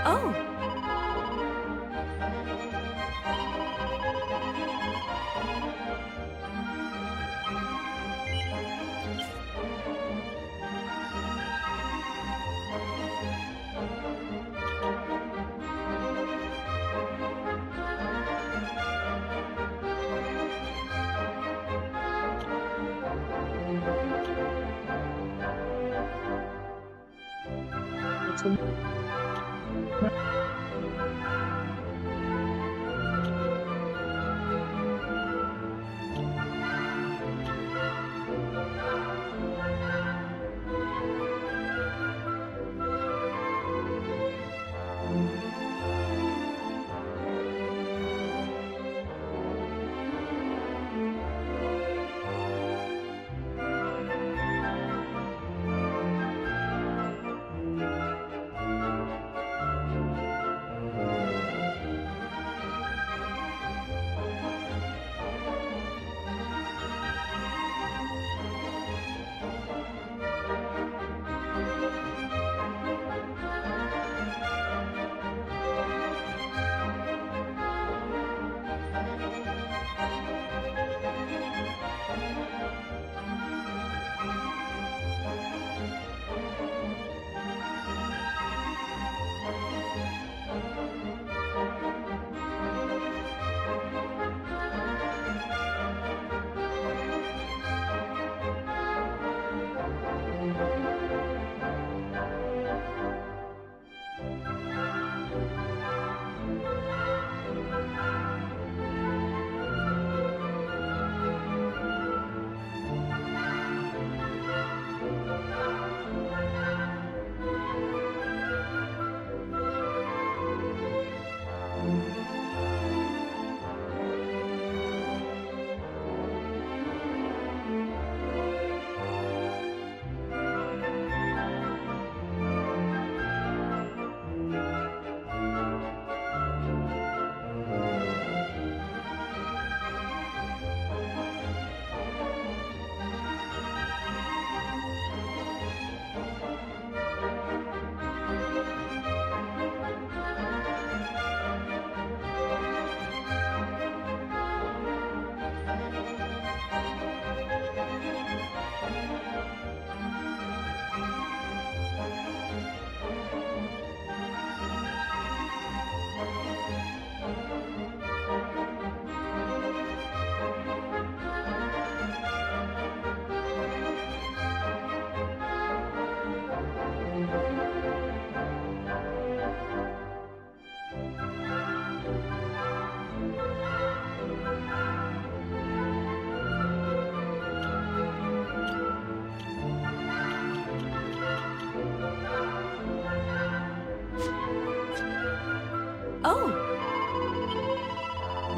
Oh!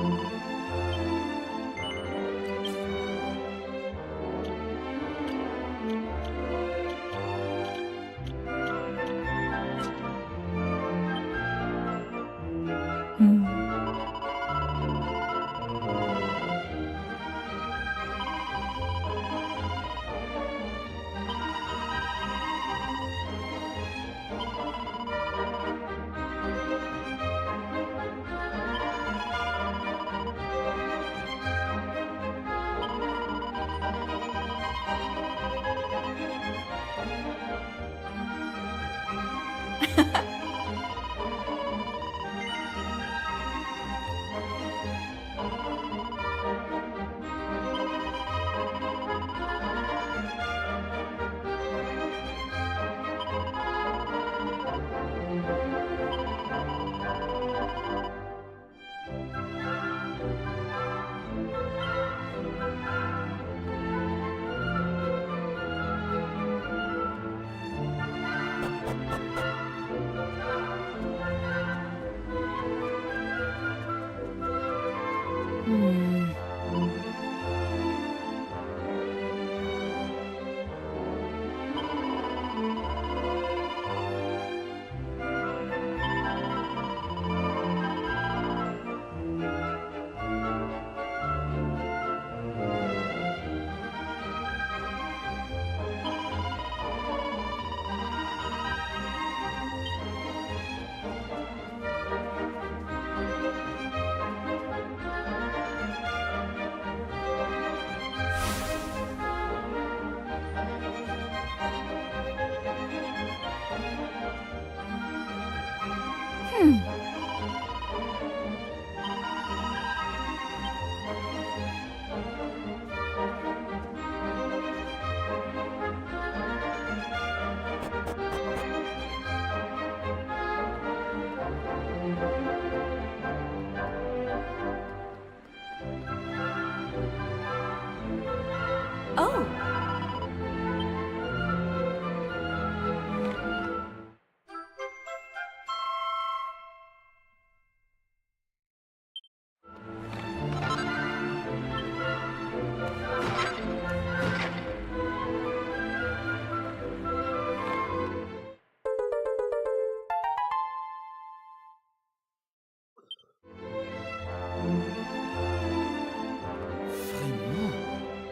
Oh,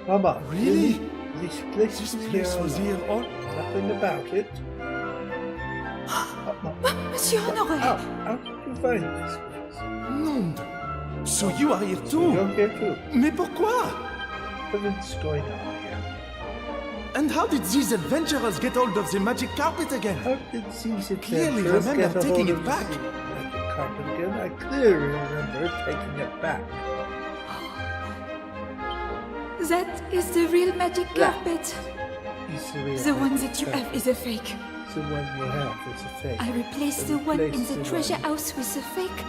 Come on. Really? This place This is place was alone. here all... Nothing about it. Monsieur Honoré! How did you find this place? Nom de... So you are here too? You're here too. Mais pourquoi? What's going on here? And how did these adventurers get hold of the magic carpet again? How did these Clearly adventurers remember get a taking hold it of back. the magic carpet again? I clearly remember taking it back. That is the real magic Yeah. carpet. It's the real The one magic that you carpet. have is a fake. The one you have is a fake. I replaced I the one in replaced the the treasure one. house with the fake,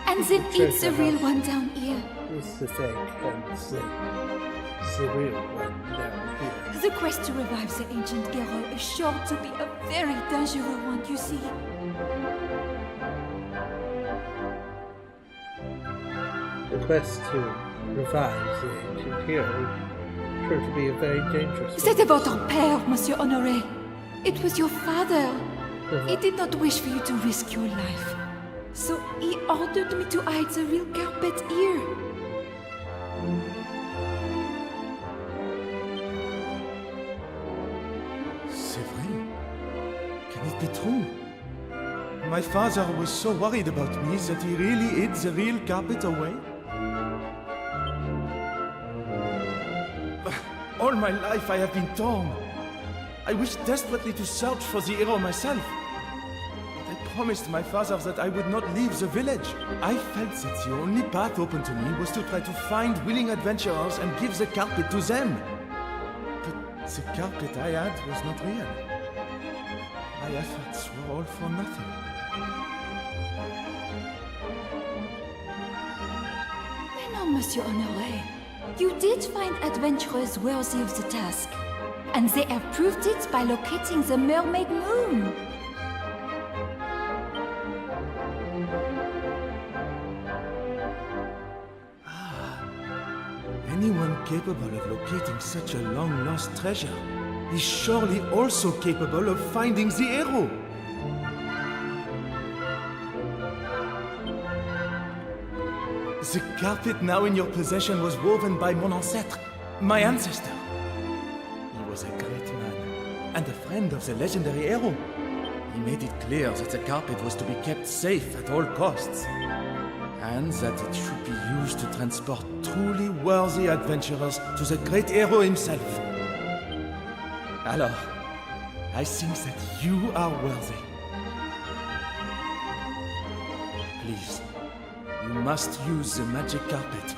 and then The it's the treasure real house. one down here. It's the fake and it's the real one down here. The quest to revive the ancient hero is sure to be a very dangerous one, you see. The quest to revive the ancient hero proved to be a very dangerous one. C'était votre père, Monsieur Honoré. It was your father. Uh-huh. He did not wish for you to risk your life. So he ordered me to hide the real carpet here. C'est vrai. Can it be true? My father was so worried about me that he really hid the real carpet away? All my life I have been torn. I wished desperately to search for the hero myself. But I promised my father that I would not leave the village. I felt that the only path open to me was to try to find willing adventurers and give the carpet to them. But the carpet I had was not real. My efforts were all for nothing. Mais non, Monsieur Honoré. You did find adventurers worthy of the task. And they have proved it by locating the mermaid moon. Anyone capable of locating such a long-lost treasure is surely also capable of finding the hero. The carpet now in your possession was woven by mon ancêtre, my ancestor. He was a great man and a friend of the legendary hero. He made it clear that the carpet was to be kept safe at all costs, and that it should be used to transport truly worthy adventurers to the great hero himself. Alors, I think that you are worthy. Please, you must use the magic carpet.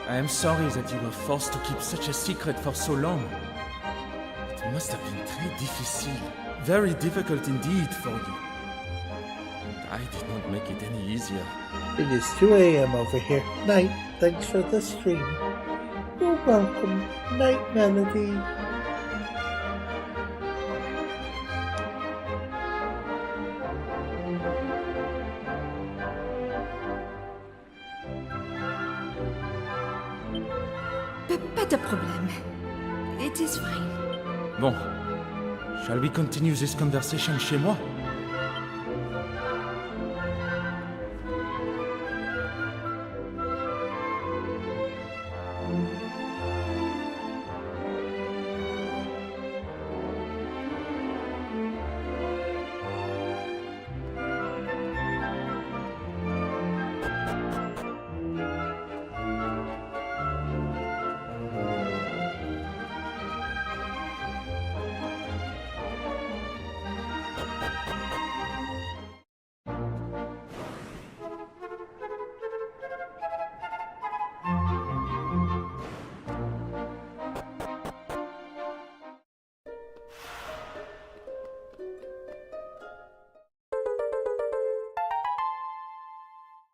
I am sorry that you were forced to keep such a secret for so long. It must have been très difficile, very difficult indeed for you. I did not make it any easier. It is 2 a.m. over here. Night, thanks for the stream. You're welcome. Night, Melody. Pas de problème. It is fine. Bon, shall we continue this conversation chez moi?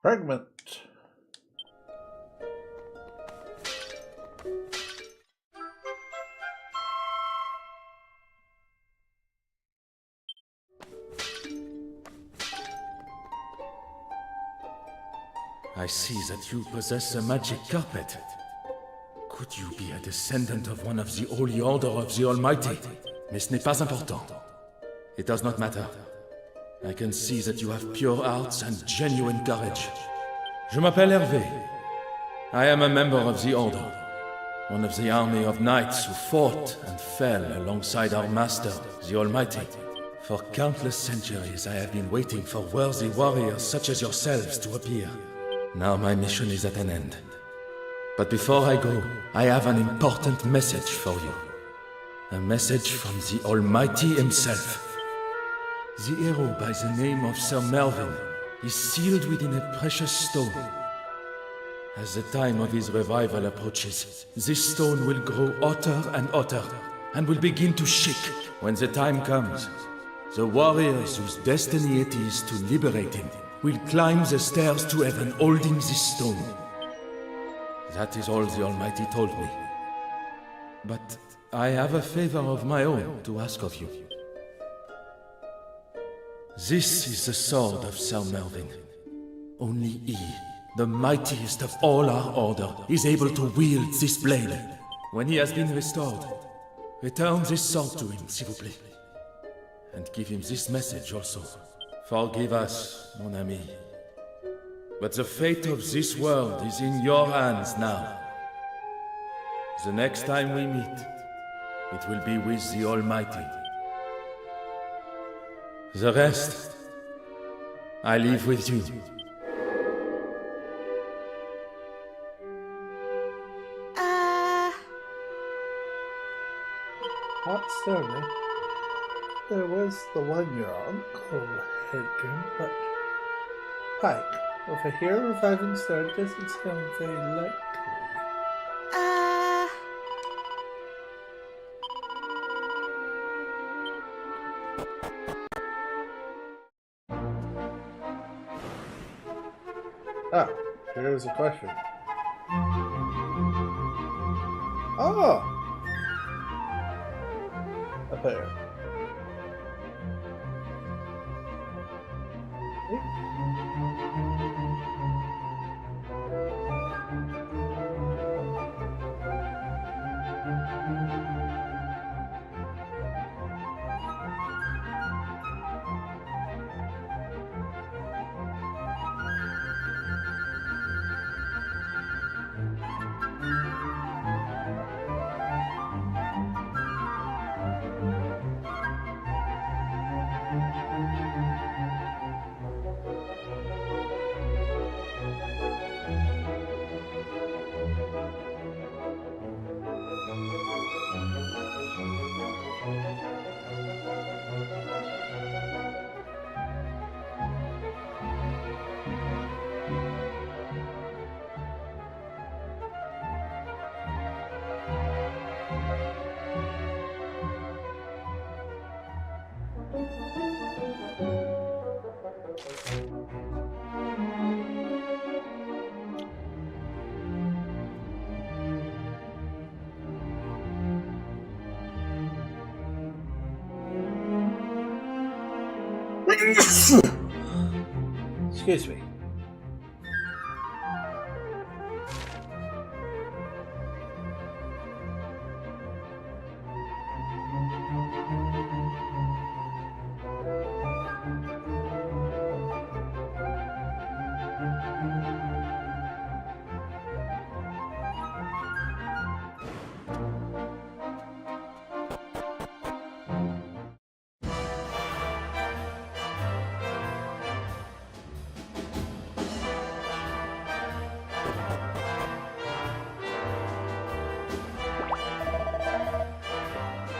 Fragment. I see that you possess a magic carpet. Could you be a descendant of one of the Holy Order of the Almighty? Mais ce n'est pas important. It does not matter. I can see that you have pure hearts and genuine courage. Je m'appelle Hervé. I am a member of the Order, one of the army of knights who fought and fell alongside our master, the Almighty. For countless centuries I have been waiting for worthy warriors such as yourselves to appear. Now my mission is at an end. But before I go, I have an important message for you. A message from the Almighty himself. The hero by the name of Sir Melvin is sealed within a precious stone. As the time of his revival approaches, this stone will grow hotter and hotter, and will begin to shake. When the time comes, the warriors whose destiny it is to liberate him will climb the stairs to heaven holding this stone. That is all the Almighty told me. But I have a favor of my own to ask of you. This is the sword of Sir Melvin. Only he, the mightiest of all our order, is able to wield this blade. When he has been restored, return this sword to him, s'il vous plaît. And give him this message also. Forgive us, mon ami. But the fate of this world is in your hands now. The next time we meet, it will be with the Almighty. The rest, I leave with you. Not Stony. There was the one your uncle had done, but Pike, over here reviving Star doesn't sound very likely. Ah, here's a question. Oh! A pair. Excuse me.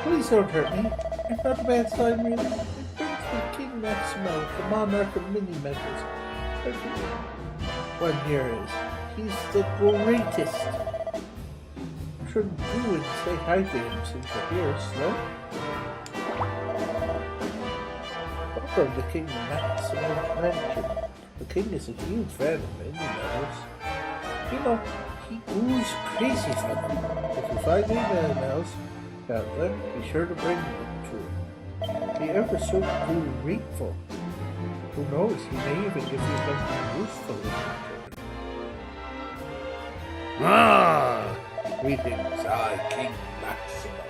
Please don't hurt me. I'm not a bad sign, really. It brings me King Maximo, the monarch of mini-metals. One here is. He's the greatest. Shouldn't you and say hi to him since you're here, Slow? Welcome to King Maximo's mansion. The king is a huge fan of mini-metals. You know, he goes crazy for them. If you find any metals out there, be sure to bring them to him. Be ever so grateful. Who knows, he may even give you something useful in return. Ah! Greetings, I, King Maximo,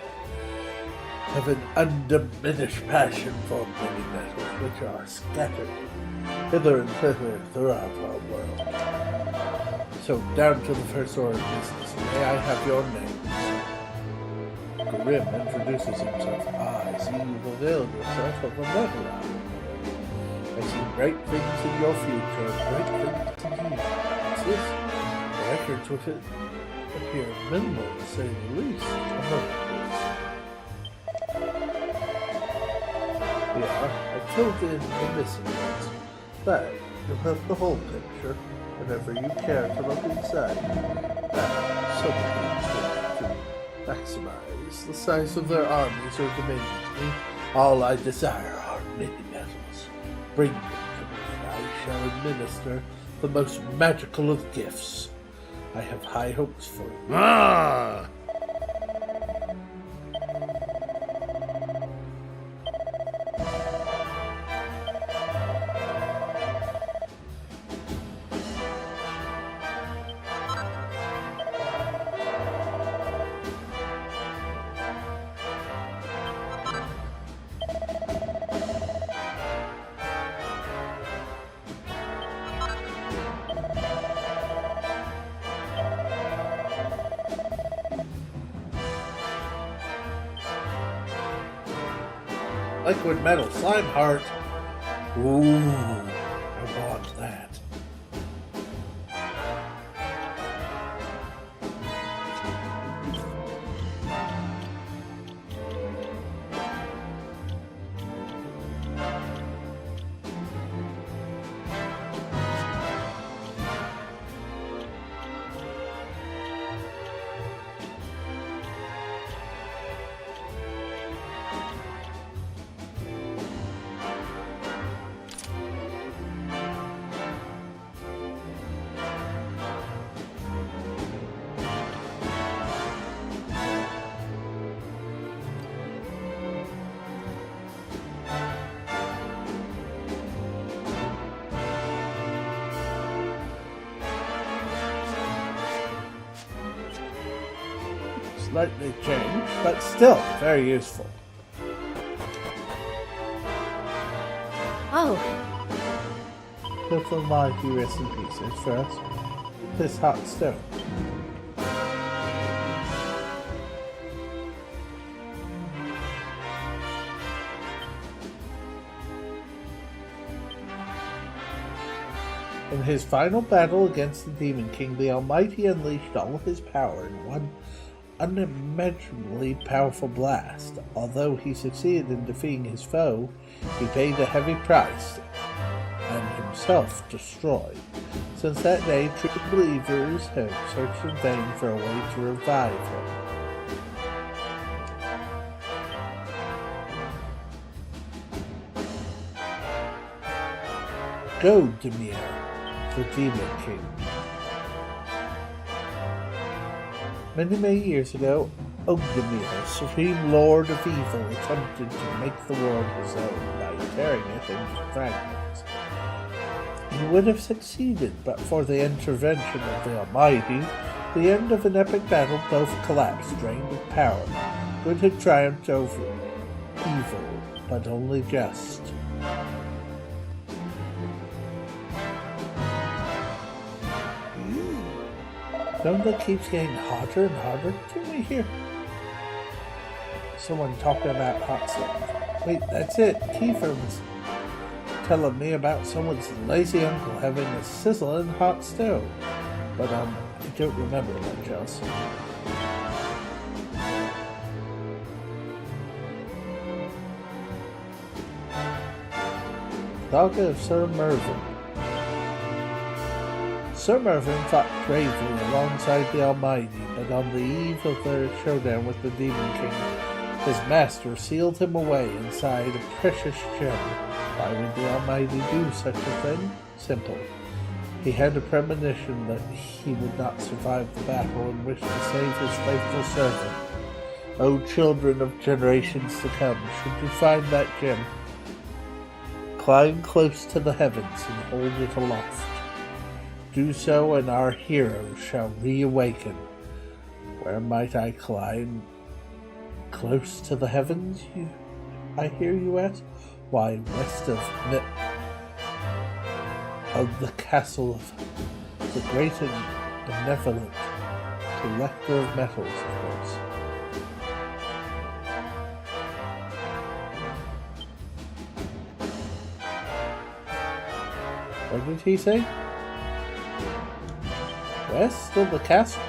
have an undiminished passion for many metals which are scattered hither and thither throughout our world. So, down to the first order of business, may I have your name? Grim introduces himself. I see you've availed yourself of a metal hour. I see great things in your future, great things indeed. What's this? The records with it appear minimal, to say the least. Yeah, I filled in the missing ones. But you'll have the whole picture whenever you care to look inside. Some things to maximize the size of their armies or dominions. All I desire are many metals. Bring them to me, and I shall administer the most magical of gifts. I have high hopes for you. Ah! Liquid metal slime heart. Ooh, I want that. Slightly changed, but still very useful. Oh, Put the mighty rest in pieces first. This hot stone. In his final battle against the Demon King, the Almighty unleashed all of his power in one unimaginably powerful blast. Although he succeeded in defeating his foe, he paid a heavy price and himself destroyed. Since that day, true believers have searched in vain for a way to revive him. Go, Demir, the Demon King. Many years ago, Ogdemir, Supreme Lord of Evil, attempted to make the world his own by tearing it into fragments. He would have succeeded but for the intervention of the Almighty. The end of an epic battle, both collapsed, drained of power. Good had triumphed over evil, but only just. Don't that keeps getting hotter and hotter? Can we hear someone talking about hot stuff? Wait, that's it. Kiefer was telling me about someone's lazy uncle having a sizzling hot stove. But I don't remember much else. Saga of Sir Mervyn. Sir Mervyn fought bravely alongside the Almighty, but on the eve of their showdown with the Demon King, his master sealed him away inside a precious gem. Why would the Almighty do such a thing? Simple. He had a premonition that he would not survive the battle and wished to save his faithful servant. O children of generations to come, should you find that gem, climb close to the heavens and hold it aloft. Do so and our hero shall reawaken. Where might I climb? Close to the heavens, I hear you ask? Why, west of the castle of the great and benevolent collector of metals, of course. What did he say? West of the castle?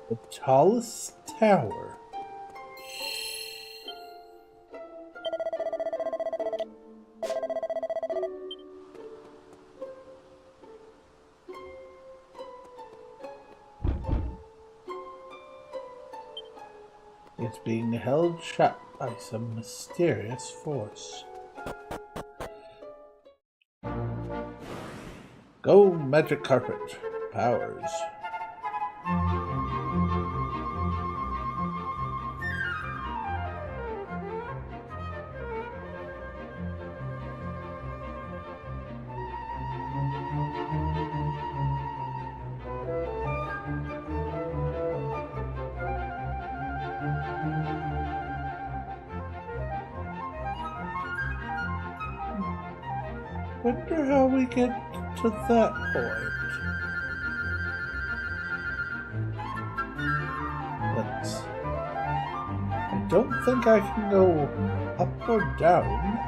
The tallest tower. It's being held shut by some mysterious force. Go, magic carpet. Powers. Wonder how we get to that point. But I don't think I can go up or down.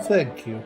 Thank you.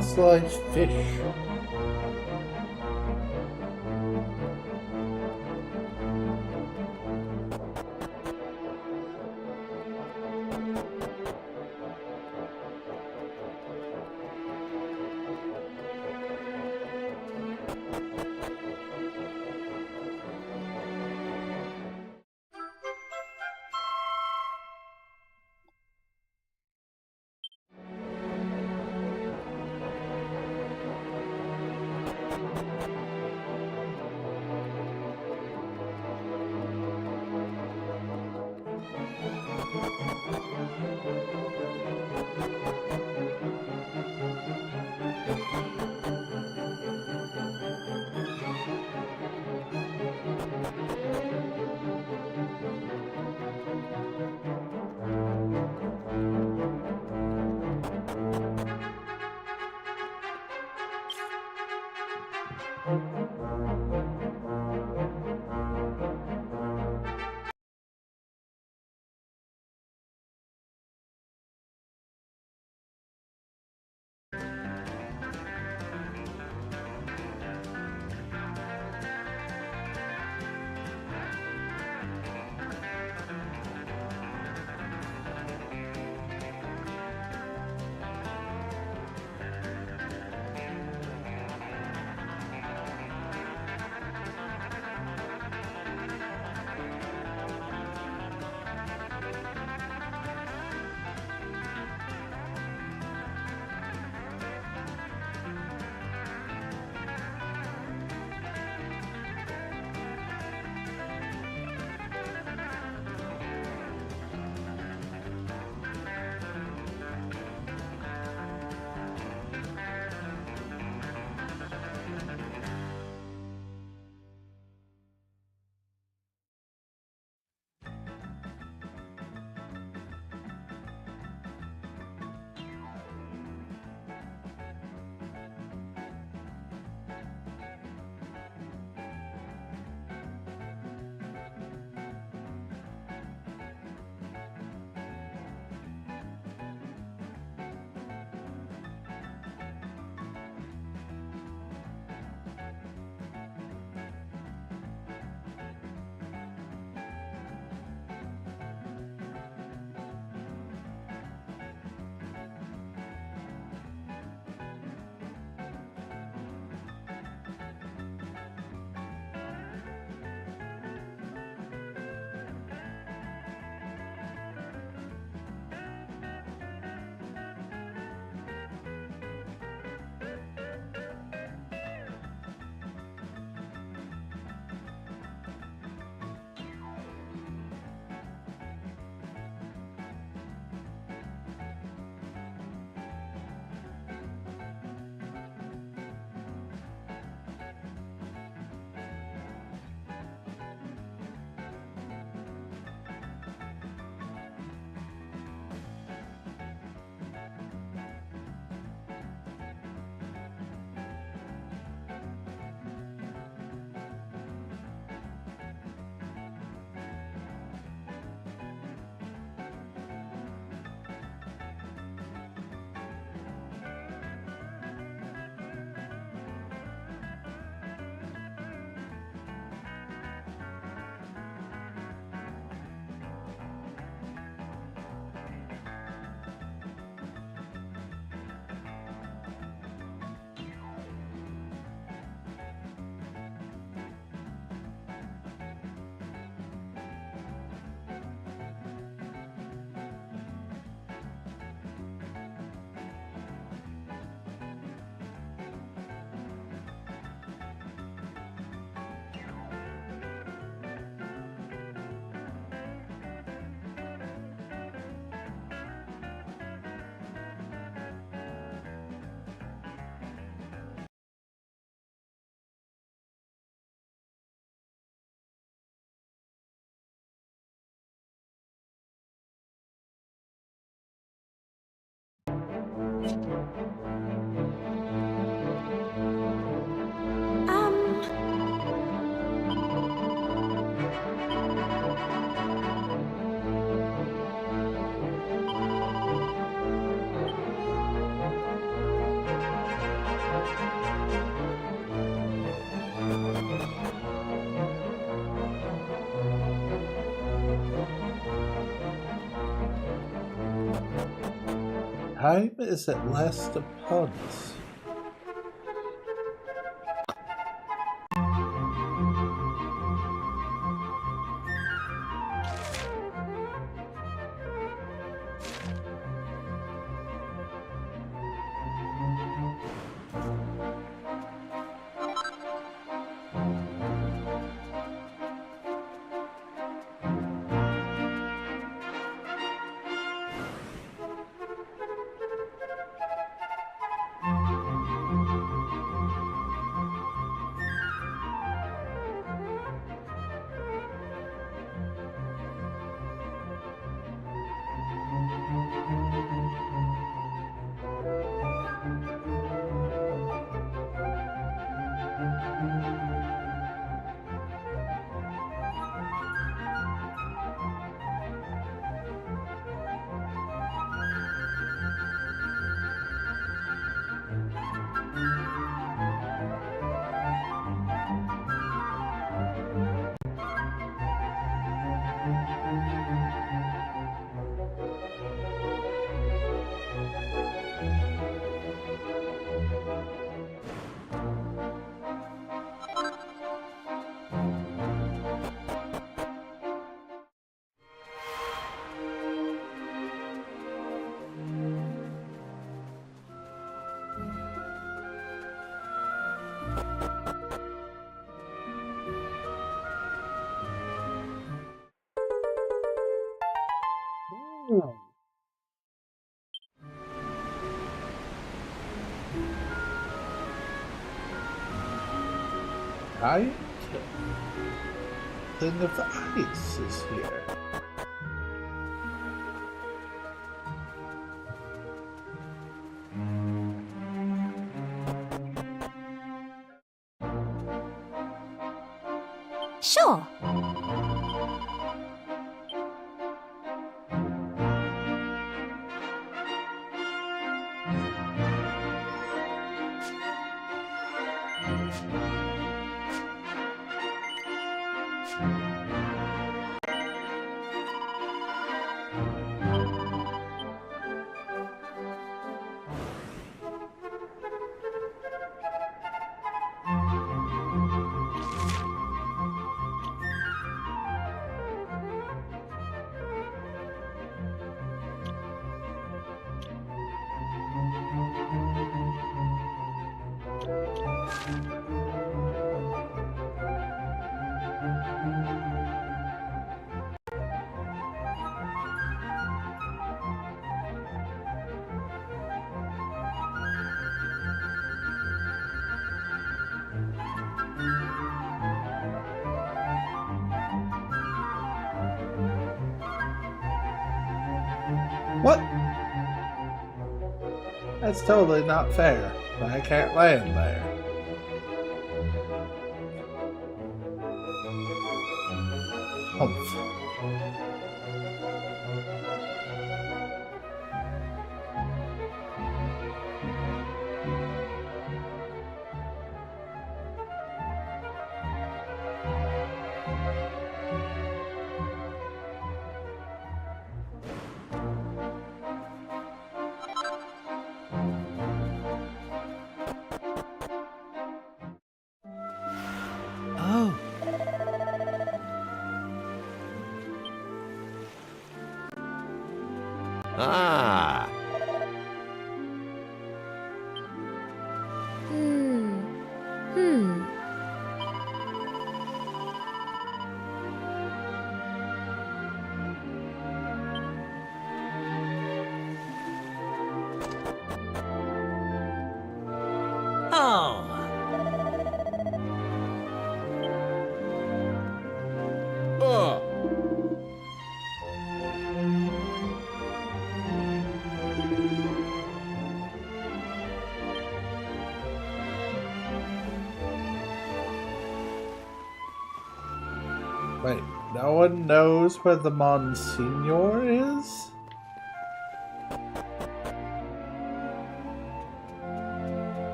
Fossilized fish. Time is at last upon us. Giant thing of ice is here. Sure. What? That's totally not fair. I can't land there. Humph. Oh. Ah. Oh. Oh. No one knows where the Monsignor is?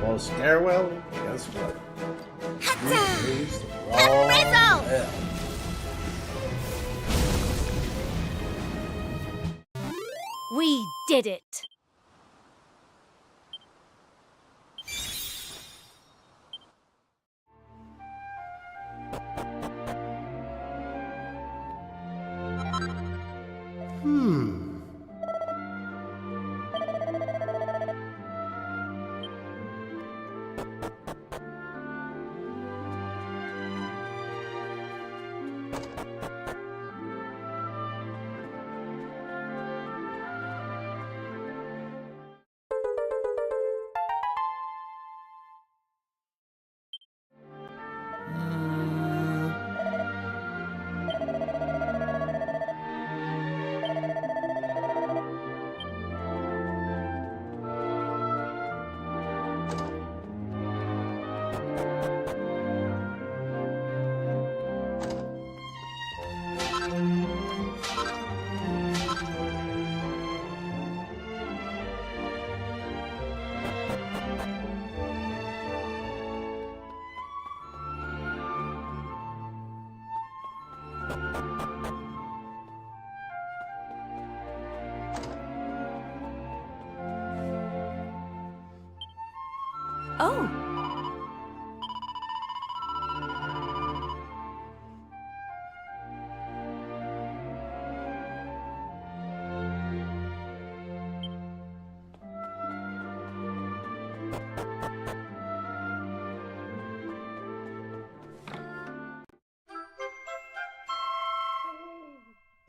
Well, Scarewell, guess what? You used the wrong hell. We did it! Oh,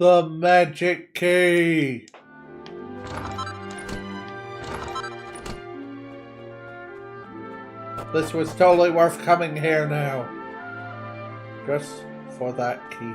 The magic key! This was totally worth coming here now. Just for that key.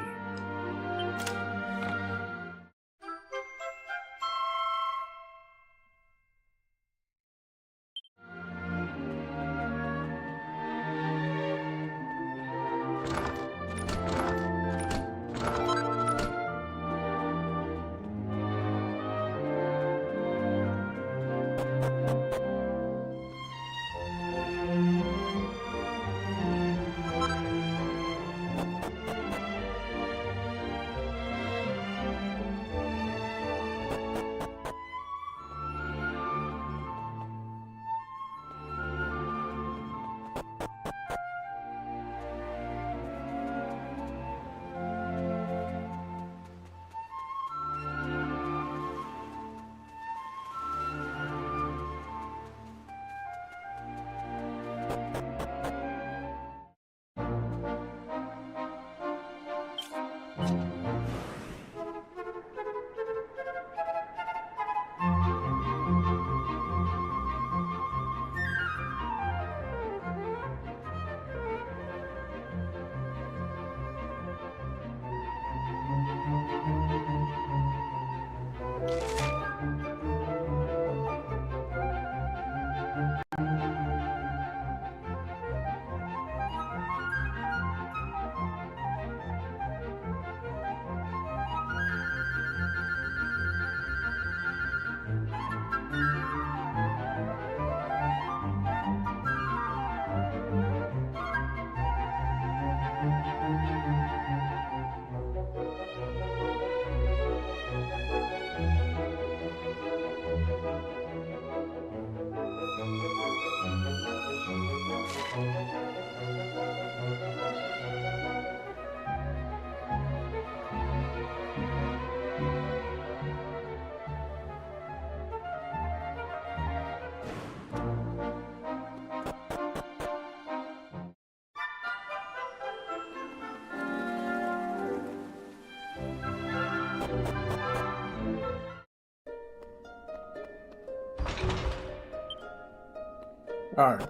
Darn.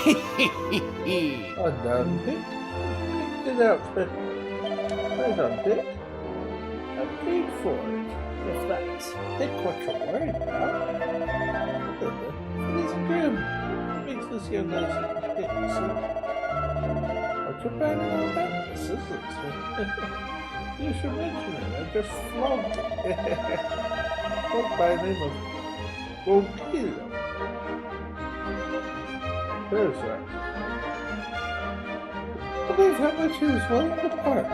Undone it. Picked it up, but right on it. I paid for it. If that's what you're worried about. It is grim. It makes this young lady think so. What you're planning on about this, isn't it? You should mention it. I just flogged it. Folk by the name of Gokilo. There's that. I believe how much he was willing to part.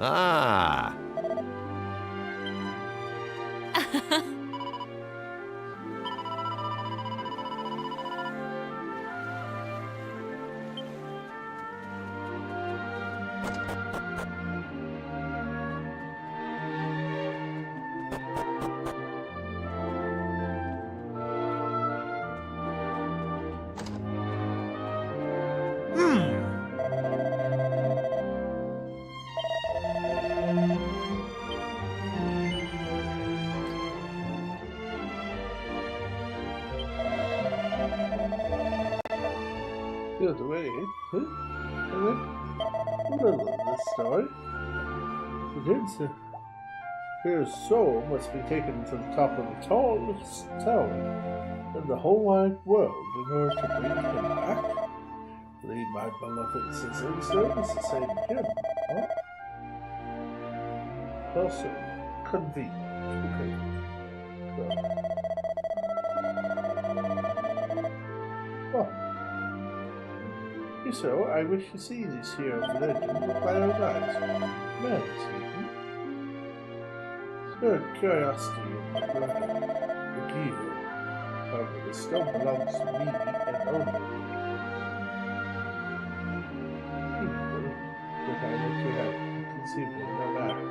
Ah. Good way, huh? Little of this story. Begins to Here's soul must be taken to the top of the tallest tower in the whole wide world in order to bring him back. Lead my beloved sizzling stones to save him, huh? Also, convenient. Okay. Well, if so, I wish to see this hero of legend with my own eyes. Man, Stephen. Spare curiosity in the brother, the Givo. However, the stone belongs to me and only me. That I let you have conceivable no matter.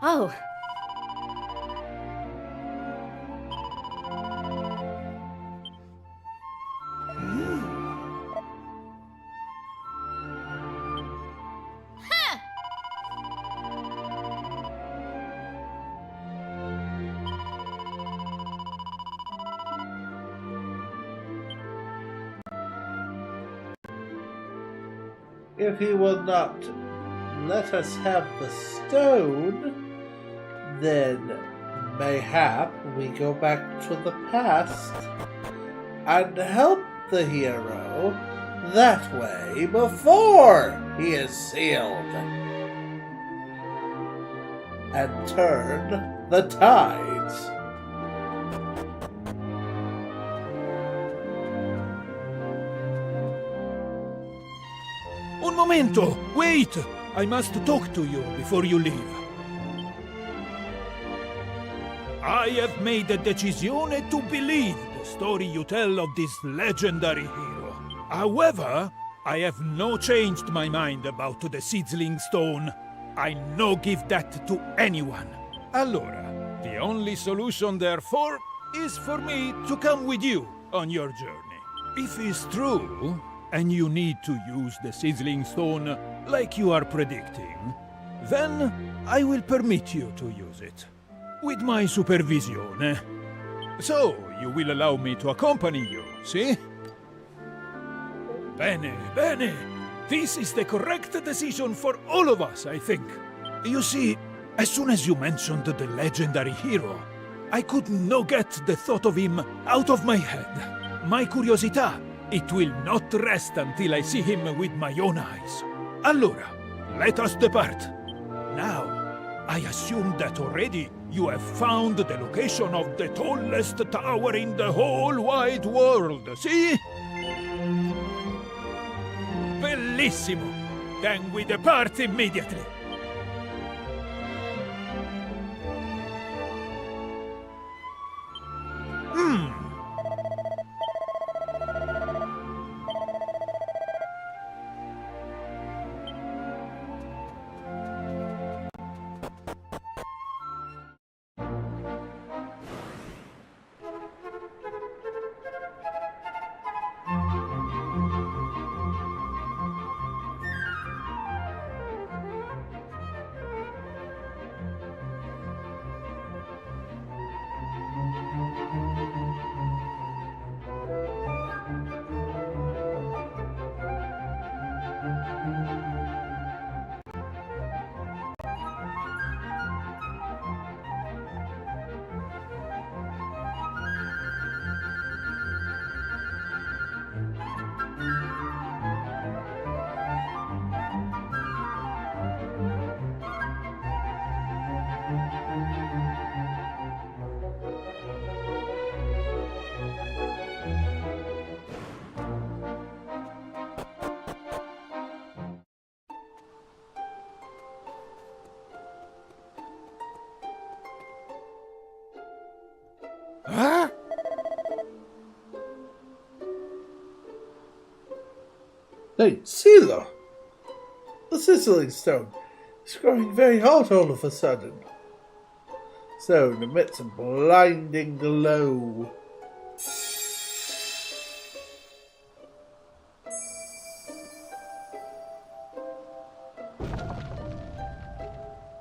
Oh. If he will not let us have the stone, then mayhap we go back to the past and help the hero that way before he is sealed and turn the tides. Un momento! Wait! I must talk to you before you leave. I have made a decisione to believe the story you tell of this legendary hero. However, I have not changed my mind about the Sizzling Stone. I no give that to anyone. Allora, the only solution therefore is for me to come with you on your journey. If it's true, and you need to use the sizzling stone like you are predicting, then I will permit you to use it. With my supervision. So, you will allow me to accompany you, see? Bene, bene. This is the correct decision for all of us, I think. You see, as soon as you mentioned the legendary hero, I could not get the thought of him out of my head. My curiosity, it will not rest until I see him with my own eyes. Allora, let us depart. Now, I assume that already you have found the location of the tallest tower in the whole wide world, see? Bellissimo! Then we depart immediately. Huh? Hey, Silo! The sizzling stone is growing very hot all of a sudden. Stone emits a blinding glow.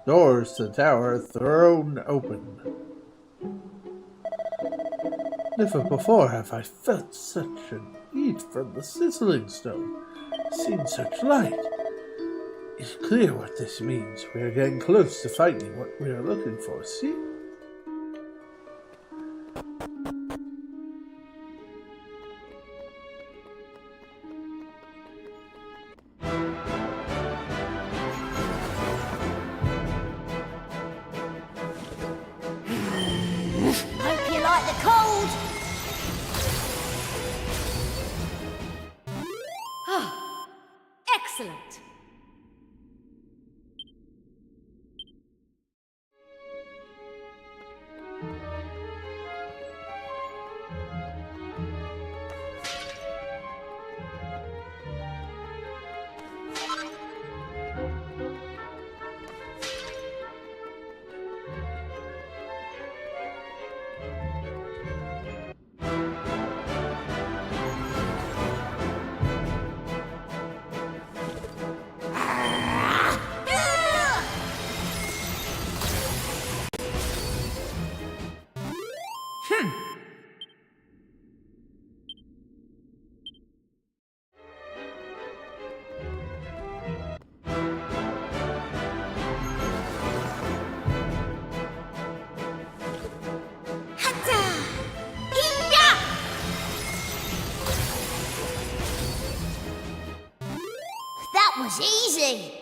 Doors to the tower are thrown open. Never before have I felt such an heat from the sizzling stone, seen such light. It's clear what this means. We are getting close to finding what we are looking for, see? Hope you like the cold. Excellent. That was easy.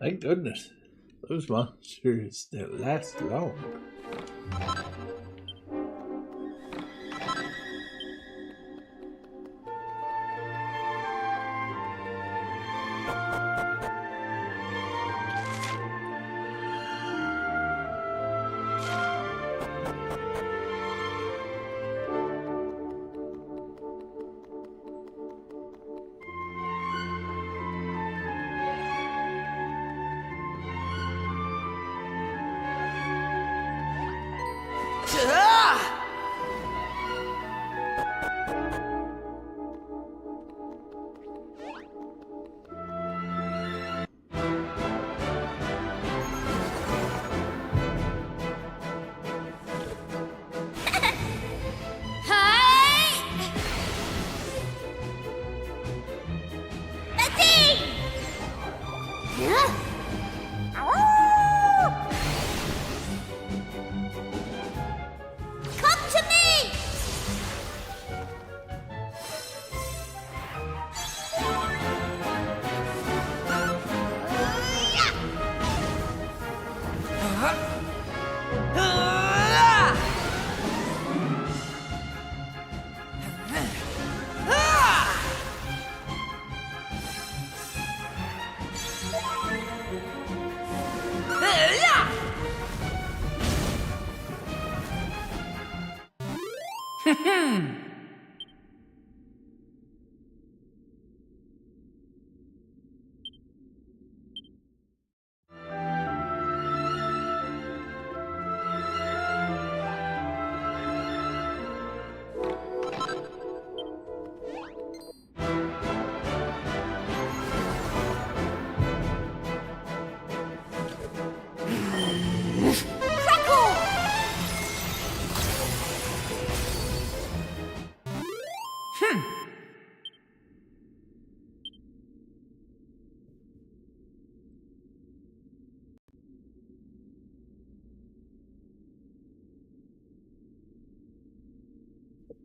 Thank goodness. Those monsters don't last long.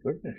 Goodness.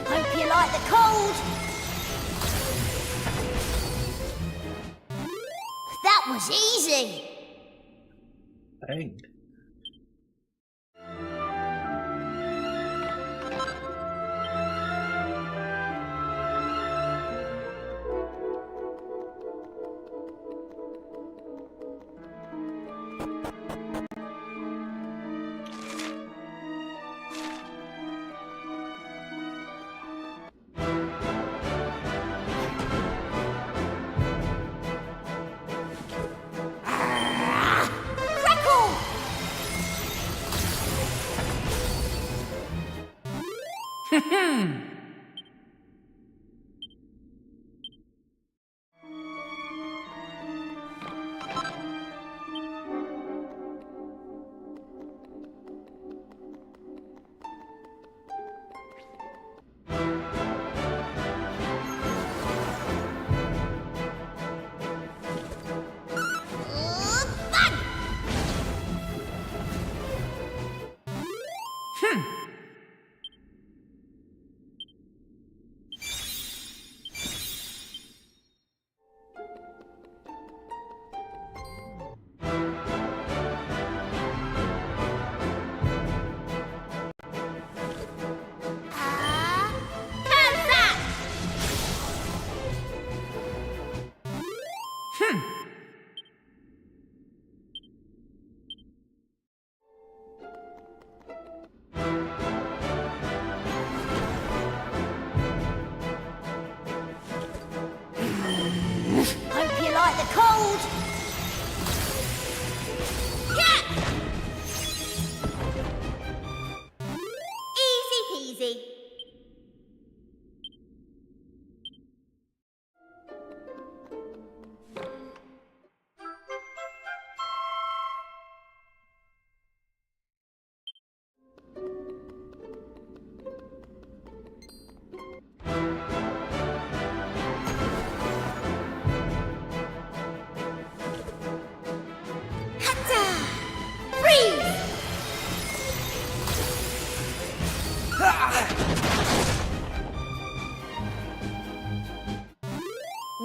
Hope you like the cold. That was easy. Dang. the cold! Easy peasy.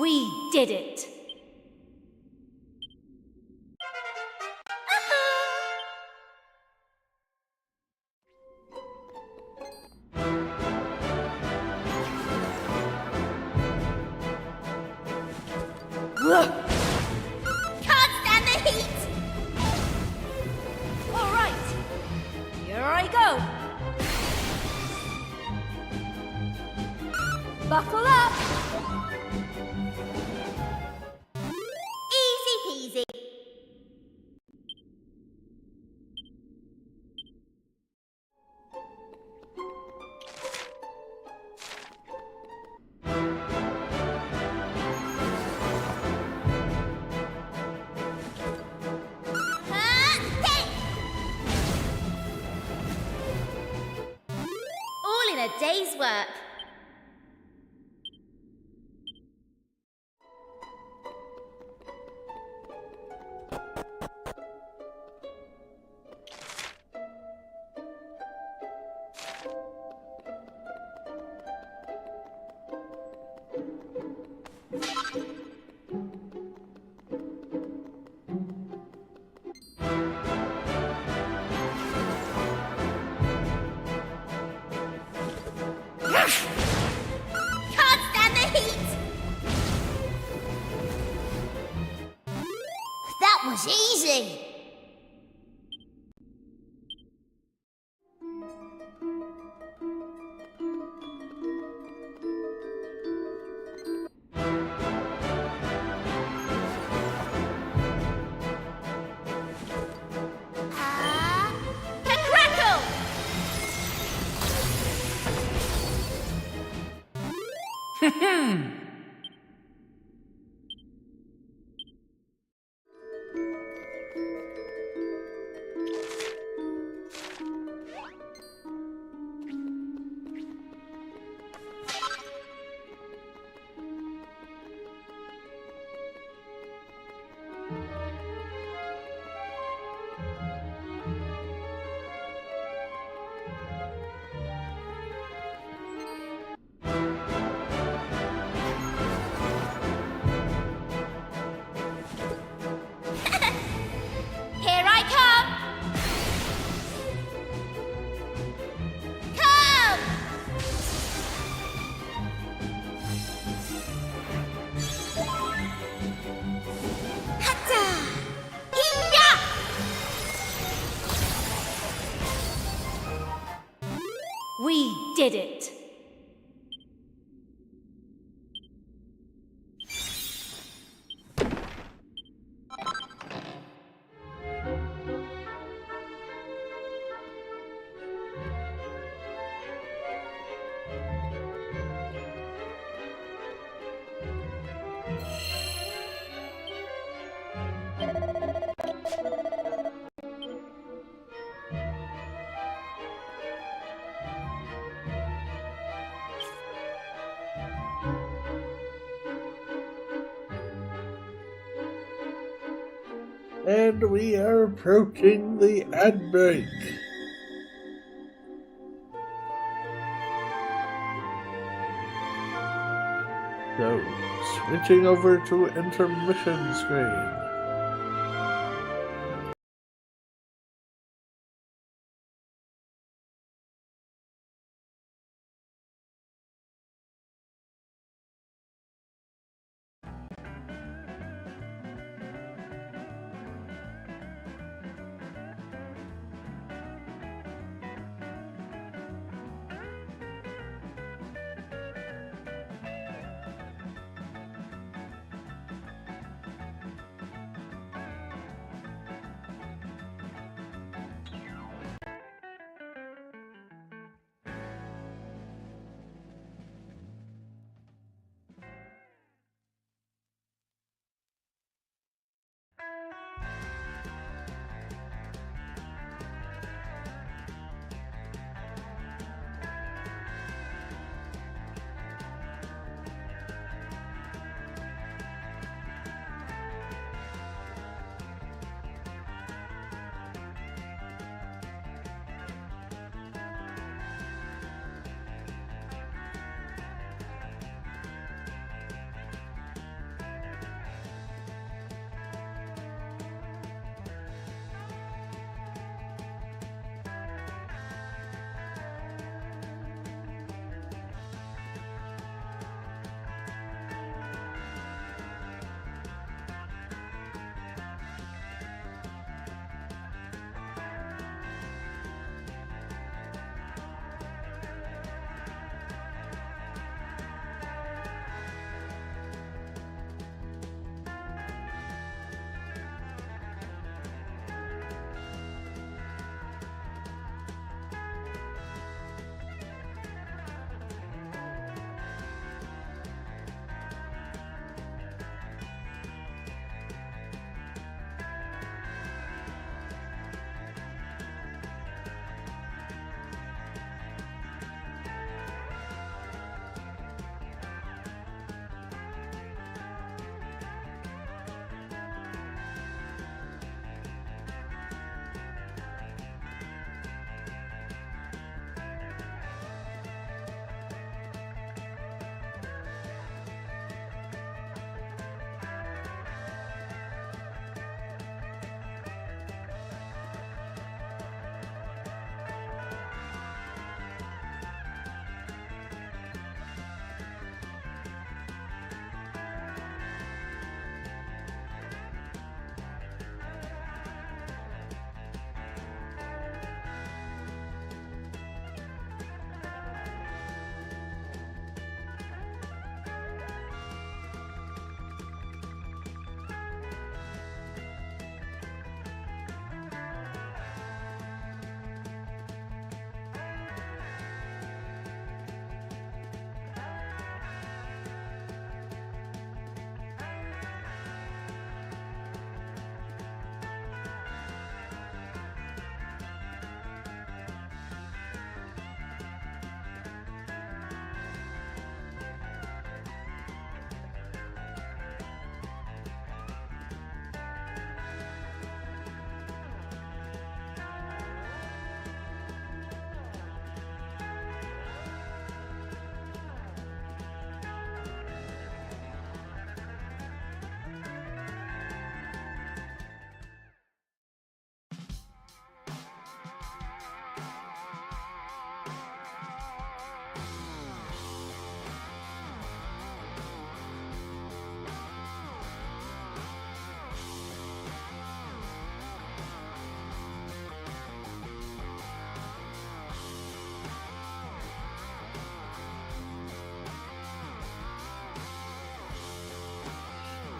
We did it! Can't stand the heat! All right, here I go. Buckle up. Easy peasy. All in a day's work. Can't stand the heat! That was easy! Crackle! Here I come! Come! Hatta! Hiya! We did it! And we are approaching the ad break. So, switching over to intermission screen.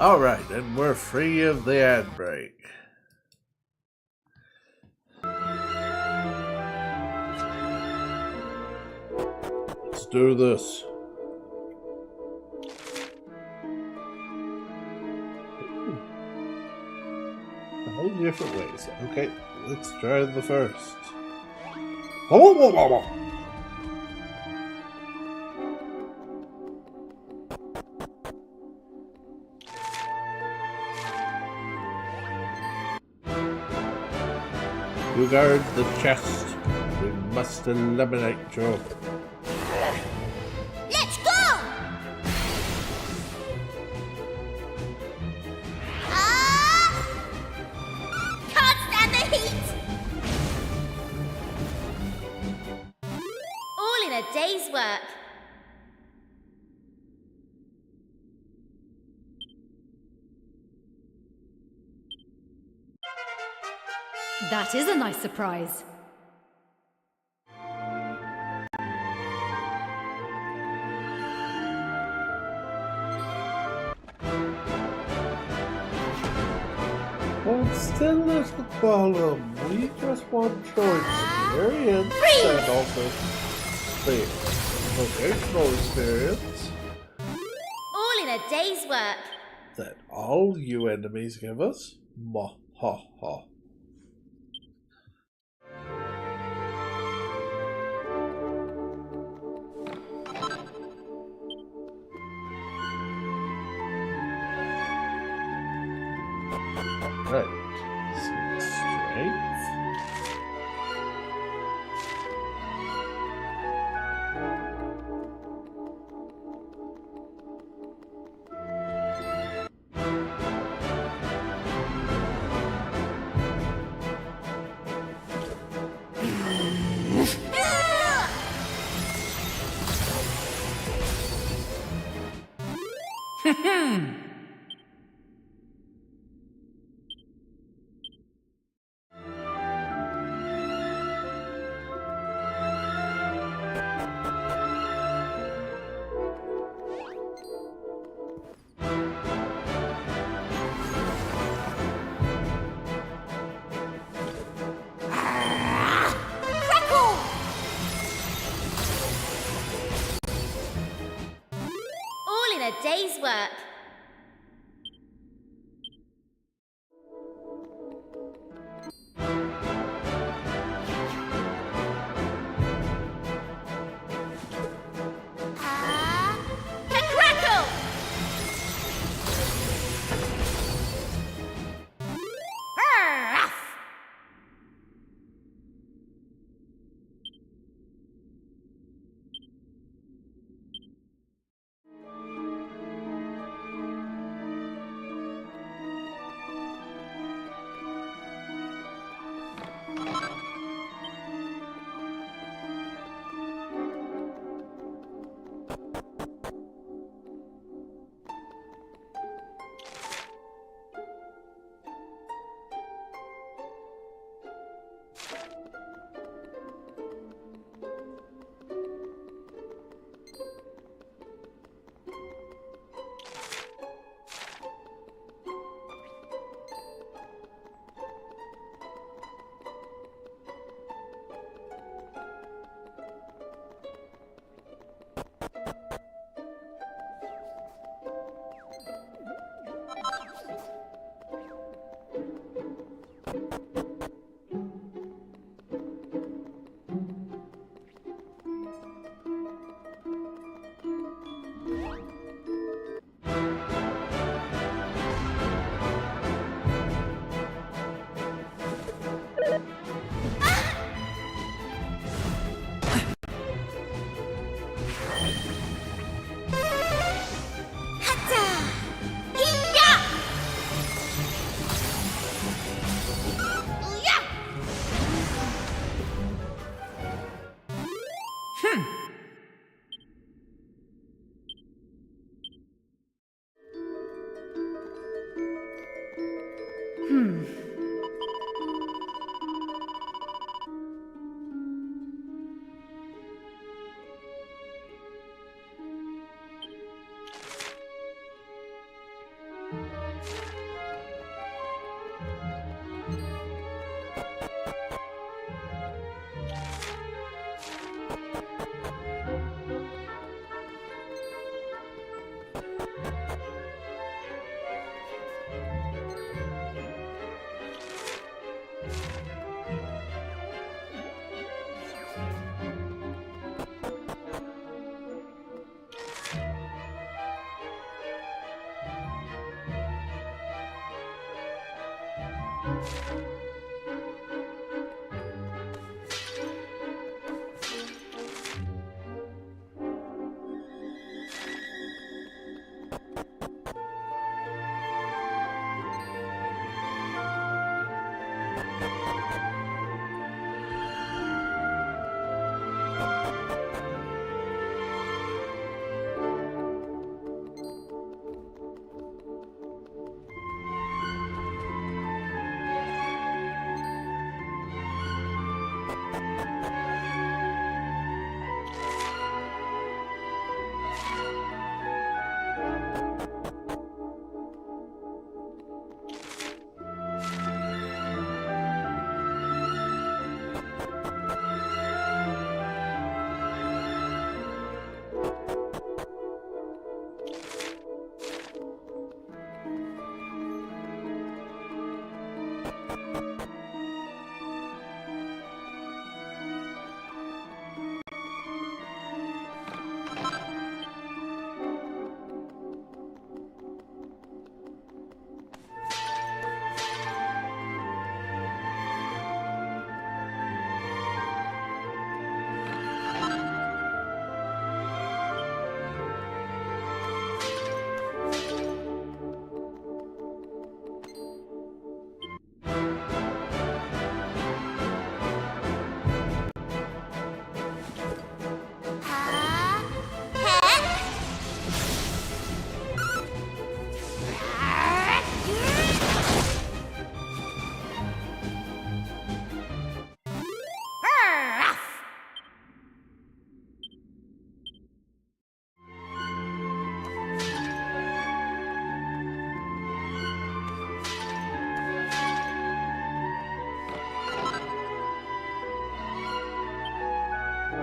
Alright, and we're free of the ad break. Let's do this. A whole different ways. Okay, let's try the first. Whoa, whoa, whoa, whoa. You guard the chest. We must eliminate Joe. Let's go! Can't stand the heat! All in a day's work. That is a nice surprise. Hold still is the problem. We just want choice experience and also the vocational experience All in a day's work. that all you enemies give us. Mah ha ha. Right. Strength. Crackle! All in a day's work. Crackle!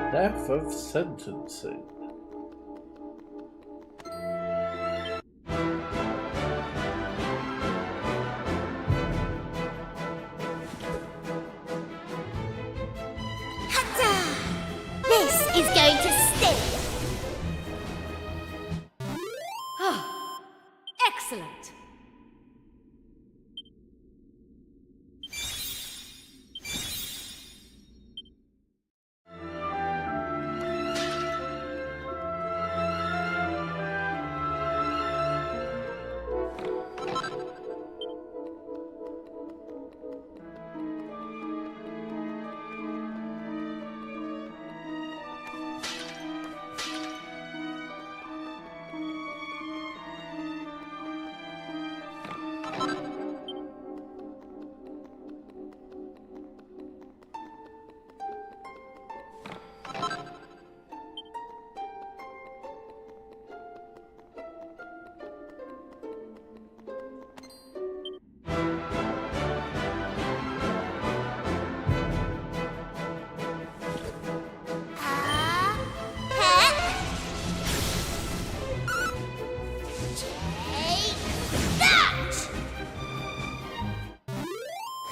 Death of sentencing. This is going to sting! Excellent.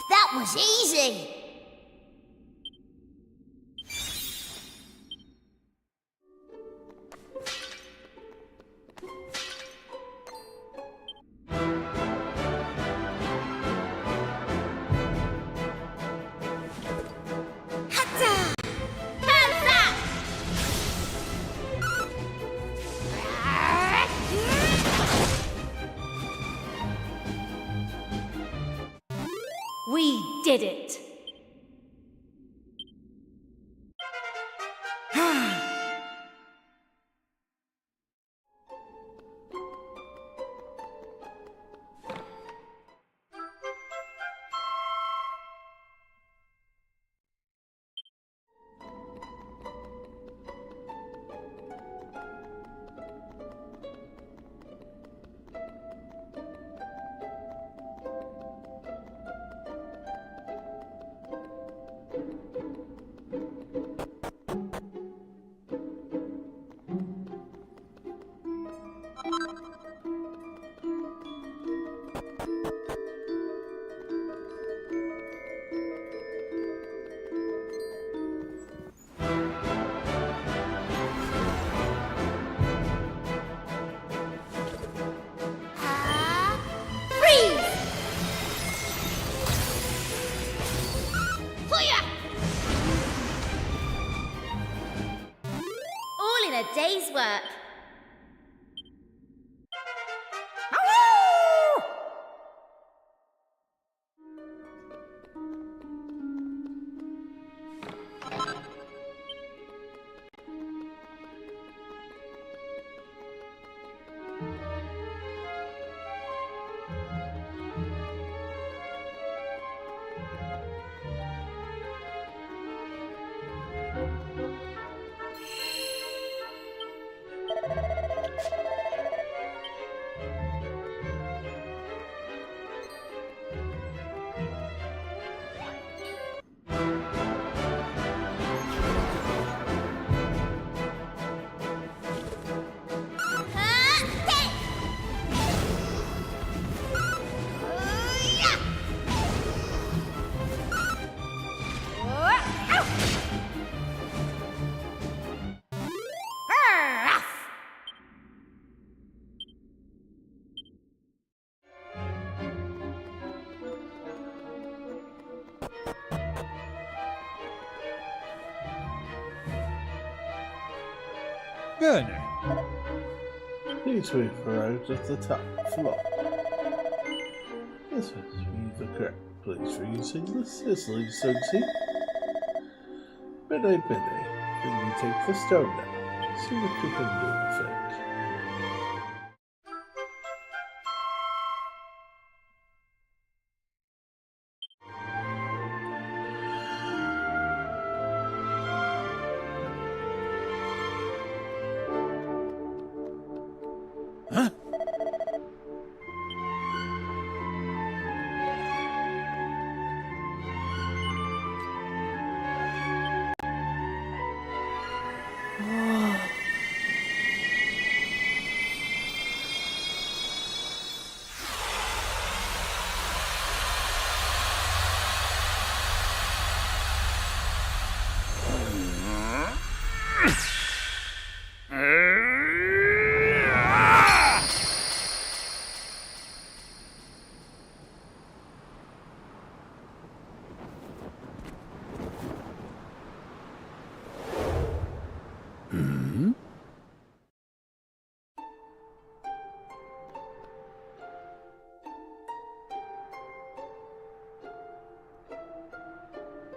That was easy! We did it! work. Werner, Please move out of the top floor. This must be the correct place for using the sizzling sushi. Biddy, then you take the stone now. See what you can do with it.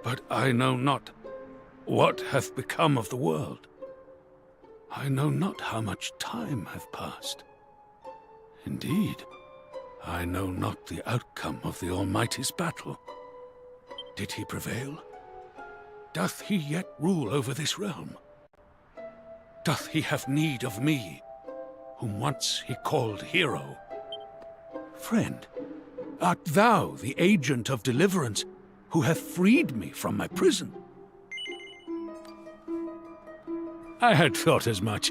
but I know not what hath become of the world. I know not how much time hath passed. Indeed, I know not the outcome of the Almighty's battle. Did he prevail? Doth he yet rule over this realm? Doth he have need of me, whom once he called hero? Friend, art thou the agent of deliverance who hath freed me from my prison? I had thought as much.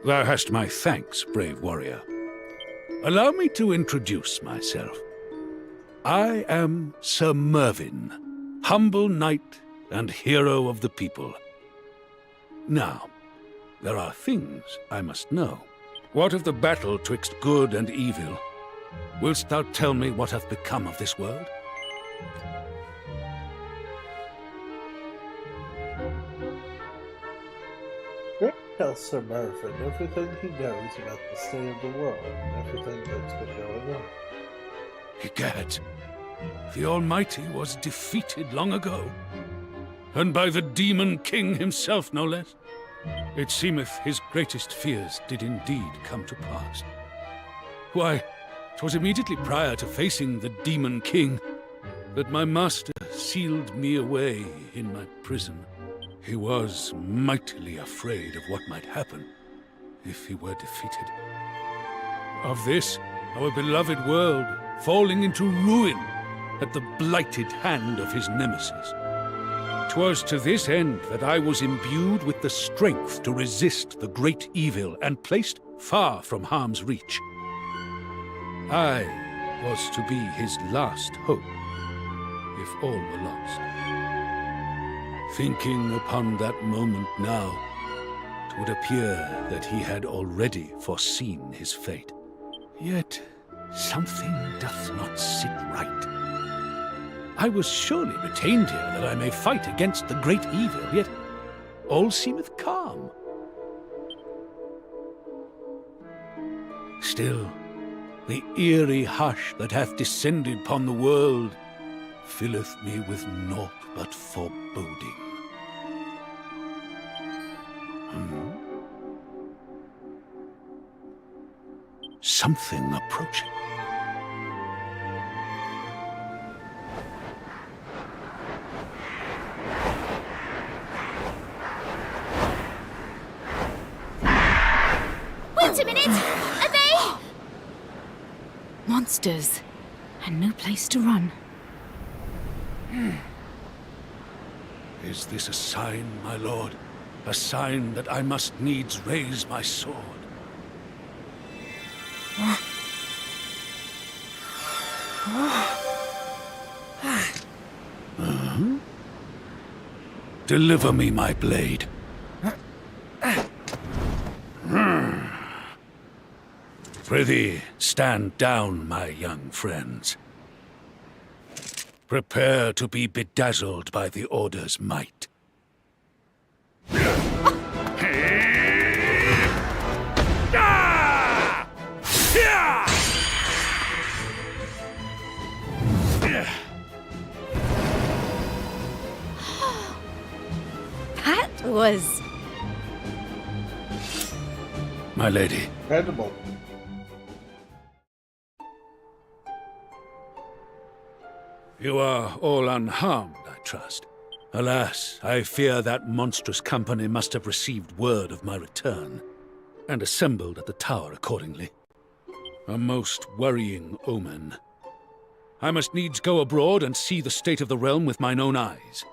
Thou hast my thanks, brave warrior. Allow me to introduce myself. I am Sir Mervyn, humble knight and hero of the people. Now, there are things I must know. What of the battle twixt good and evil? Willst thou tell me what hath become of this world? Tell Sir Mervyn everything he knows about the state of the world and everything that's been going on. Egad, the Almighty was defeated long ago, and by the Demon King himself, no less. It seemeth his greatest fears did indeed come to pass. Why, 'twas immediately prior to facing the Demon King that my master sealed me away in my prison. He was mightily afraid of what might happen if he were defeated. Of this, our beloved world falling into ruin at the blighted hand of his nemesis. 'Twas to this end that I was imbued with the strength to resist the great evil and placed far from harm's reach. I was to be his last hope, if all were lost. Thinking upon that moment now, it would appear that he had already foreseen his fate. Yet something doth not sit right. I was surely retained here that I may fight against the great evil, yet all seemeth calm. Still, the eerie hush that hath descended upon the world filleth me with naught but foreboding. Something approaching. Wait a minute! Obey! Monsters. And no place to run. Is this a sign, my lord? A sign that I must needs raise my sword? Deliver me my blade. Prithee, stand down, my young friends. Prepare to be bedazzled by the Order's might. That was... My lady. Incredible. You are all unharmed, I trust. Alas, I fear that monstrous company must have received word of my return, and assembled at the tower accordingly. A most worrying omen. I must needs go abroad and see the state of the realm with mine own eyes.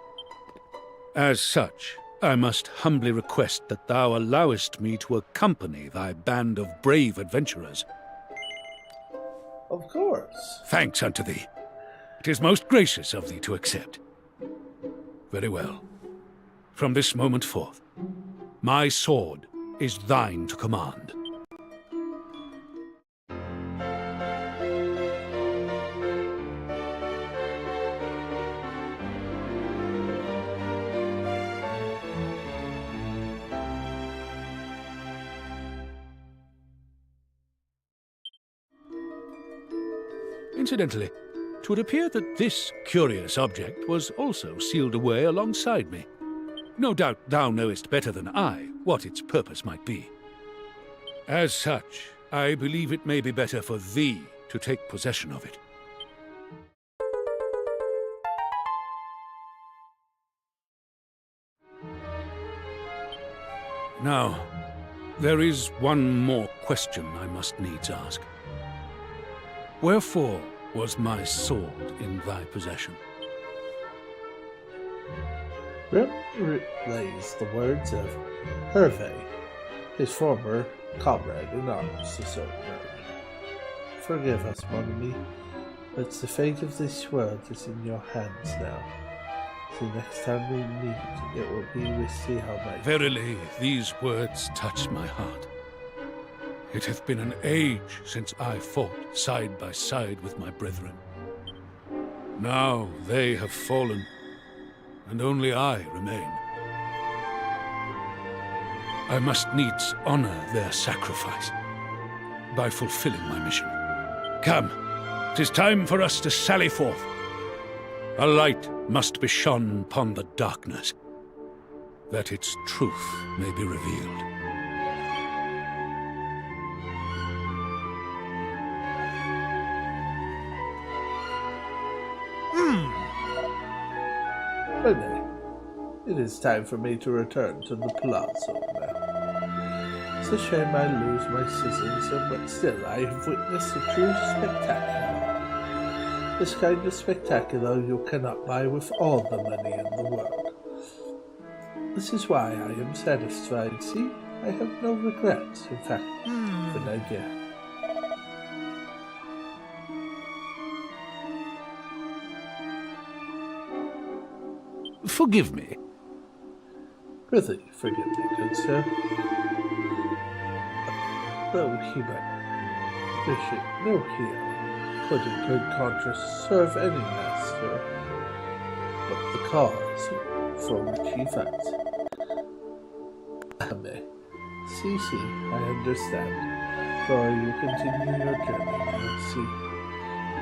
As such, I must humbly request that thou allowest me to accompany thy band of brave adventurers. Of course. Thanks unto thee. It is most gracious of thee to accept. Very well. From this moment forth, my sword is thine to command. Incidentally, it would appear that this curious object was also sealed away alongside me. No doubt thou knowest better than I what its purpose might be. As such, I believe it may be better for thee to take possession of it. Now, there is one more question I must needs ask. Wherefore was my sword in thy possession? Relays the words of Hervé, his former comrade in arms, to certain word. Forgive us, mon ami, but the fate of this world is in your hands now. The next time we meet, it will be with the Almighty. Verily, these words touch my heart. It hath been an age since I fought side by side with my brethren. Now they have fallen, and only I remain. I must needs honor their sacrifice by fulfilling my mission. Come, 'tis time for us to sally forth. A light must be shone upon the darkness, that its truth may be revealed. Renee, it is time for me to return to the palazzo now. It's a shame I lose my citizens, but still I have witnessed a true spectacular. This kind of spectacular you cannot buy with all the money in the world. This is why I am satisfied. See, I have no regrets. In fact, good idea. Forgive me. Prithee, forgive me, good sir. Though he might wish it, no hero could in good conscience serve any master but the cause for which he fights. See, I understand. Boy, you continue your journey now, see.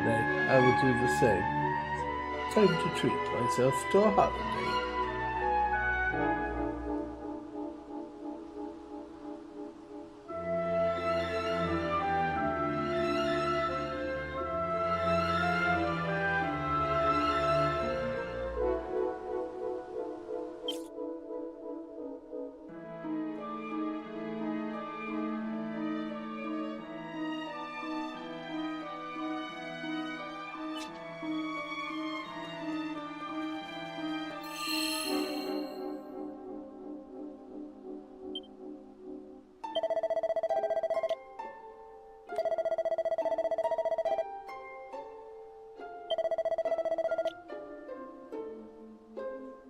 Nay, I will do the same. Time to treat myself to a holiday.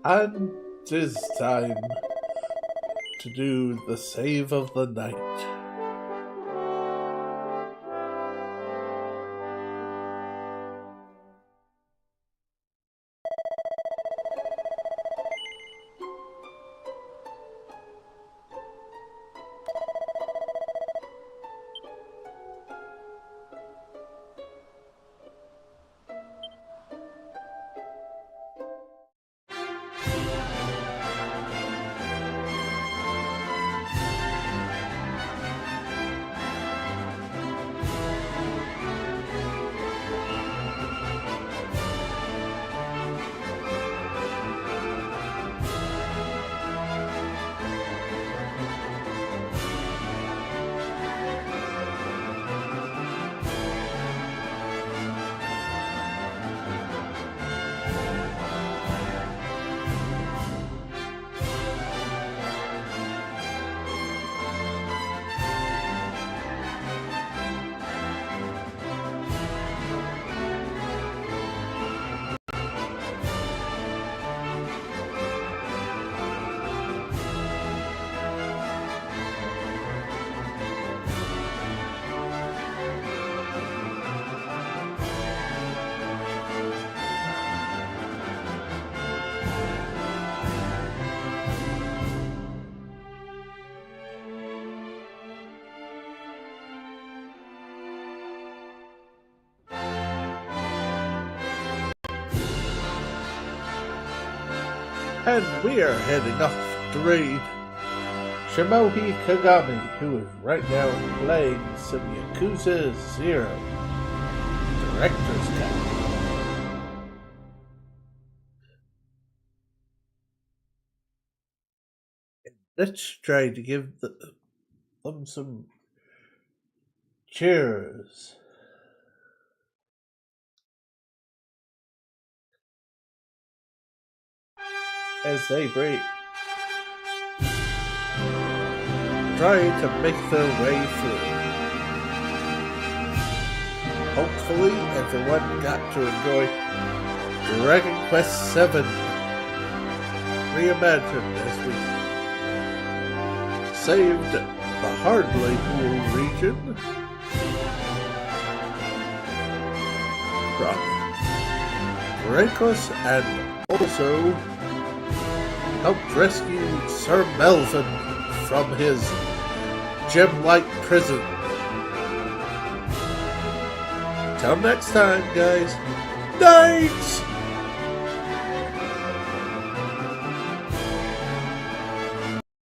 And 'tis time to do the save of the night. And we are heading off to raid Shimohi Kagami, who is right now playing some Yakuza 0 Director's Cut. Let's try to give them some cheers. As they break, trying to make their way through. Hopefully, everyone got to enjoy Dragon Quest VII Reimagined as we saved the Hardley Pool region from Dracos and also helped rescue Sir Melvin from his gem-like prison. Till next time, guys. Night!